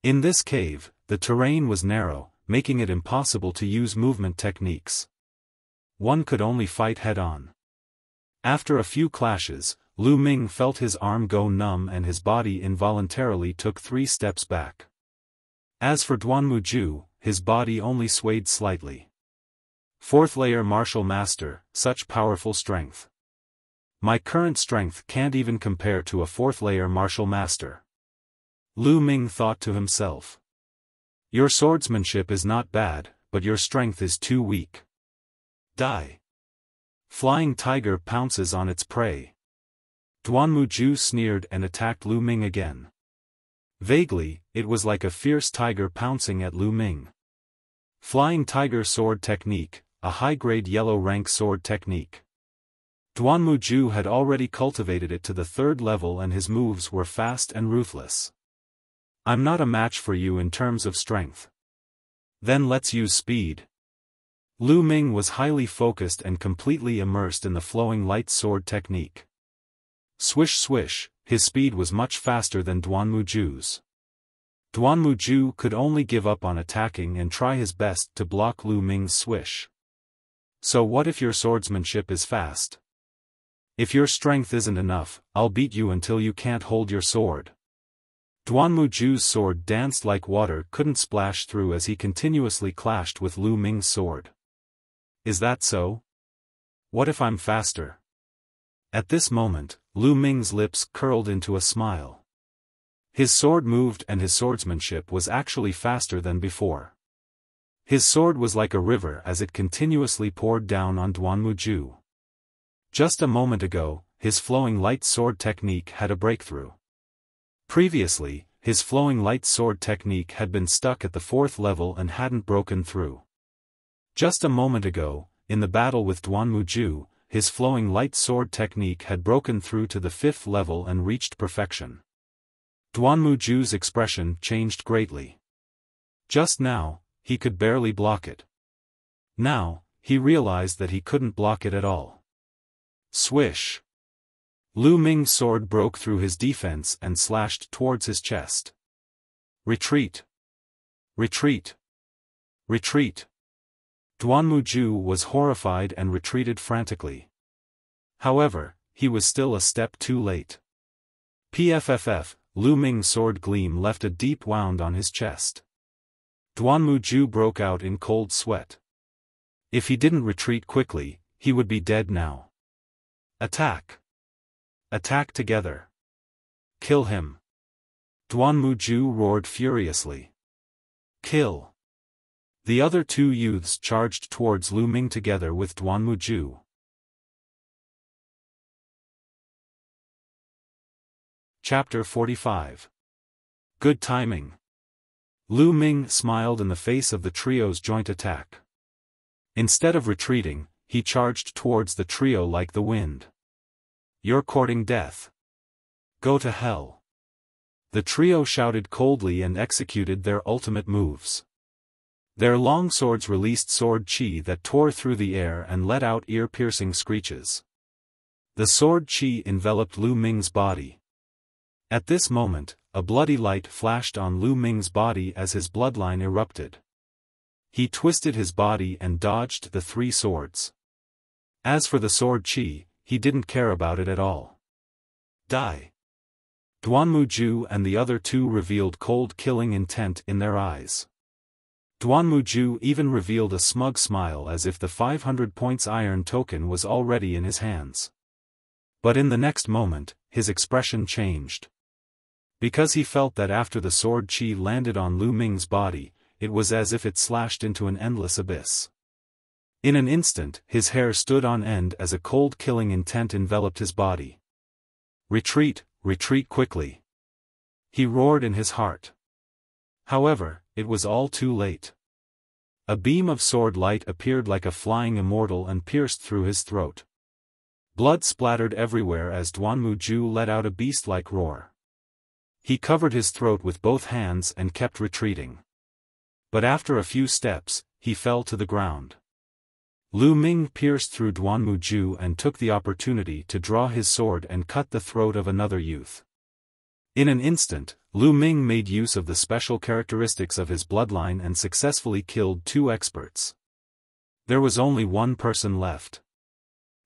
In this cave, the terrain was narrow, making it impossible to use movement techniques. One could only fight head-on. After a few clashes, Lu Ming felt his arm go numb and his body involuntarily took 3 steps back. As for Duan Muju, his body only swayed slightly. 4th-layer martial master, such powerful strength. My current strength can't even compare to a 4th-layer martial master. Lu Ming thought to himself. Your swordsmanship is not bad, but your strength is too weak. Die. Flying tiger pounces on its prey. Duan Muju sneered and attacked Lu Ming again. Vaguely, it was like a fierce tiger pouncing at Lu Ming. Flying tiger sword technique, a high-grade yellow rank sword technique. Duan Muju had already cultivated it to the 3rd level and his moves were fast and ruthless. I'm not a match for you in terms of strength. Then let's use speed. Lu Ming was highly focused and completely immersed in the flowing light sword technique. Swish swish, his speed was much faster than Duan Muju's. Duan Muju could only give up on attacking and try his best to block Lu Ming's swish. So what if your swordsmanship is fast? If your strength isn't enough, I'll beat you until you can't hold your sword. Duan Muju's sword danced like water couldn't splash through as he continuously clashed with Lu Ming's sword. Is that so? What if I'm faster? At this moment, Lu Ming's lips curled into a smile. His sword moved and his swordsmanship was actually faster than before. His sword was like a river as it continuously poured down on Duan Muju. Just a moment ago, his flowing light sword technique had a breakthrough. Previously, his flowing light sword technique had been stuck at the 4th level and hadn't broken through. Just a moment ago, in the battle with Duan Muju, his flowing light sword technique had broken through to the 5th level and reached perfection. Duan Muju's expression changed greatly. Just now, he could barely block it. Now, he realized that he couldn't block it at all. Swish! Lu Ming's sword broke through his defense and slashed towards his chest. Retreat! Retreat! Retreat! Duan Muju was horrified and retreated frantically. However, he was still a step too late. PFFF, Lu Ming's sword gleam left a deep wound on his chest. Duan Muju broke out in cold sweat. If he didn't retreat quickly, he would be dead now. Attack! Attack together! Kill him! Duan Muju roared furiously. Kill! The other 2 youths charged towards Lu Ming together with Duan Muju. Chapter 45. Good timing. Lu Ming smiled in the face of the trio's joint attack. Instead of retreating, he charged towards the trio like the wind. "You're courting death. Go to hell." The trio shouted coldly and executed their ultimate moves. Their long swords released sword chi that tore through the air and let out ear-piercing screeches. The sword chi enveloped Lu Ming's body. At this moment, a bloody light flashed on Lu Ming's body as his bloodline erupted. He twisted his body and dodged the three swords. As for the sword chi, he didn't care about it at all. Die. Duanmuju and the other two revealed cold killing intent in their eyes. Duanmuju even revealed a smug smile as if the 500 points iron token was already in his hands. But in the next moment, his expression changed. Because he felt that after the sword chi landed on Lu Ming's body, it was as if it slashed into an endless abyss. In an instant, his hair stood on end as a cold killing intent enveloped his body. "Retreat, retreat quickly!" he roared in his heart. However, it was all too late. A beam of sword light appeared like a flying immortal and pierced through his throat. Blood splattered everywhere as Duanmuju let out a beast-like roar. He covered his throat with both hands and kept retreating. But after a few steps, he fell to the ground. Lu Ming pierced through Duanmuju and took the opportunity to draw his sword and cut the throat of another youth. In an instant, Lu Ming made use of the special characteristics of his bloodline and successfully killed two experts. There was only one person left.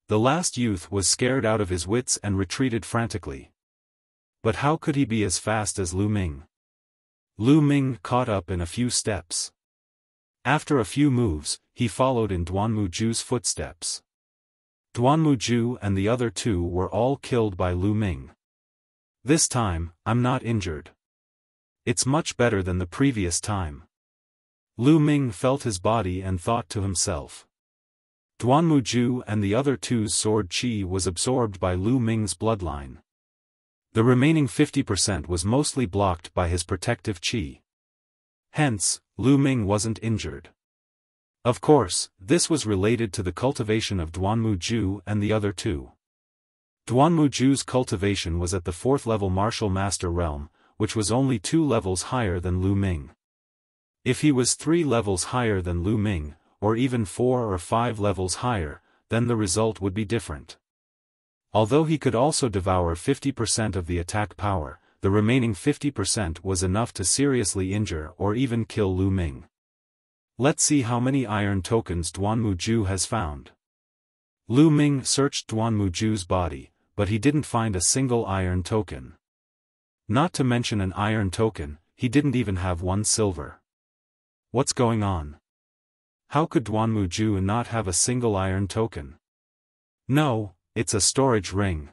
The last youth was scared out of his wits and retreated frantically. But how could he be as fast as Lu Ming? Lu Ming caught up in a few steps. After a few moves, he followed in Duanmuju's footsteps. Duanmuju and the other two were all killed by Lu Ming. "This time, I'm not injured. It's much better than the previous time." Lu Ming felt his body and thought to himself. Duanmuju and the other two's sword chi was absorbed by Lu Ming's bloodline. The remaining 50% was mostly blocked by his protective chi. Hence, Lu Ming wasn't injured. Of course, this was related to the cultivation of Duanmuju and the other two. Duanmuju's cultivation was at the 4th level martial master realm, which was only 2 levels higher than Lu Ming. If he was 3 levels higher than Lu Ming, or even 4 or 5 levels higher, then the result would be different. Although he could also devour 50% of the attack power, the remaining 50% was enough to seriously injure or even kill Lu Ming. Let's see how many iron tokens Duanmuju has found. Lu Ming searched Duanmuju's body, but he didn't find a single iron token. Not to mention an iron token, he didn't even have one silver. What's going on? How could Duanmuju not have a single iron token? No, it's a storage ring.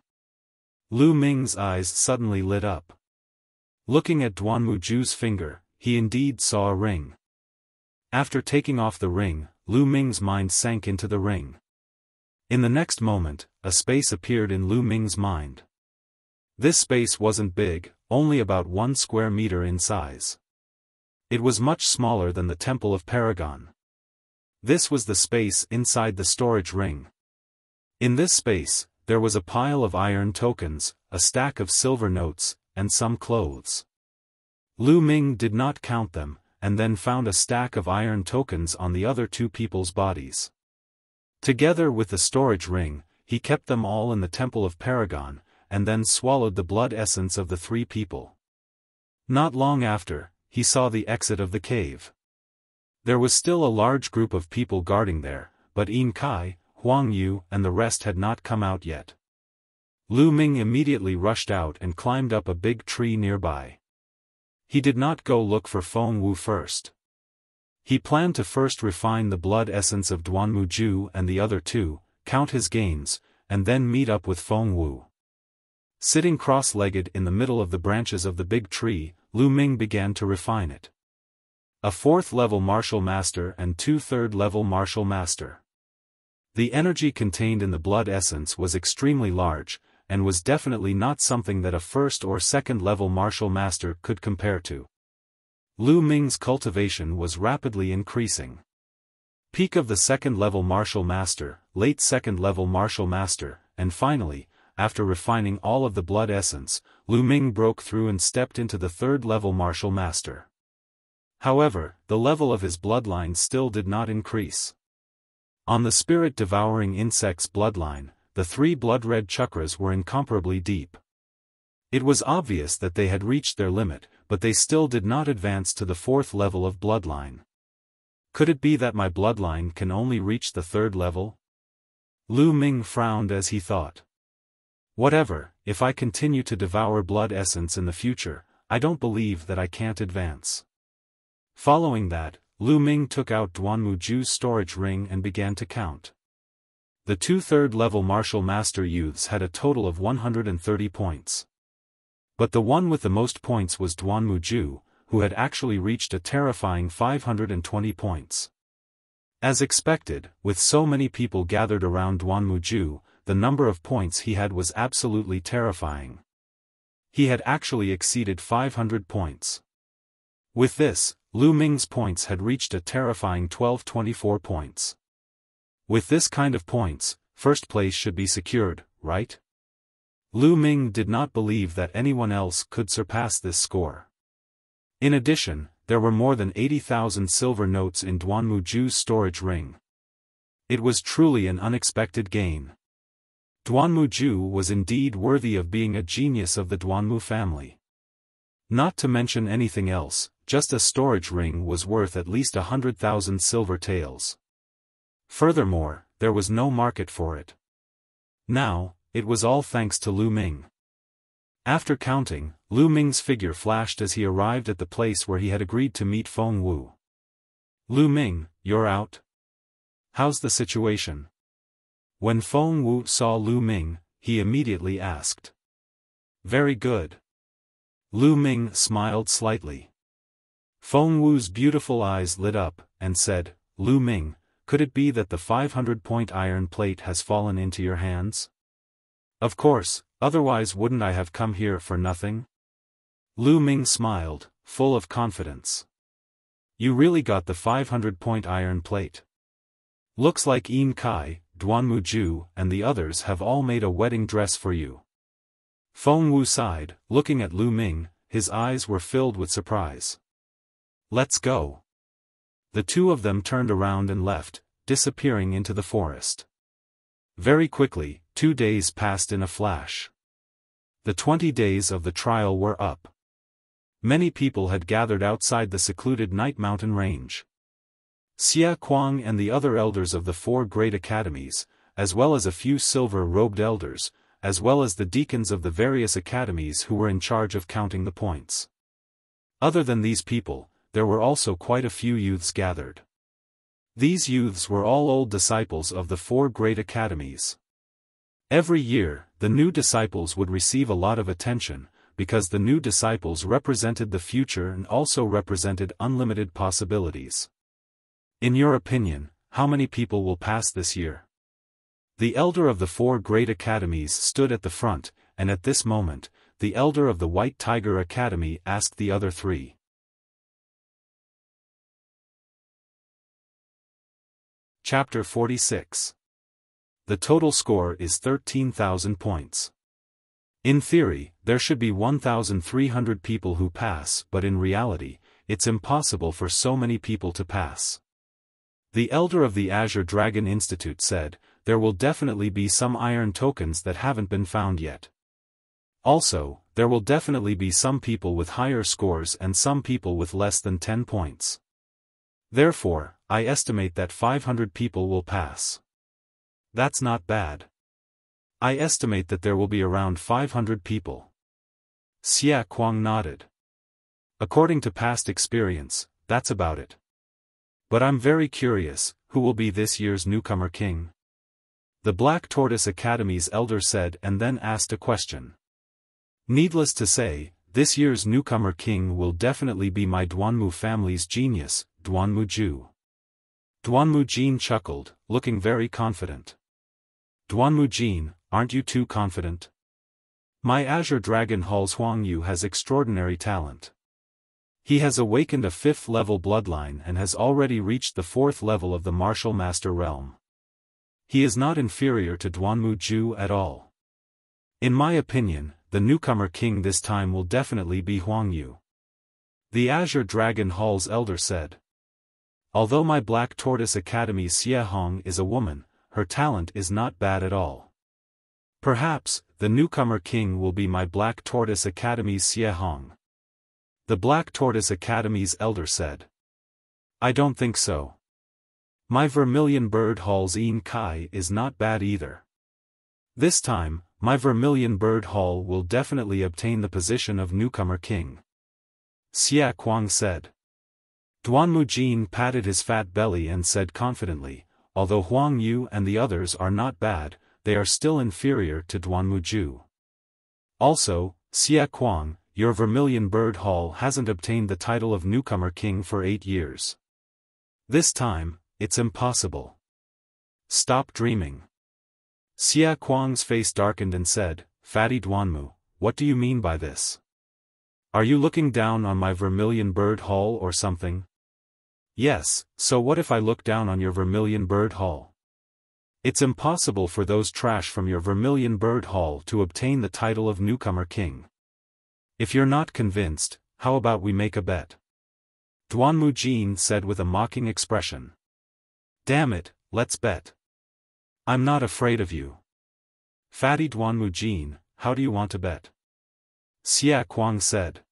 Lu Ming's eyes suddenly lit up. Looking at Duanmuju's finger, he indeed saw a ring. After taking off the ring, Lu Ming's mind sank into the ring. In the next moment, a space appeared in Lu Ming's mind. This space wasn't big, only about 1 square meter in size. It was much smaller than the Temple of Paragon. This was the space inside the storage ring. In this space, there was a pile of iron tokens, a stack of silver notes, and some clothes. Lu Ming did not count them, and then found a stack of iron tokens on the other two people's bodies. Together with the storage ring, he kept them all in the Temple of Paragon, and then swallowed the blood essence of the 3 people. Not long after, he saw the exit of the cave. There was still a large group of people guarding there, but Yin Kai, Huang Yu and the rest had not come out yet. Lu Ming immediately rushed out and climbed up a big tree nearby. He did not go look for Feng Wu first. He planned to first refine the blood essence of Duanmuju and the other two, count his gains, and then meet up with Feng Wu. Sitting cross-legged in the middle of the branches of the big tree, Lu Ming began to refine it. A 4th level martial master and 2 3rd level martial master. The energy contained in the blood essence was extremely large, and was definitely not something that a 1st or 2nd level martial master could compare to. Lu Ming's cultivation was rapidly increasing. Peak of the second-level martial master, late second-level martial master, and finally, after refining all of the blood essence, Lu Ming broke through and stepped into the third-level martial master. However, the level of his bloodline still did not increase. On the spirit-devouring insect's bloodline, the 3 blood-red chakras were incomparably deep. It was obvious that they had reached their limit, but they still did not advance to the 4th level of bloodline. Could it be that my bloodline can only reach the 3rd level? Lu Ming frowned as he thought. Whatever, if I continue to devour blood essence in the future, I don't believe that I can't advance. Following that, Lu Ming took out Duanmuju's storage ring and began to count. The 2 third-level martial master youths had a total of 130 points. But the one with the most points was Duanmuju, who had actually reached a terrifying 520 points. As expected, with so many people gathered around Duanmuju, the number of points he had was absolutely terrifying. He had actually exceeded 500 points. With this, Lu Ming's points had reached a terrifying 1224 points. With this kind of points, first place should be secured, right? Lu Ming did not believe that anyone else could surpass this score. In addition, there were more than 80,000 silver notes in Duanmuju's storage ring. It was truly an unexpected gain. Duanmuju was indeed worthy of being a genius of the Duanmu family. Not to mention anything else, just a storage ring was worth at least 100,000 silver taels. Furthermore, there was no market for it. Now, it was all thanks to Lu Ming. After counting, Lu Ming's figure flashed as he arrived at the place where he had agreed to meet Feng Wu. Lu Ming, you're out? How's the situation? When Feng Wu saw Lu Ming, he immediately asked. Very good. Lu Ming smiled slightly. Feng Wu's beautiful eyes lit up, and said, Lu Ming, could it be that the 500-point iron plate has fallen into your hands? Of course, otherwise wouldn't I have come here for nothing? Lu Ming smiled, full of confidence. You really got the 500-point iron plate. Looks like Yin Kai, Duanmuju, and the others have all made a wedding dress for you. Feng Wu sighed, looking at Lu Ming, his eyes were filled with surprise. Let's go. The 2 of them turned around and left, disappearing into the forest. Very quickly, 2 days passed in a flash. The 20 days of the trial were up. Many people had gathered outside the secluded Night Mountain range. Xia Kuang and the other elders of the 4 great academies, as well as a few silver-robed elders, as well as the deacons of the various academies who were in charge of counting the points. Other than these people, there were also quite a few youths gathered. These youths were all old disciples of the 4 great academies. Every year, the new disciples would receive a lot of attention, because the new disciples represented the future and also represented unlimited possibilities. In your opinion, how many people will pass this year? The elder of the 4 great academies stood at the front, and at this moment, the elder of the White Tiger Academy asked the other 3. Chapter 46. The total score is 13,000 points. In theory, there should be 1,300 people who pass, but in reality, it's impossible for so many people to pass. The elder of the Azure Dragon Institute said, there will definitely be some iron tokens that haven't been found yet. Also, there will definitely be some people with higher scores and some people with less than 10 points. Therefore, I estimate that 500 people will pass. That's not bad. I estimate that there will be around 500 people. Xia Kuang nodded. According to past experience, that's about it. But I'm very curious, who will be this year's newcomer king? The Black Tortoise Academy's elder said and then asked a question. Needless to say, this year's newcomer king will definitely be my Duanmu family's genius, Duanmuju. Duanmujin chuckled, looking very confident. Duanmujin, aren't you too confident? My Azure Dragon Hall's Huangyu has extraordinary talent. He has awakened a 5th-level bloodline and has already reached the 4th level of the martial master realm. He is not inferior to Duanmuju at all. In my opinion, the newcomer king this time will definitely be Huang Yu. The Azure Dragon Hall's elder said. Although my Black Tortoise Academy's Xie Hong is a woman, her talent is not bad at all. Perhaps, the newcomer king will be my Black Tortoise Academy's Xie Hong. The Black Tortoise Academy's elder said. I don't think so. My Vermilion Bird Hall's Yin Kai is not bad either. This time, my Vermilion Bird Hall will definitely obtain the position of newcomer king. Xia Kuang said. Duanmujin patted his fat belly and said confidently, although Huang Yu and the others are not bad, they are still inferior to Duanmuju. Also, Xia Kuang, your Vermilion Bird Hall hasn't obtained the title of newcomer king for 8 years. This time, it's impossible. Stop dreaming. Xia Kuang's face darkened and said, Fatty Duanmu, what do you mean by this? Are you looking down on my Vermilion Bird Hall or something? Yes, so what if I look down on your Vermilion Bird Hall? It's impossible for those trash from your Vermilion Bird Hall to obtain the title of newcomer king. If you're not convinced, how about we make a bet? Duanmujin said with a mocking expression. Damn it, let's bet. I'm not afraid of you. Fatty Duanmujin, how do you want to bet? Xia Kuang said.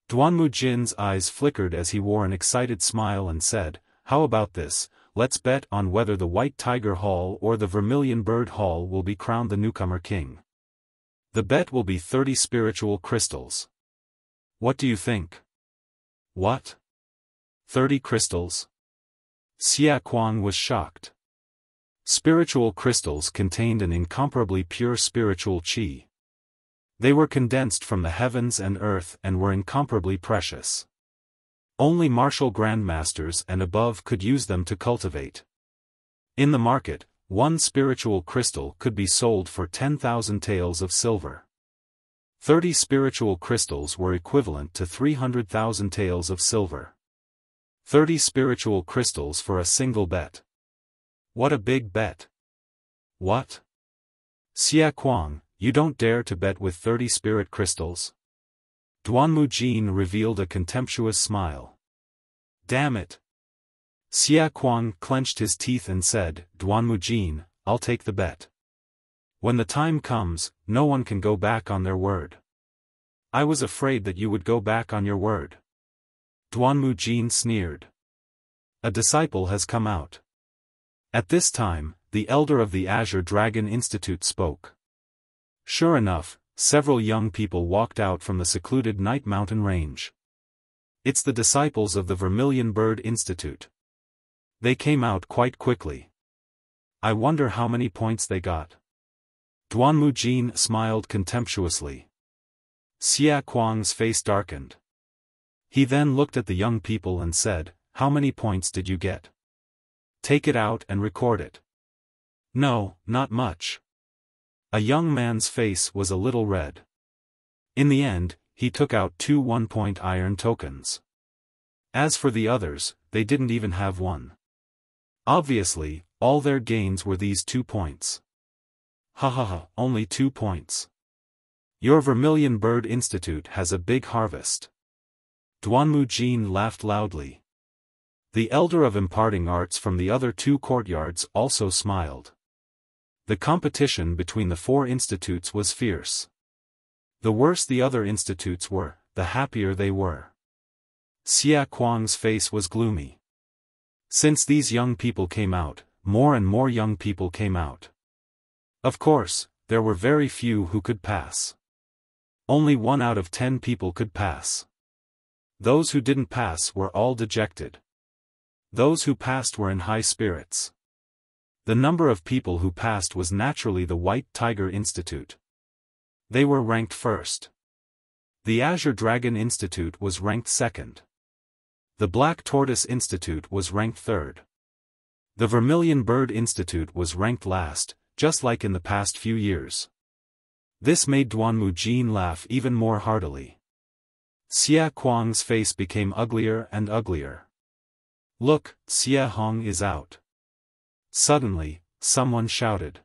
Duanmujin's eyes flickered as he wore an excited smile and said, how about this, let's bet on whether the White Tiger Hall or the Vermilion Bird Hall will be crowned the newcomer king. The bet will be 30 spiritual crystals. What do you think? What? 30 crystals? Xia Kuang was shocked. Spiritual crystals contained an incomparably pure spiritual qi. They were condensed from the heavens and earth and were incomparably precious. Only martial grandmasters and above could use them to cultivate. In the market, one spiritual crystal could be sold for 10,000 taels of silver. 30 spiritual crystals were equivalent to 300,000 taels of silver. 30 spiritual crystals for a single bet. What a big bet. What? Xia Kuang, you don't dare to bet with 30 spirit crystals? Duanmujin revealed a contemptuous smile. Damn it. Xia Kuang clenched his teeth and said, Duanmujin, I'll take the bet. When the time comes, no one can go back on their word. I was afraid that you would go back on your word. Duanmujin sneered. A disciple has come out. At this time, the elder of the Azure Dragon Institute spoke. Sure enough, several young people walked out from the secluded Night Mountain range. It's the disciples of the Vermilion Bird Institute. They came out quite quickly. I wonder how many points they got. Duanmujin smiled contemptuously. Xia Kuang's face darkened. He then looked at the young people and said, how many points did you get? Take it out and record it. No, not much. A young man's face was a little red. In the end, he took out 2 one-point iron tokens. As for the others, they didn't even have one. Obviously, all their gains were these 2 points. Ha ha ha, only 2 points. Your Vermilion Bird Institute has a big harvest. Duanmujin laughed loudly. The elder of imparting arts from the other 2 courtyards also smiled. The competition between the 4 institutes was fierce. The worse the other institutes were, the happier they were. Xia Kuang's face was gloomy. Since these young people came out, more and more young people came out. Of course, there were very few who could pass. Only 1 out of 10 people could pass. Those who didn't pass were all dejected. Those who passed were in high spirits. The number of people who passed was naturally the White Tiger Institute. They were ranked first. The Azure Dragon Institute was ranked second. The Black Tortoise Institute was ranked third. The Vermilion Bird Institute was ranked last, just like in the past few years. This made Duanmujin laugh even more heartily. Xia Kuang's face became uglier and uglier. Look, Xia Hong is out. Suddenly, someone shouted.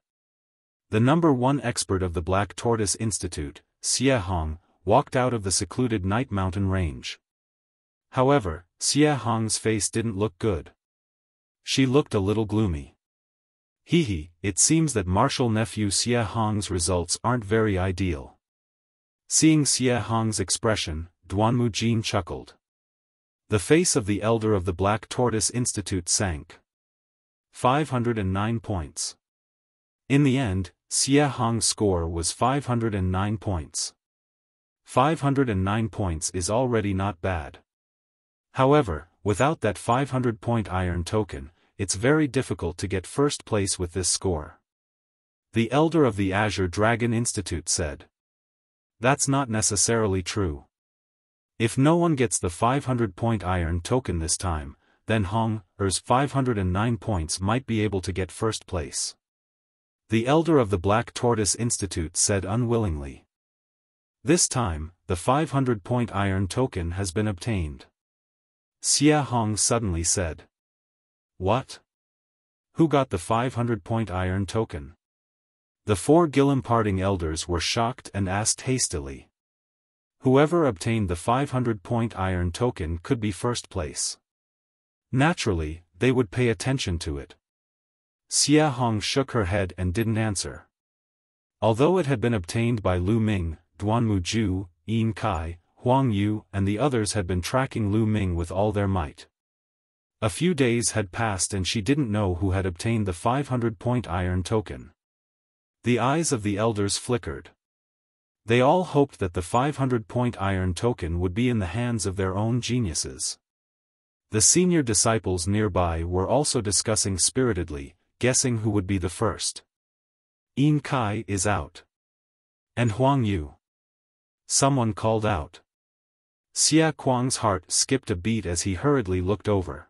The #1 expert of the Black Tortoise Institute, Xia Hong, walked out of the secluded Night Mountain range. However, Xia Hong's face didn't look good. She looked a little gloomy. Hee, it seems that martial nephew Xia Hong's results aren't very ideal. Seeing Xia Hong's expression, Duanmu Jin chuckled. The face of the elder of the Black Tortoise Institute sank. 509 points. In the end, Xia Hong's score was 509 points. 509 points is already not bad. However, without that 500-point iron token, it's very difficult to get first place with this score. The elder of the Azure Dragon Institute said. That's not necessarily true. If no one gets the 500-point iron token this time, then Hong Er's 509 points might be able to get first place. The elder of the Black Tortoise Institute said unwillingly. This time, the 500-point iron token has been obtained. Xia Hong suddenly said. What? Who got the 500-point iron token? The 4 Gillimparting elders were shocked and asked hastily. Whoever obtained the 500-point iron token could be first place. Naturally, they would pay attention to it. Xia Hong shook her head and didn't answer. Although it had been obtained by Lu Ming, Duanmu Ju, Yin Kai, Huang Yu and the others had been tracking Lu Ming with all their might. A few days had passed and she didn't know who had obtained the 500-point iron token. The eyes of the elders flickered. They all hoped that the 500-point iron token would be in the hands of their own geniuses. The senior disciples nearby were also discussing spiritedly, guessing who would be the first. Yin Kai is out. And Huang Yu. Someone called out. Xia Kuang's heart skipped a beat as he hurriedly looked over.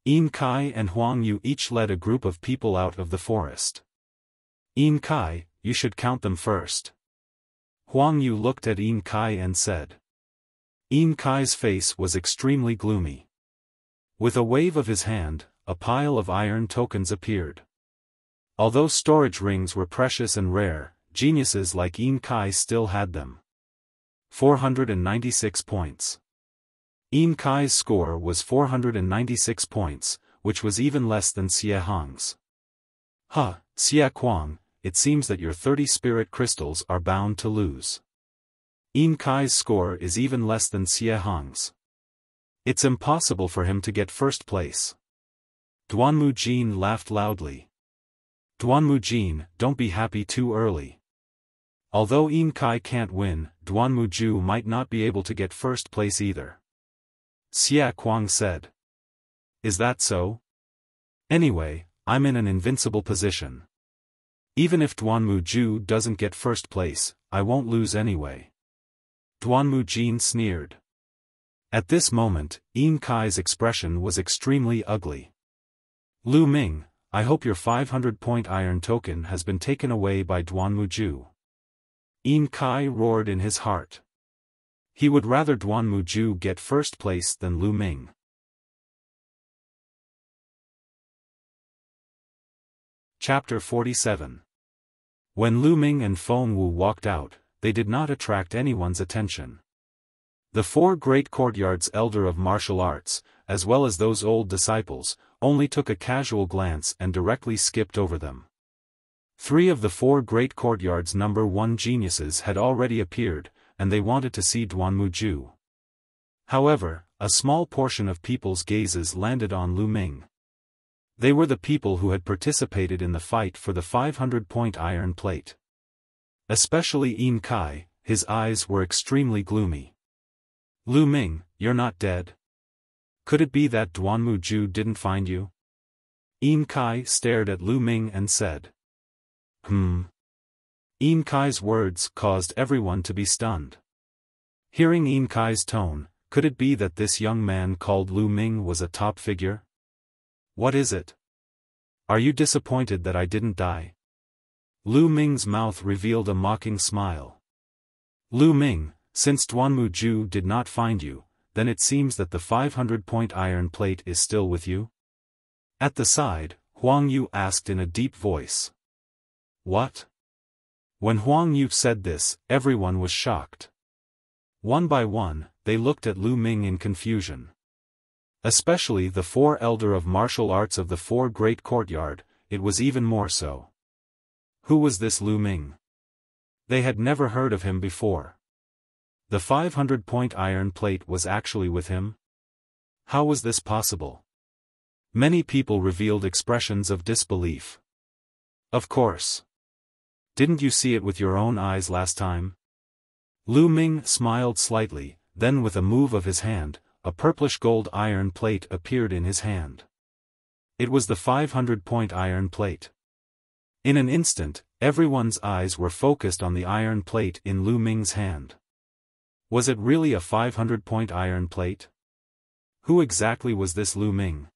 Yin Kai and Huang Yu each led a group of people out of the forest. Yin Kai, you should count them first. Huang Yu looked at Yin Kai and said. Yin Kai's face was extremely gloomy. With a wave of his hand, a pile of iron tokens appeared. Although storage rings were precious and rare, geniuses like Yin Kai still had them. 496 points. Yin Kai's score was 496 points, which was even less than Xia Hong's. Xia Kuang, it seems that your 30 spirit crystals are bound to lose. Yin Kai's score is even less than Xia Hong's. It's impossible for him to get first place. Duanmu Jin laughed loudly. Duanmu Jin, don't be happy too early. Although Yin Kai can't win, Duanmu Ju might not be able to get first place either. Xia Kuang said. Is that so? Anyway, I'm in an invincible position. Even if Duanmu Ju doesn't get first place, I won't lose anyway. Duanmu Jin sneered. At this moment, Yin Kai's expression was extremely ugly. Lu Ming, I hope your 500-point iron token has been taken away by Duanmu Ju. Yin Kai roared in his heart. He would rather Duanmu Ju get first place than Lu Ming. Chapter 47. When Lu Ming and Feng Wu walked out, they did not attract anyone's attention. The 4 great courtyards elder of martial arts, as well as those old disciples, only took a casual glance and directly skipped over them. 3 of the 4 great courtyards #1 geniuses had already appeared, and they wanted to see Duanmu Ju. However, a small portion of people's gazes landed on Lu Ming. They were the people who had participated in the fight for the 500-point iron plate. Especially Yin Kai, his eyes were extremely gloomy. Lu Ming, you're not dead? Could it be that Duanmu Ju didn't find you? Yin Kai stared at Lu Ming and said. Yin Kai's words caused everyone to be stunned. Hearing Yin Kai's tone, could it be that this young man called Lu Ming was a top figure? What is it? Are you disappointed that I didn't die? Lu Ming's mouth revealed a mocking smile. Lu Ming, since Duanmuju did not find you, then it seems that the 500-point iron plate is still with you? At the side, Huang Yu asked in a deep voice. What? When Huang Yu said this, everyone was shocked. One by one, they looked at Lu Ming in confusion. Especially the four elder of martial arts of the four great courtyard, it was even more so. Who was this Lu Ming? They had never heard of him before. The 500-point iron plate was actually with him? How was this possible? Many people revealed expressions of disbelief. Of course. Didn't you see it with your own eyes last time? Lu Ming smiled slightly, then with a move of his hand, a purplish gold iron plate appeared in his hand. It was the 500-point iron plate. In an instant, everyone's eyes were focused on the iron plate in Lu Ming's hand. Was it really a 500-point iron plate? Who exactly was this Lu Ming?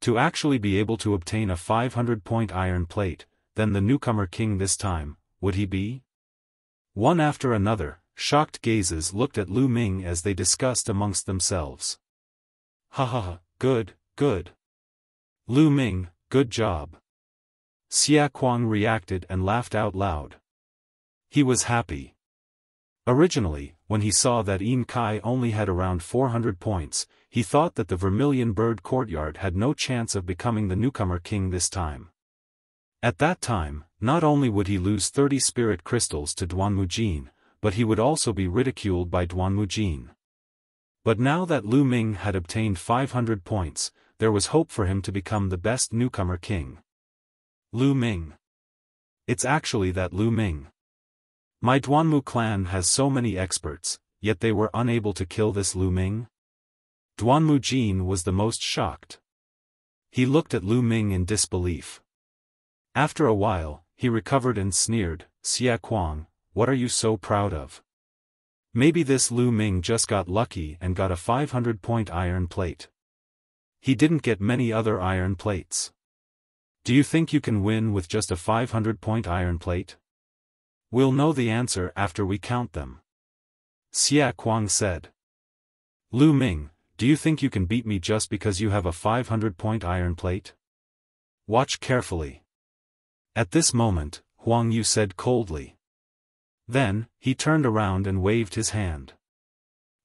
To actually be able to obtain a 500-point iron plate, then the newcomer king this time, would he be? One after another, shocked gazes looked at Lu Ming as they discussed amongst themselves. Ha ha ha, good, good. Lu Ming, good job. Xia Kuang reacted and laughed out loud. He was happy. Originally, when he saw that Yin Kai only had around 400 points, he thought that the Vermilion Bird Courtyard had no chance of becoming the newcomer king this time. At that time, not only would he lose 30 spirit crystals to Duanmujin, but he would also be ridiculed by Duanmujin. But now that Lu Ming had obtained 500 points, there was hope for him to become the best newcomer king. Lu Ming. It's actually that Lu Ming. My Duanmu clan has so many experts, yet they were unable to kill this Lu Ming? Duanmujin was the most shocked. He looked at Lu Ming in disbelief. After a while, he recovered and sneered, Xia Kuang, what are you so proud of? Maybe this Lu Ming just got lucky and got a 500-point iron plate. He didn't get many other iron plates. Do you think you can win with just a 500-point iron plate? We'll know the answer after we count them. Xia Kuang said. Lu Ming, do you think you can beat me just because you have a 500-point iron plate? Watch carefully. At this moment, Huang Yu said coldly. Then, he turned around and waved his hand.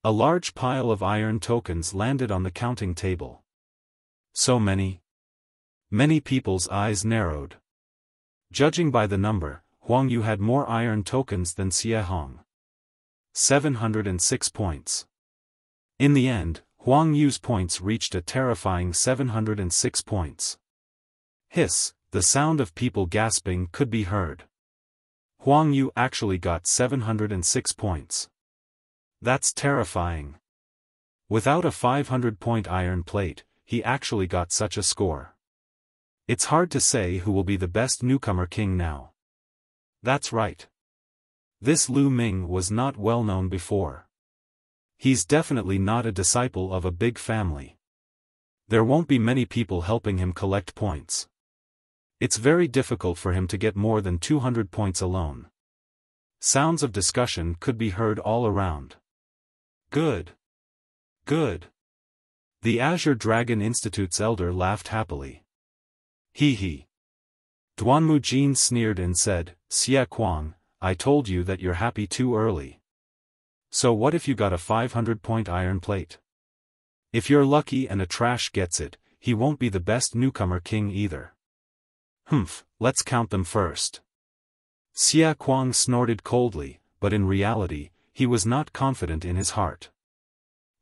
A large pile of iron tokens landed on the counting table. So many? Many people's eyes narrowed. Judging by the number, Huang Yu had more iron tokens than Xie Hong. 706 points. In the end, Huang Yu's points reached a terrifying 706 points. Hiss, the sound of people gasping could be heard. Huang Yu actually got 706 points. That's terrifying. Without a 500-point iron plate, he actually got such a score. It's hard to say who will be the best newcomer king now. That's right. This Lu Ming was not well known before. He's definitely not a disciple of a big family. There won't be many people helping him collect points. It's very difficult for him to get more than 200 points alone. Sounds of discussion could be heard all around. Good. Good. The Azure Dragon Institute's elder laughed happily. Hee hee. Duanmujin sneered and said, Xia Kuang, I told you that you're happy too early. So what if you got a 500-point iron plate? If you're lucky and a trash gets it, he won't be the best newcomer king either. Humph, let's count them first. Xia Kuang snorted coldly, but in reality, he was not confident in his heart.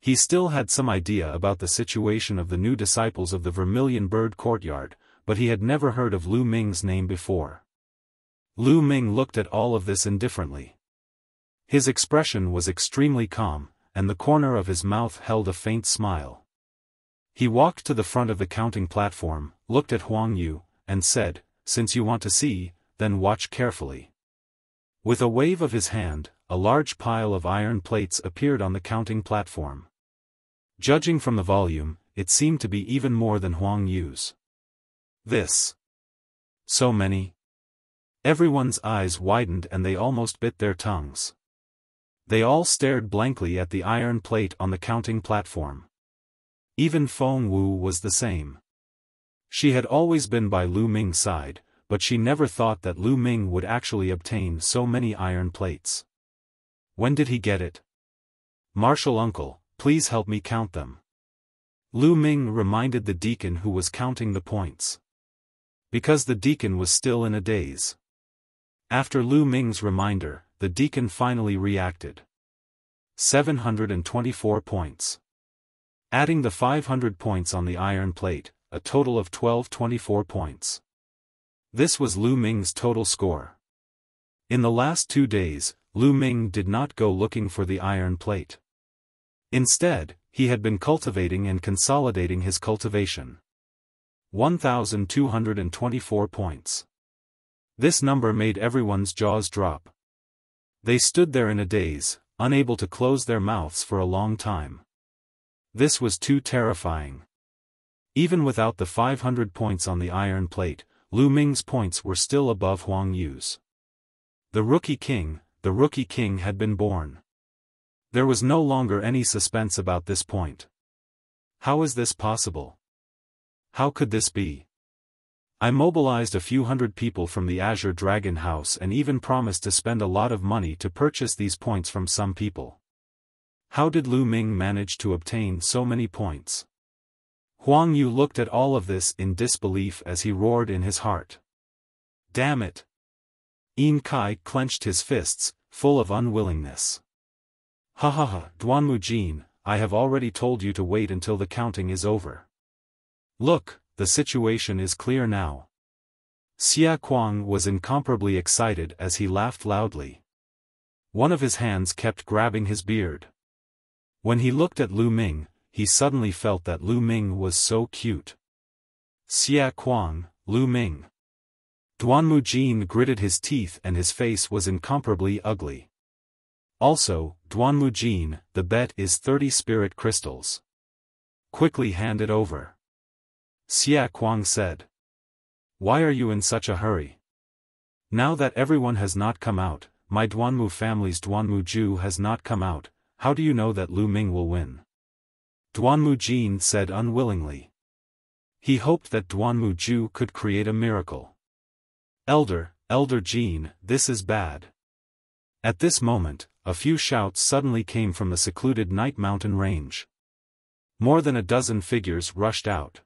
He still had some idea about the situation of the new disciples of the Vermilion Bird Courtyard, but he had never heard of Lu Ming's name before. Lu Ming looked at all of this indifferently. His expression was extremely calm, and the corner of his mouth held a faint smile. He walked to the front of the counting platform, looked at Huang Yu, and said, Since you want to see, then watch carefully. With a wave of his hand, a large pile of iron plates appeared on the counting platform. Judging from the volume, it seemed to be even more than Huang Yu's. This. So many? Everyone's eyes widened and they almost bit their tongues. They all stared blankly at the iron plate on the counting platform. Even Feng Wu was the same. She had always been by Lu Ming's side, but she never thought that Lu Ming would actually obtain so many iron plates. When did he get it? Martial uncle, please help me count them. Lu Ming reminded the deacon who was counting the points. Because the deacon was still in a daze. After Lu Ming's reminder, the deacon finally reacted. 724 points. Adding the 500 points on the iron plate, a total of 1224 points. This was Lu Ming's total score. In the last 2 days, Lu Ming did not go looking for the iron plate. Instead, he had been cultivating and consolidating his cultivation. 1,224 points. This number made everyone's jaws drop. They stood there in a daze, unable to close their mouths for a long time. This was too terrifying. Even without the 500 points on the iron plate, Lu Ming's points were still above Huang Yu's. The Rookie King had been born. There was no longer any suspense about this point. How is this possible? How could this be? I mobilized a few hundred people from the Azure Dragon House and even promised to spend a lot of money to purchase these points from some people. How did Lu Ming manage to obtain so many points? Huang Yu looked at all of this in disbelief as he roared in his heart. Damn it! Yin Kai clenched his fists, full of unwillingness. Ha ha ha, Duanmu Jin, I have already told you to wait until the counting is over. Look, the situation is clear now. Xia Kuang was incomparably excited as he laughed loudly. One of his hands kept grabbing his beard. When he looked at Lu Ming, he suddenly felt that Lu Ming was so cute. Xia Kuang, Lu Ming. Duanmu Jin gritted his teeth and his face was incomparably ugly. Also, Duanmu Jin, the bet is 30 spirit crystals. Quickly hand it over. Xia Kuang said. Why are you in such a hurry? Now that everyone has not come out, my Duanmu family's Duanmu Ju has not come out, how do you know that Lu Ming will win? Duanmu Jin said unwillingly. He hoped that Duanmu Ju could create a miracle. Elder Jin, this is bad. At this moment, a few shouts suddenly came from the secluded Night Mountain range. More than a dozen figures rushed out.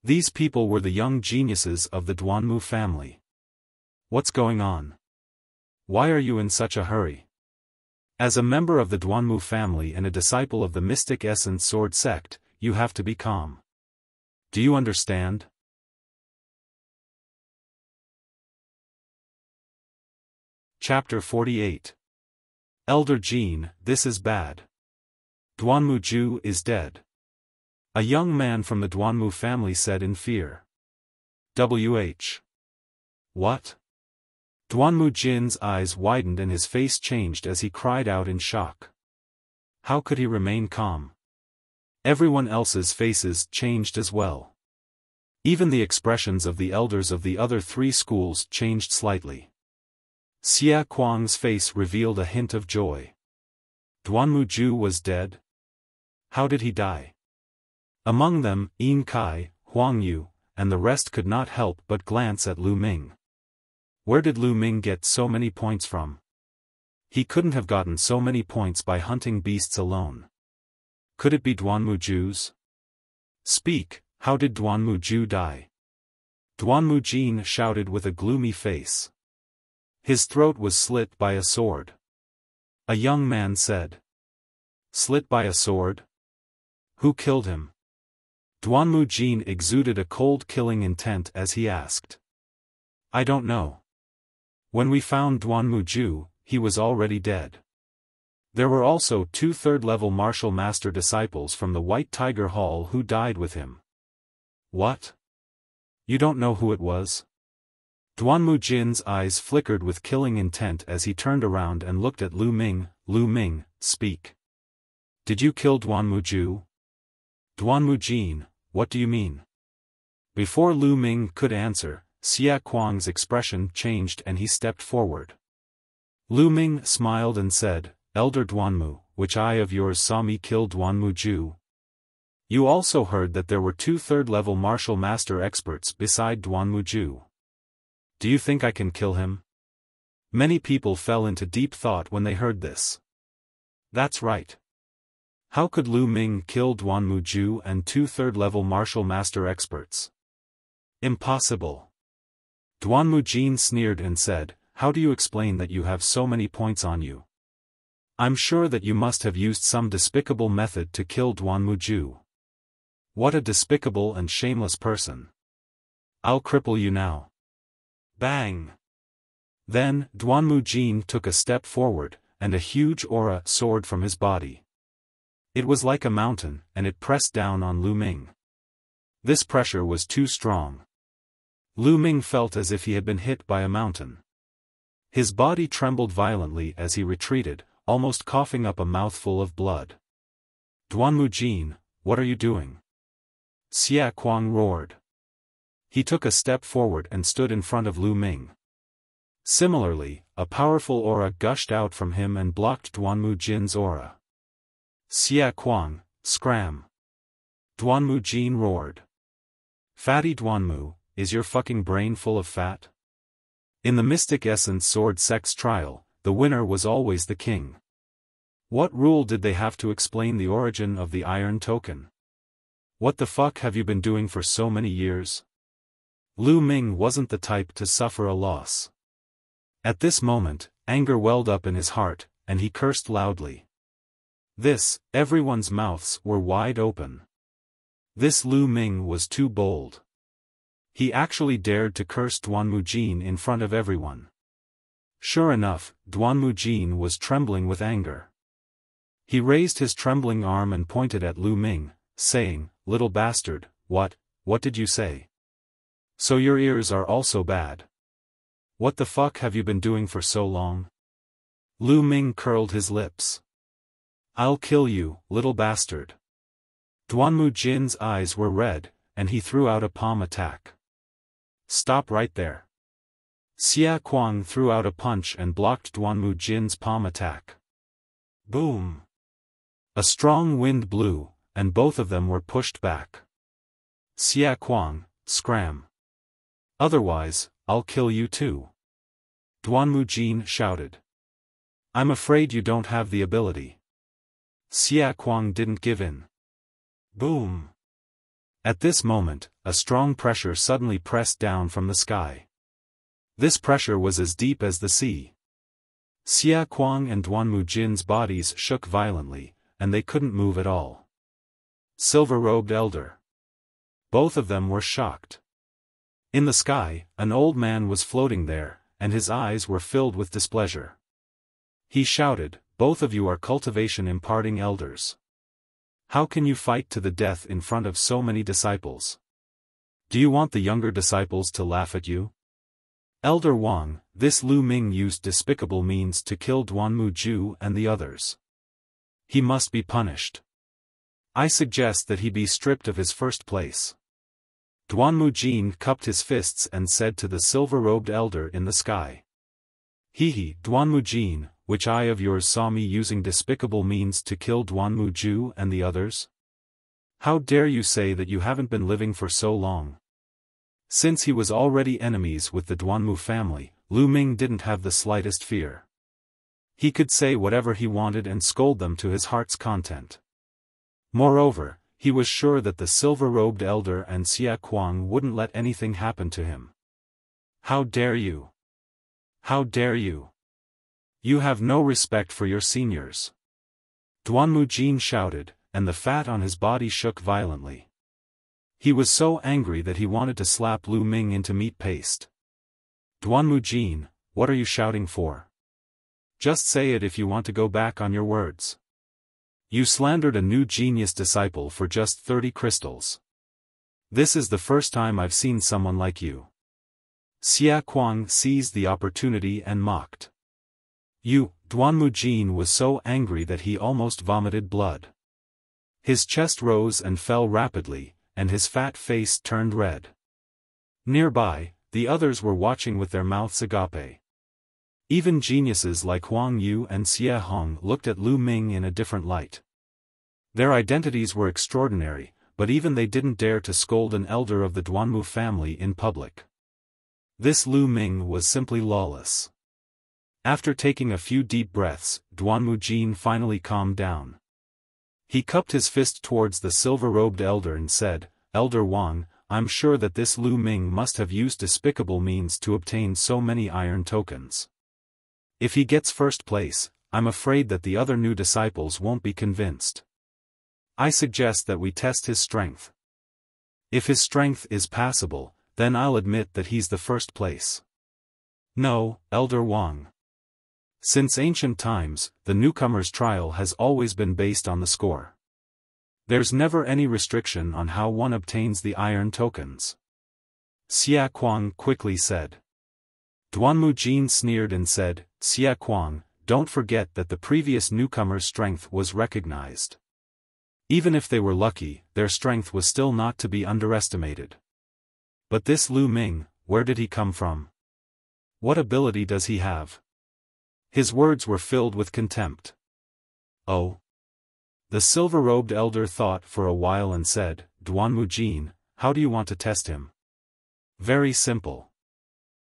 These people were the young geniuses of the Duanmu family. What's going on? Why are you in such a hurry? As a member of the Duanmu family and a disciple of the Mystic Essence Sword sect, you have to be calm. Do you understand? Chapter 48. Elder Jin, this is bad. Duanmu Ju is dead. A young man from the Duanmu family said in fear. WH. What? Duanmu Jin's eyes widened and his face changed as he cried out in shock. How could he remain calm? Everyone else's faces changed as well. Even the expressions of the elders of the other 3 schools changed slightly. Xia Kuang's face revealed a hint of joy. Duanmu Ju was dead? How did he die? Among them, Yin Kai, Huang Yu, and the rest could not help but glance at Lu Ming. Where did Lu Ming get so many points from? He couldn't have gotten so many points by hunting beasts alone. Could it be Duanmu Ju's? Speak, how did Duanmu Ju die? Duanmu Jin shouted with a gloomy face. His throat was slit by a sword. A young man said. Slit by a sword? Who killed him? Duanmu Jin exuded a cold killing intent as he asked. I don't know. When we found Duanmu Ju, he was already dead. There were also 2 third-level martial master disciples from the White Tiger Hall who died with him. What? You don't know who it was? Duanmu Jin's eyes flickered with killing intent as he turned around and looked at Lu Ming. Lu Ming, speak. Did you kill Duanmu Ju? Duanmu Jin, what do you mean? Before Lu Ming could answer, Xia Kuang's expression changed and he stepped forward. Lu Ming smiled and said, Elder Duanmu, which eye of yours saw me kill Duanmu Ju? You also heard that there were 2 third-level martial master experts beside Duanmu Ju. Do you think I can kill him? Many people fell into deep thought when they heard this. That's right. How could Lu Ming kill Duanmu Ju and 2 third-level martial master experts? Impossible. Duanmu Jin sneered and said, how do you explain that you have so many points on you? I'm sure that you must have used some despicable method to kill Duanmu Ju. What a despicable and shameless person. I'll cripple you now. Bang! Then, Duanmu Jin took a step forward, and a huge aura soared from his body. It was like a mountain, and it pressed down on Lu Ming. This pressure was too strong. Lu Ming felt as if he had been hit by a mountain. His body trembled violently as he retreated, almost coughing up a mouthful of blood. Duanmu Jin, what are you doing? Xiaofan roared. He took a step forward and stood in front of Lu Ming. Similarly, a powerful aura gushed out from him and blocked Duanmu Jin's aura. Xiaofan, scram! Duanmu Jin roared. Fatty Duanmu, is your fucking brain full of fat? In the Mystic Essence Sword Sex trial, the winner was always the king. What rule did they have to explain the origin of the iron token? What the fuck have you been doing for so many years? Lu Ming wasn't the type to suffer a loss. At this moment, anger welled up in his heart, and he cursed loudly. Everyone's mouths were wide open. This Lu Ming was too bold. He actually dared to curse Duanmu Jin in front of everyone. Sure enough, Duanmu Jin was trembling with anger. He raised his trembling arm and pointed at Lu Ming, saying, little bastard, what did you say? So your ears are also bad. What the fuck have you been doing for so long? Lu Ming curled his lips. I'll kill you, little bastard. Duanmu Jin's eyes were red, and he threw out a palm attack. Stop right there. Xiaofan threw out a punch and blocked Duanmu Jin's palm attack. Boom! A strong wind blew, and both of them were pushed back. Xiaofan, scram! Otherwise, I'll kill you too. Duanmu Jin shouted. I'm afraid you don't have the ability. Xiaofan didn't give in. Boom! At this moment, a strong pressure suddenly pressed down from the sky. This pressure was as deep as the sea. Xiaofan and Duanmu Jin's bodies shook violently, and they couldn't move at all. Silver-robed elder. Both of them were shocked. In the sky, an old man was floating there, and his eyes were filled with displeasure. He shouted, both of you are cultivation imparting elders. How can you fight to the death in front of so many disciples? Do you want the younger disciples to laugh at you? Elder Wang, this Lu Ming used despicable means to kill Duanmu Ju and the others. He must be punished. I suggest that he be stripped of his first place. Duanmu Jin cupped his fists and said to the silver-robed elder in the sky. Hehe, Duanmu Jin, which eye of yours saw me using despicable means to kill Duanmu Ju and the others? How dare you say that you haven't been living for so long? Since he was already enemies with the Duanmu family, Lu Ming didn't have the slightest fear. He could say whatever he wanted and scold them to his heart's content. Moreover, he was sure that the silver-robed elder and Xiaofan wouldn't let anything happen to him. How dare you? How dare you? You have no respect for your seniors. Duanmu Jin shouted, and the fat on his body shook violently. He was so angry that he wanted to slap Lu Ming into meat paste. Duanmu Jin, what are you shouting for? Just say it if you want to go back on your words. You slandered a new genius disciple for just 30 crystals. This is the first time I've seen someone like you. Xiaofan seized the opportunity and mocked. Duanmu Jin was so angry that he almost vomited blood. His chest rose and fell rapidly, and his fat face turned red. Nearby, the others were watching with their mouths agape. Even geniuses like Huang Yu and Xie Hong looked at Lu Ming in a different light. Their identities were extraordinary, but even they didn't dare to scold an elder of the Duanmu family in public. This Lu Ming was simply lawless. After taking a few deep breaths, Duanmu Jin finally calmed down. He cupped his fist towards the silver-robed elder and said, "Elder Wang, I'm sure that this Lu Ming must have used despicable means to obtain so many iron tokens. If he gets first place, I'm afraid that the other new disciples won't be convinced. I suggest that we test his strength. If his strength is passable, then I'll admit that he's the first place." "No, Elder Wang. Since ancient times, the newcomer's trial has always been based on the score. There's never any restriction on how one obtains the iron tokens," Xia Kuang quickly said. Duanmu Jin sneered and said, "Xia Kuang, don't forget that the previous newcomer's strength was recognized. Even if they were lucky, their strength was still not to be underestimated. But this Lu Ming, where did he come from? What ability does he have?" His words were filled with contempt. "Oh." The silver-robed elder thought for a while and said, "Duanmu Jin, how do you want to test him?" "Very simple.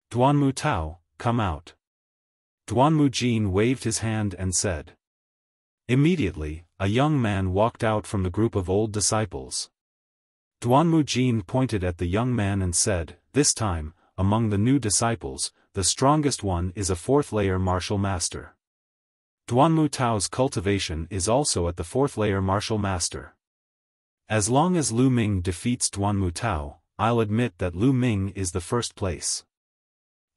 Duanmu Tao, come out." Duanmu Jin waved his hand and said. Immediately, a young man walked out from the group of old disciples. Duanmu Jin pointed at the young man and said, "This time, among the new disciples, the strongest one is a fourth-layer martial master. Duanmu Tao's cultivation is also at the fourth-layer martial master. As long as Lu Ming defeats Duanmu Tao, I'll admit that Lu Ming is the first place.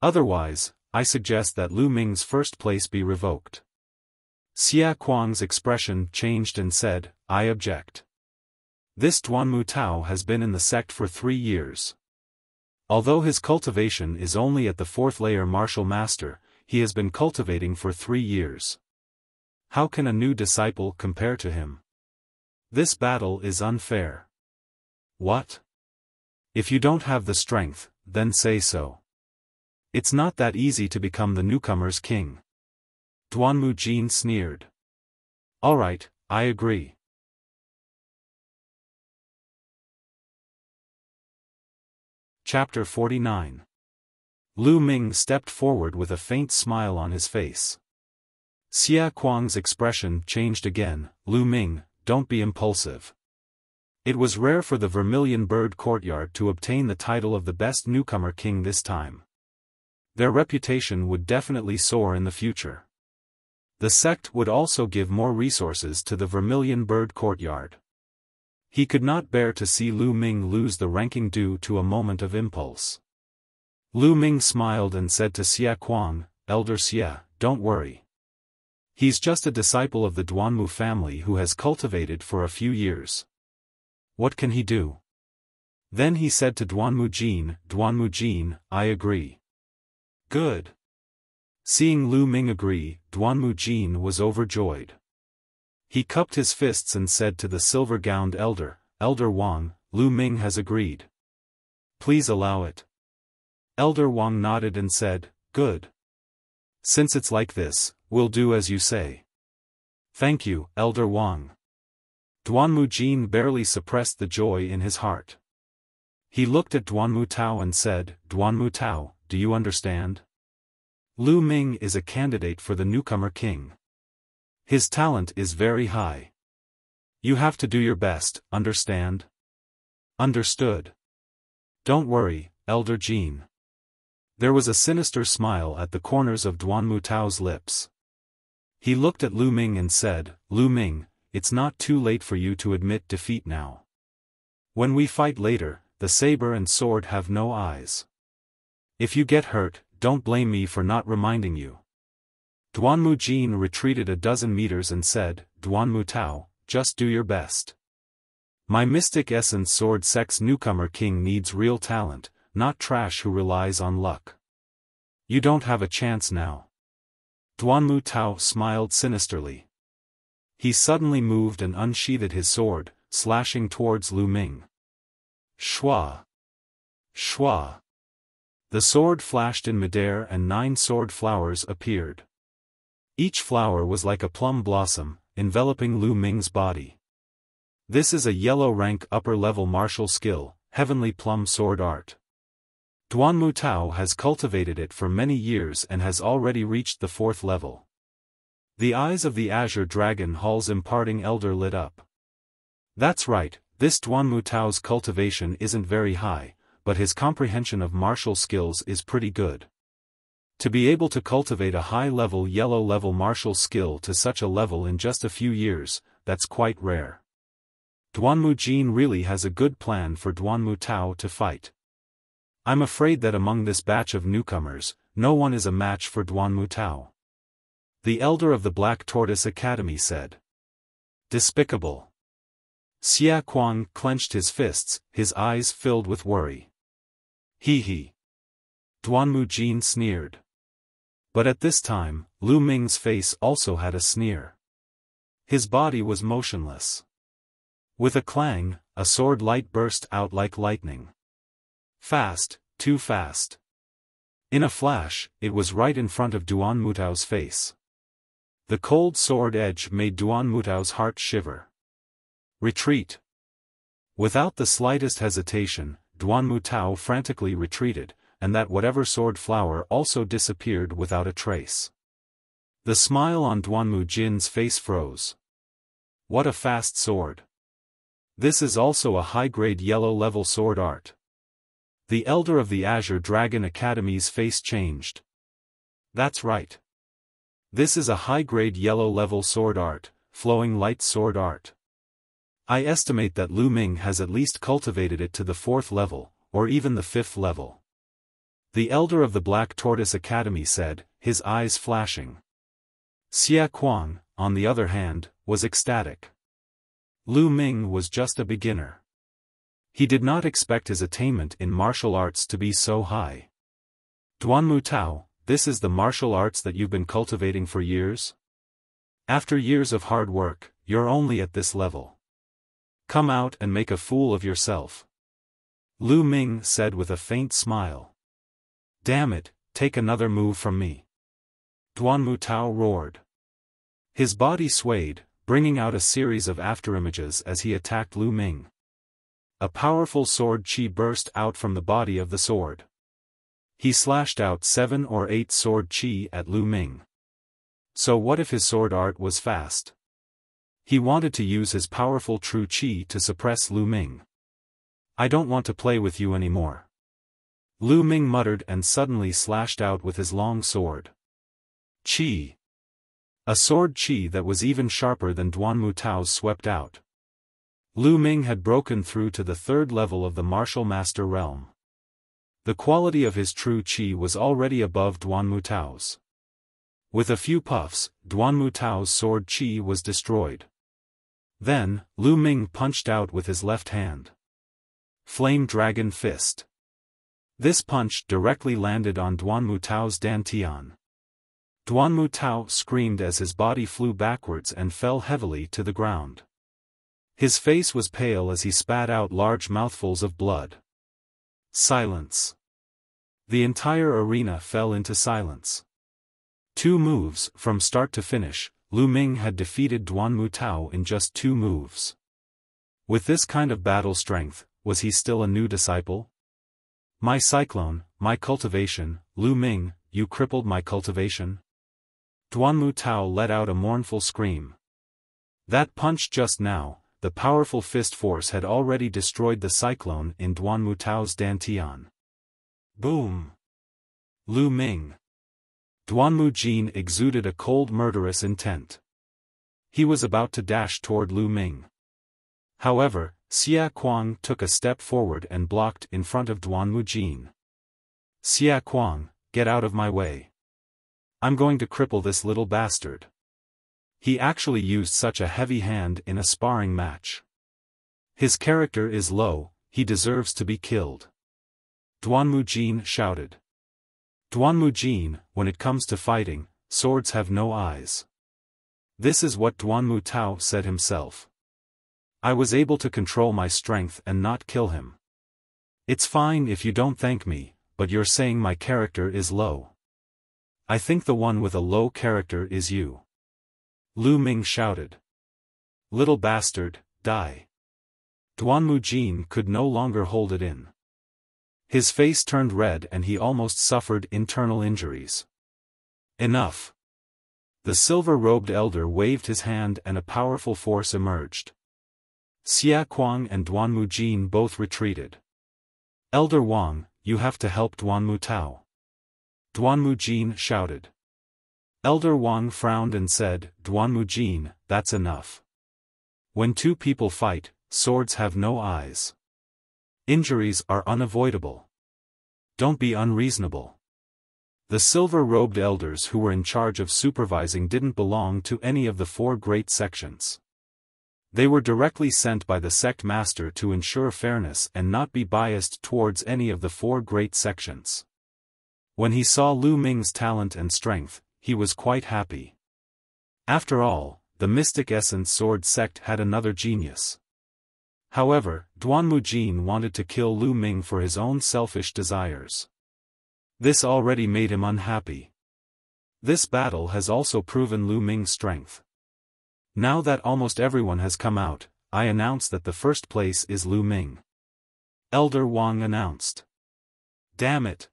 Otherwise, I suggest that Lu Ming's first place be revoked." Xia Kuang's expression changed and said, "I object. This Duanmu Tao has been in the sect for 3 years. Although his cultivation is only at the fourth-layer martial master, he has been cultivating for 3 years. How can a new disciple compare to him? This battle is unfair." "What? If you don't have the strength, then say so. It's not that easy to become the newcomer's king." Duanmu Jin sneered. "All right, I agree." Chapter 49. Lu Ming stepped forward with a faint smile on his face. Xia Kuang's expression changed again. "Lu Ming, don't be impulsive. It was rare for the Vermilion Bird Courtyard to obtain the title of the best newcomer king this time. Their reputation would definitely soar in the future. The sect would also give more resources to the Vermilion Bird Courtyard." He could not bear to see Lu Ming lose the ranking due to a moment of impulse. Lu Ming smiled and said to Xia Kuang, "Elder Xia, don't worry. He's just a disciple of the Duanmu family who has cultivated for a few years. What can he do?" Then he said to Duanmu Jin, "I agree." "Good." Seeing Lu Ming agree, Duanmu Jin was overjoyed. He cupped his fists and said to the silver-gowned elder, "Elder Wang, Lu Ming has agreed. Please allow it." Elder Wang nodded and said, "Good. Since it's like this, we'll do as you say." "Thank you, Elder Wang." Duanmu Jin barely suppressed the joy in his heart. He looked at Duanmu Tao and said, "Duanmu Tao, do you understand? Lu Ming is a candidate for the newcomer king. His talent is very high. You have to do your best, understand?" "Understood. Don't worry, Elder Jin." There was a sinister smile at the corners of Duanmu Tao's lips. He looked at Lu Ming and said, "Lu Ming, it's not too late for you to admit defeat now. When we fight later, the saber and sword have no eyes. If you get hurt, don't blame me for not reminding you." Duanmu Jin retreated a dozen meters and said, "Duanmu Tao, just do your best. My Mystic Essence Sword Sect's newcomer king needs real talent, not trash who relies on luck. You don't have a chance now." Duanmu Tao smiled sinisterly. He suddenly moved and unsheathed his sword, slashing towards Lu Ming. Shua! Shua! The sword flashed in midair and 9 sword flowers appeared. Each flower was like a plum blossom, enveloping Lu Ming's body. This is a yellow rank upper-level martial skill, Heavenly Plum Sword Art. Duanmu Tao has cultivated it for many years and has already reached the 4th level. The eyes of the Azure Dragon Hall's imparting elder lit up. That's right, this Duanmu Tao's cultivation isn't very high, but his comprehension of martial skills is pretty good. To be able to cultivate a high-level yellow-level martial skill to such a level in just a few years, that's quite rare. Duanmu Jin really has a good plan for Duanmu Tao to fight. I'm afraid that among this batch of newcomers, no one is a match for Duanmu Tao. The elder of the Black Tortoise Academy said. Despicable. Xia Kuang clenched his fists, his eyes filled with worry. He. Duanmu Jin sneered. But at this time, Lu Ming's face also had a sneer. His body was motionless. With a clang, a sword light burst out like lightning. Fast, too fast. In a flash, it was right in front of Duanmu Tao's face. The cold sword edge made Duanmu Tao's heart shiver. Retreat. Without the slightest hesitation, Duanmu Tao frantically retreated, and that whatever sword flower also disappeared without a trace. The smile on Duanmu Jin's face froze. What a fast sword. This is also a high-grade yellow-level sword art. The elder of the Azure Dragon Academy's face changed. That's right. This is a high-grade yellow-level sword art, flowing light sword art. I estimate that Lu Ming has at least cultivated it to the 4th level, or even the 5th level. The elder of the Black Tortoise Academy said, his eyes flashing. Xia Kuang, on the other hand, was ecstatic. Lu Ming was just a beginner. He did not expect his attainment in martial arts to be so high. Duanmu Tao, this is the martial arts that you've been cultivating for years? After years of hard work, you're only at this level. Come out and make a fool of yourself. Lu Ming said with a faint smile. Damn it, take another move from me. Duanmu Tao roared. His body swayed, bringing out a series of afterimages as he attacked Lu Ming. A powerful sword chi burst out from the body of the sword. He slashed out 7 or 8 sword chi at Lu Ming. So what if his sword art was fast? He wanted to use his powerful true chi to suppress Lu Ming. I don't want to play with you anymore. Lu Ming muttered and suddenly slashed out with his long sword. Chi. A sword chi that was even sharper than Duanmu Tao's swept out. Lu Ming had broken through to the 3rd level of the martial master realm. The quality of his true chi was already above Duanmu Tao's. With a few puffs, Duanmu Tao's sword chi was destroyed. Then, Lu Ming punched out with his left hand. Flame Dragon Fist. This punch directly landed on Duanmu Tao's dantian. Duanmu Tao screamed as his body flew backwards and fell heavily to the ground. His face was pale as he spat out large mouthfuls of blood. Silence. The entire arena fell into silence. 2 moves, from start to finish, Lu Ming had defeated Duanmu Tao in just 2 moves. With this kind of battle strength, was he still a new disciple? My cyclone, my cultivation, Lu Ming, you crippled my cultivation? Duanmu Tao let out a mournful scream. That punch just now, the powerful fist force had already destroyed the cyclone in Duanmu Tao's dantian. Boom! Lu Ming. Duanmu Jin exuded a cold murderous intent. He was about to dash toward Lu Ming. However, Xia Kuang took a step forward and blocked in front of Duanmu Jin. Xia Kuang, get out of my way. I'm going to cripple this little bastard. He actually used such a heavy hand in a sparring match. His character is low, he deserves to be killed. Duanmu Jin shouted. Duanmu Jin, when it comes to fighting, swords have no eyes. This is what Duanmu Tao said himself. I was able to control my strength and not kill him. It's fine if you don't thank me, but you're saying my character is low. I think the one with a low character is you. Lu Ming shouted. Little bastard, die. Duanmu Jin could no longer hold it in. His face turned red and he almost suffered internal injuries. Enough. The silver-robed elder waved his hand and a powerful force emerged. Xia Kuang and Duanmu Jin both retreated. Elder Wang, you have to help Duanmu Tao. Duanmu Jin shouted. Elder Wang frowned and said, Duanmu Jin, that's enough. When two people fight, swords have no eyes. Injuries are unavoidable. Don't be unreasonable. The silver-robed elders who were in charge of supervising didn't belong to any of the four great sections. They were directly sent by the sect master to ensure fairness and not be biased towards any of the four great sections. When he saw Lu Ming's talent and strength, he was quite happy. After all, the Mystic Essence Sword sect had another genius. However, Duanmu Jin wanted to kill Lu Ming for his own selfish desires. This already made him unhappy. This battle has also proven Lu Ming's strength. Now that almost everyone has come out, I announce that the first place is Lu Ming. Elder Wang announced. Damn it.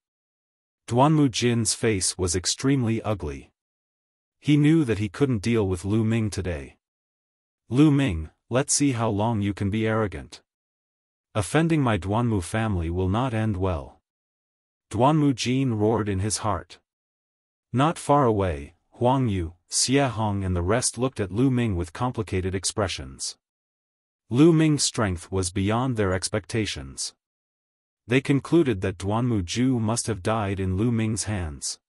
Duanmu Jin's face was extremely ugly. He knew that he couldn't deal with Lu Ming today. Lu Ming, let's see how long you can be arrogant. Offending my Duanmu family will not end well. Duanmu Jin roared in his heart. Not far away, Huang Yu, Xie Hong and the rest looked at Lu Ming with complicated expressions. Lu Ming's strength was beyond their expectations. They concluded that Duanmu Ju must have died in Lu Ming's hands.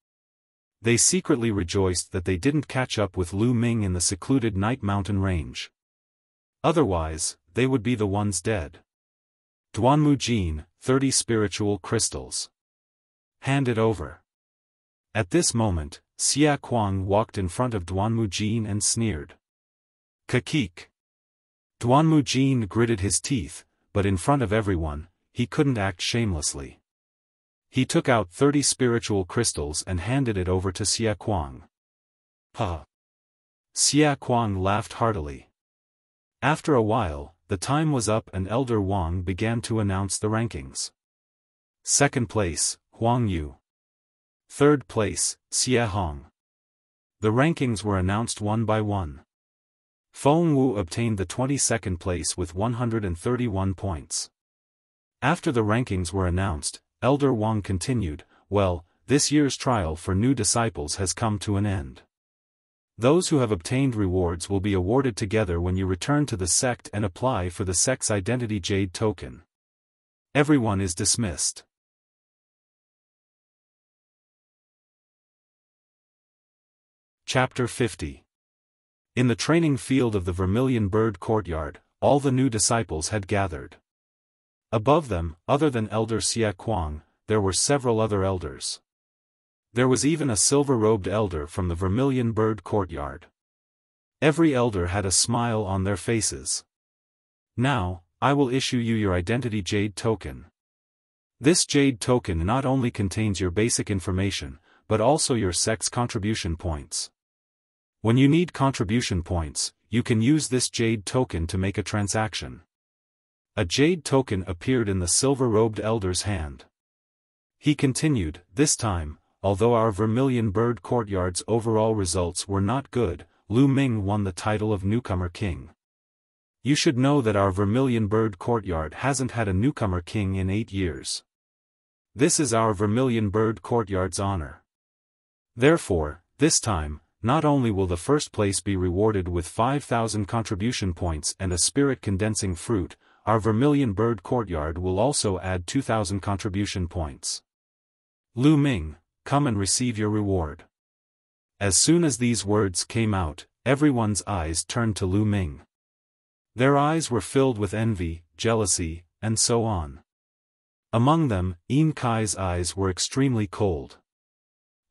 They secretly rejoiced that they didn't catch up with Lu Ming in the secluded Night Mountain range. Otherwise, they would be the ones dead. Duanmu Jin, 30 spiritual crystals. Hand it over. At this moment, Xia Kuang walked in front of Duanmu Jin and sneered. Kakik. Duanmu Jin gritted his teeth, but in front of everyone, he couldn't act shamelessly. He took out 30 spiritual crystals and handed it over to Xia Kuang. Ha! Xia Kuang laughed heartily. After a while, the time was up and Elder Wang began to announce the rankings. Second place, Huang Yu. Third place, Xie Hong. The rankings were announced one by one. Feng Wu obtained the 22nd place with 131 points. After the rankings were announced, Elder Wang continued, well, this year's trial for new disciples has come to an end. Those who have obtained rewards will be awarded together when you return to the sect and apply for the sect's identity jade token. Everyone is dismissed. Chapter 50. In the training field of the Vermilion Bird Courtyard, all the new disciples had gathered. Above them, other than Elder Xia Kuang, there were several other elders. There was even a silver-robed elder from the Vermilion Bird Courtyard. Every elder had a smile on their faces. Now, I will issue you your identity jade token. This jade token not only contains your basic information, but also your sect's contribution points. When you need contribution points, you can use this jade token to make a transaction. A jade token appeared in the silver-robed elder's hand. He continued, this time, although our Vermilion Bird Courtyard's overall results were not good, Lu Ming won the title of Newcomer King. You should know that our Vermilion Bird Courtyard hasn't had a newcomer king in 8 years. This is our Vermilion Bird Courtyard's honor. Therefore, this time, not only will the first place be rewarded with 5,000 contribution points and a spirit-condensing fruit, our Vermilion Bird Courtyard will also add 2,000 contribution points. Lu Ming, come and receive your reward. As soon as these words came out, everyone's eyes turned to Lu Ming. Their eyes were filled with envy, jealousy, and so on. Among them, Yin Kai's eyes were extremely cold.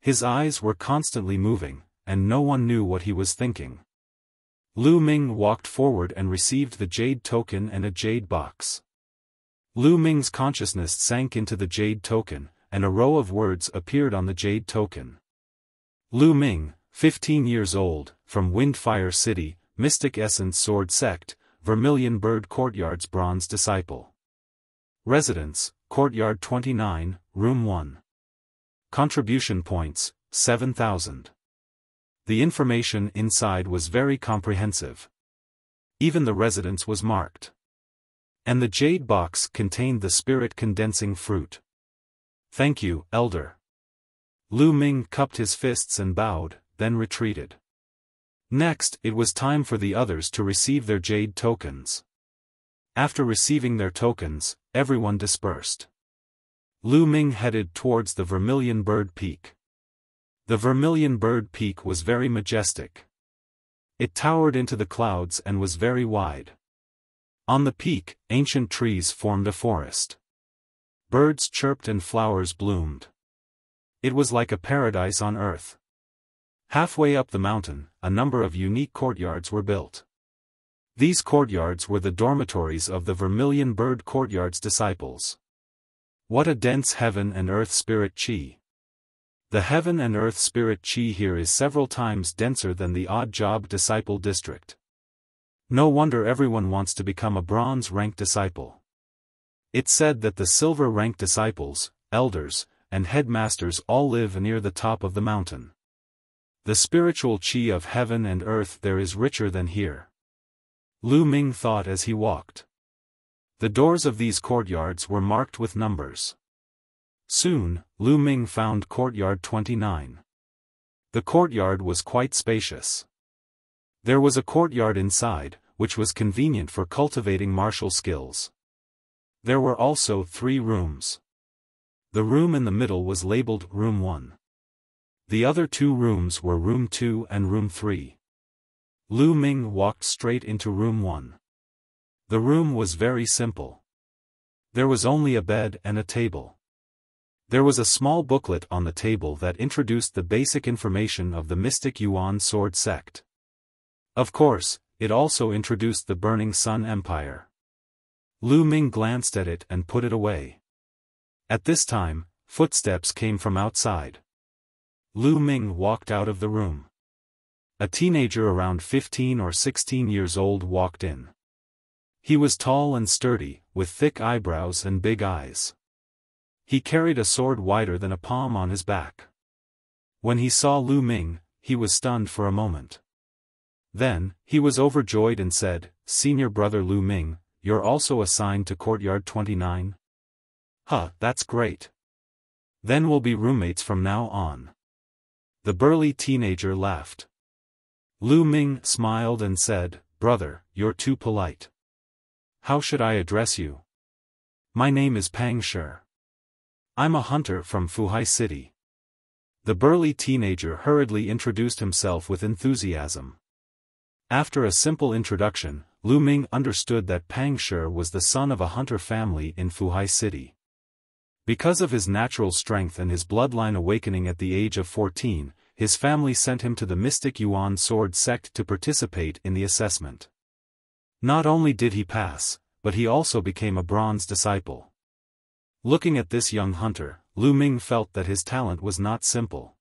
His eyes were constantly moving, and no one knew what he was thinking. Lu Ming walked forward and received the jade token and a jade box. Lu Ming's consciousness sank into the jade token, and a row of words appeared on the jade token. Lu Ming, 15 years old, from Windfire City, Mystic Essence Sword Sect, Vermilion Bird Courtyard's Bronze Disciple. Residence, Courtyard 29, Room 1. Contribution points, 7,000. The information inside was very comprehensive. Even the residence was marked. And the jade box contained the spirit-condensing fruit. Thank you, Elder. Lu Ming cupped his fists and bowed, then retreated. Next, it was time for the others to receive their jade tokens. After receiving their tokens, everyone dispersed. Lu Ming headed towards the Vermilion Bird Peak. The Vermilion Bird Peak was very majestic. It towered into the clouds and was very wide. On the peak, ancient trees formed a forest. Birds chirped and flowers bloomed. It was like a paradise on earth. Halfway up the mountain, a number of unique courtyards were built. These courtyards were the dormitories of the Vermilion Bird Courtyard's disciples. What a dense heaven and earth spirit chi. The heaven and earth spirit chi here is several times denser than the odd job disciple district. No wonder everyone wants to become a bronze rank disciple. It's said that the silver rank disciples, elders, and headmasters all live near the top of the mountain. The spiritual chi of heaven and earth there is richer than here. Lu Ming thought as he walked. The doors of these courtyards were marked with numbers. Soon, Lu Ming found Courtyard 29. The courtyard was quite spacious. There was a courtyard inside, which was convenient for cultivating martial skills. There were also 3 rooms. The room in the middle was labeled Room 1. The other 2 rooms were Room 2 and Room 3. Lu Ming walked straight into Room 1. The room was very simple. There was only a bed and a table. There was a small booklet on the table that introduced the basic information of the Mystic Yuan Sword Sect. Of course, it also introduced the Burning Sun Empire. Lu Ming glanced at it and put it away. At this time, footsteps came from outside. Lu Ming walked out of the room. A teenager around 15 or 16 years old walked in. He was tall and sturdy, with thick eyebrows and big eyes. He carried a sword wider than a palm on his back. When he saw Lu Ming, he was stunned for a moment. Then, he was overjoyed and said, "Senior brother Lu Ming, you're also assigned to Courtyard 29? Huh, that's great. Then we'll be roommates from now on." The burly teenager laughed. Lu Ming smiled and said, "Brother, you're too polite. How should I address you?" "My name is Pang Shi. I'm a hunter from Fuhai City." The burly teenager hurriedly introduced himself with enthusiasm. After a simple introduction, Lu Ming understood that Pang Shi was the son of a hunter family in Fuhai City. Because of his natural strength and his bloodline awakening at the age of 14, his family sent him to the Mystic Yuan Sword Sect to participate in the assessment. Not only did he pass, but he also became a bronze disciple. Looking at this young hunter, Lu Ming felt that his talent was not simple.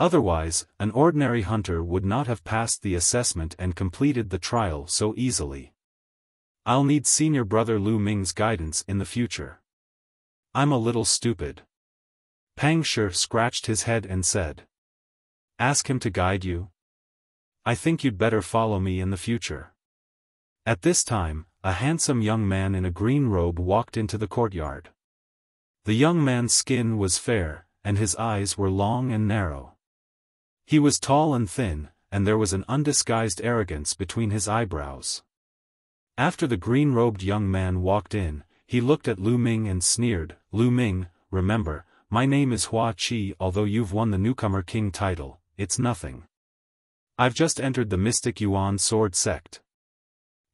Otherwise, an ordinary hunter would not have passed the assessment and completed the trial so easily. I'll need senior brother Lu Ming's guidance in the future. I'm a little stupid. Pang Shi scratched his head and said. Ask him to guide you? I think you'd better follow me in the future. At this time, a handsome young man in a green robe walked into the courtyard. The young man's skin was fair, and his eyes were long and narrow. He was tall and thin, and there was an undisguised arrogance between his eyebrows. After the green-robed young man walked in, he looked at Lu Ming and sneered, "Lu Ming, remember, my name is Hua Qi. Although you've won the newcomer king title, it's nothing. I've just entered the Mystic Yuan Sword Sect.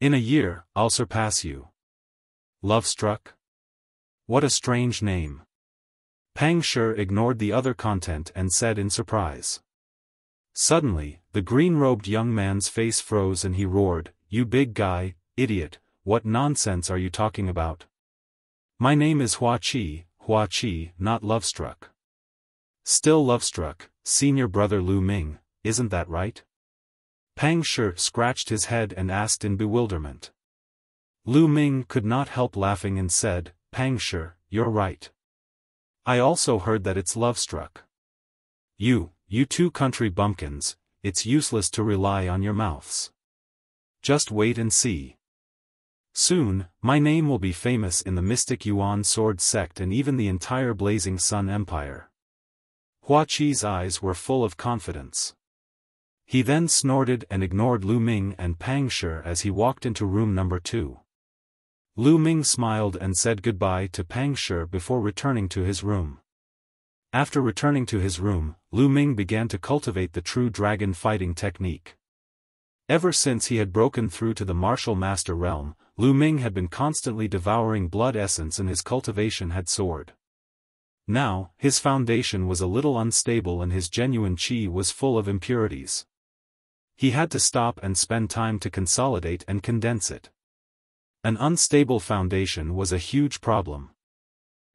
In a year, I'll surpass you." Love struck? What a strange name. Pang Shi ignored the other content and said in surprise. Suddenly, the green-robed young man's face froze and he roared, "You big guy, idiot, what nonsense are you talking about? My name is Hua Qi, Hua Qi, not love-struck. Still love-struck, senior brother Lu Ming, isn't that right? Pang Shi scratched his head and asked in bewilderment. Lu Ming could not help laughing and said, Pang Shi, you're right. I also heard that it's love-struck. You two country bumpkins, it's useless to rely on your mouths. Just wait and see. Soon, my name will be famous in the mystic Yuan sword sect and even the entire Blazing Sun Empire. Hua Qi's eyes were full of confidence. He then snorted and ignored Lu Ming and Pang Shi as he walked into room number 2. Lu Ming smiled and said goodbye to Pang Shi before returning to his room. After returning to his room, Lu Ming began to cultivate the true dragon fighting technique. Ever since he had broken through to the martial master realm, Lu Ming had been constantly devouring blood essence and his cultivation had soared. Now, his foundation was a little unstable and his genuine qi was full of impurities. He had to stop and spend time to consolidate and condense it. An unstable foundation was a huge problem.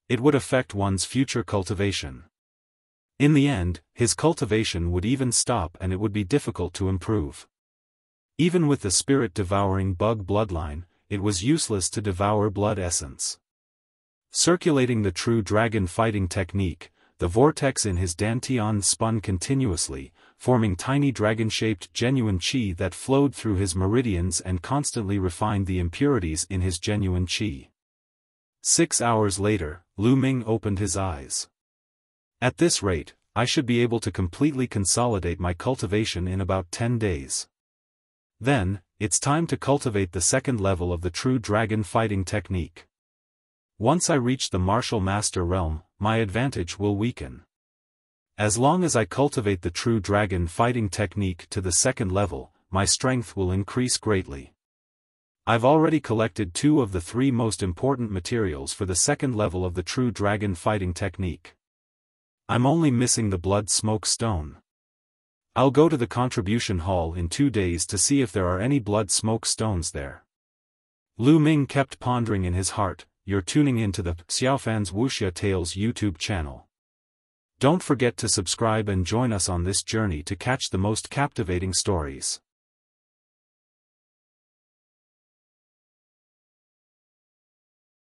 It would affect one's future cultivation. In the end, his cultivation would even stop and it would be difficult to improve. Even with the spirit-devouring bug bloodline, it was useless to devour blood essence. Circulating the true dragon fighting technique, the vortex in his dantian spun continuously, forming tiny dragon-shaped genuine qi that flowed through his meridians and constantly refined the impurities in his genuine qi. 6 hours later, Lu Ming opened his eyes. At this rate, I should be able to completely consolidate my cultivation in about 10 days. Then, it's time to cultivate the second level of the true dragon fighting technique. Once I reach the martial master realm, my advantage will weaken. As long as I cultivate the true dragon fighting technique to the second level, my strength will increase greatly. I've already collected 2 of the 3 most important materials for the second level of the true dragon fighting technique. I'm only missing the blood smoke stone. I'll go to the contribution hall in 2 days to see if there are any blood smoke stones there. Lu Ming kept pondering in his heart. You're tuning into the Xiaofan's Wuxia Tales YouTube channel. Don't forget to subscribe and join us on this journey to catch the most captivating stories.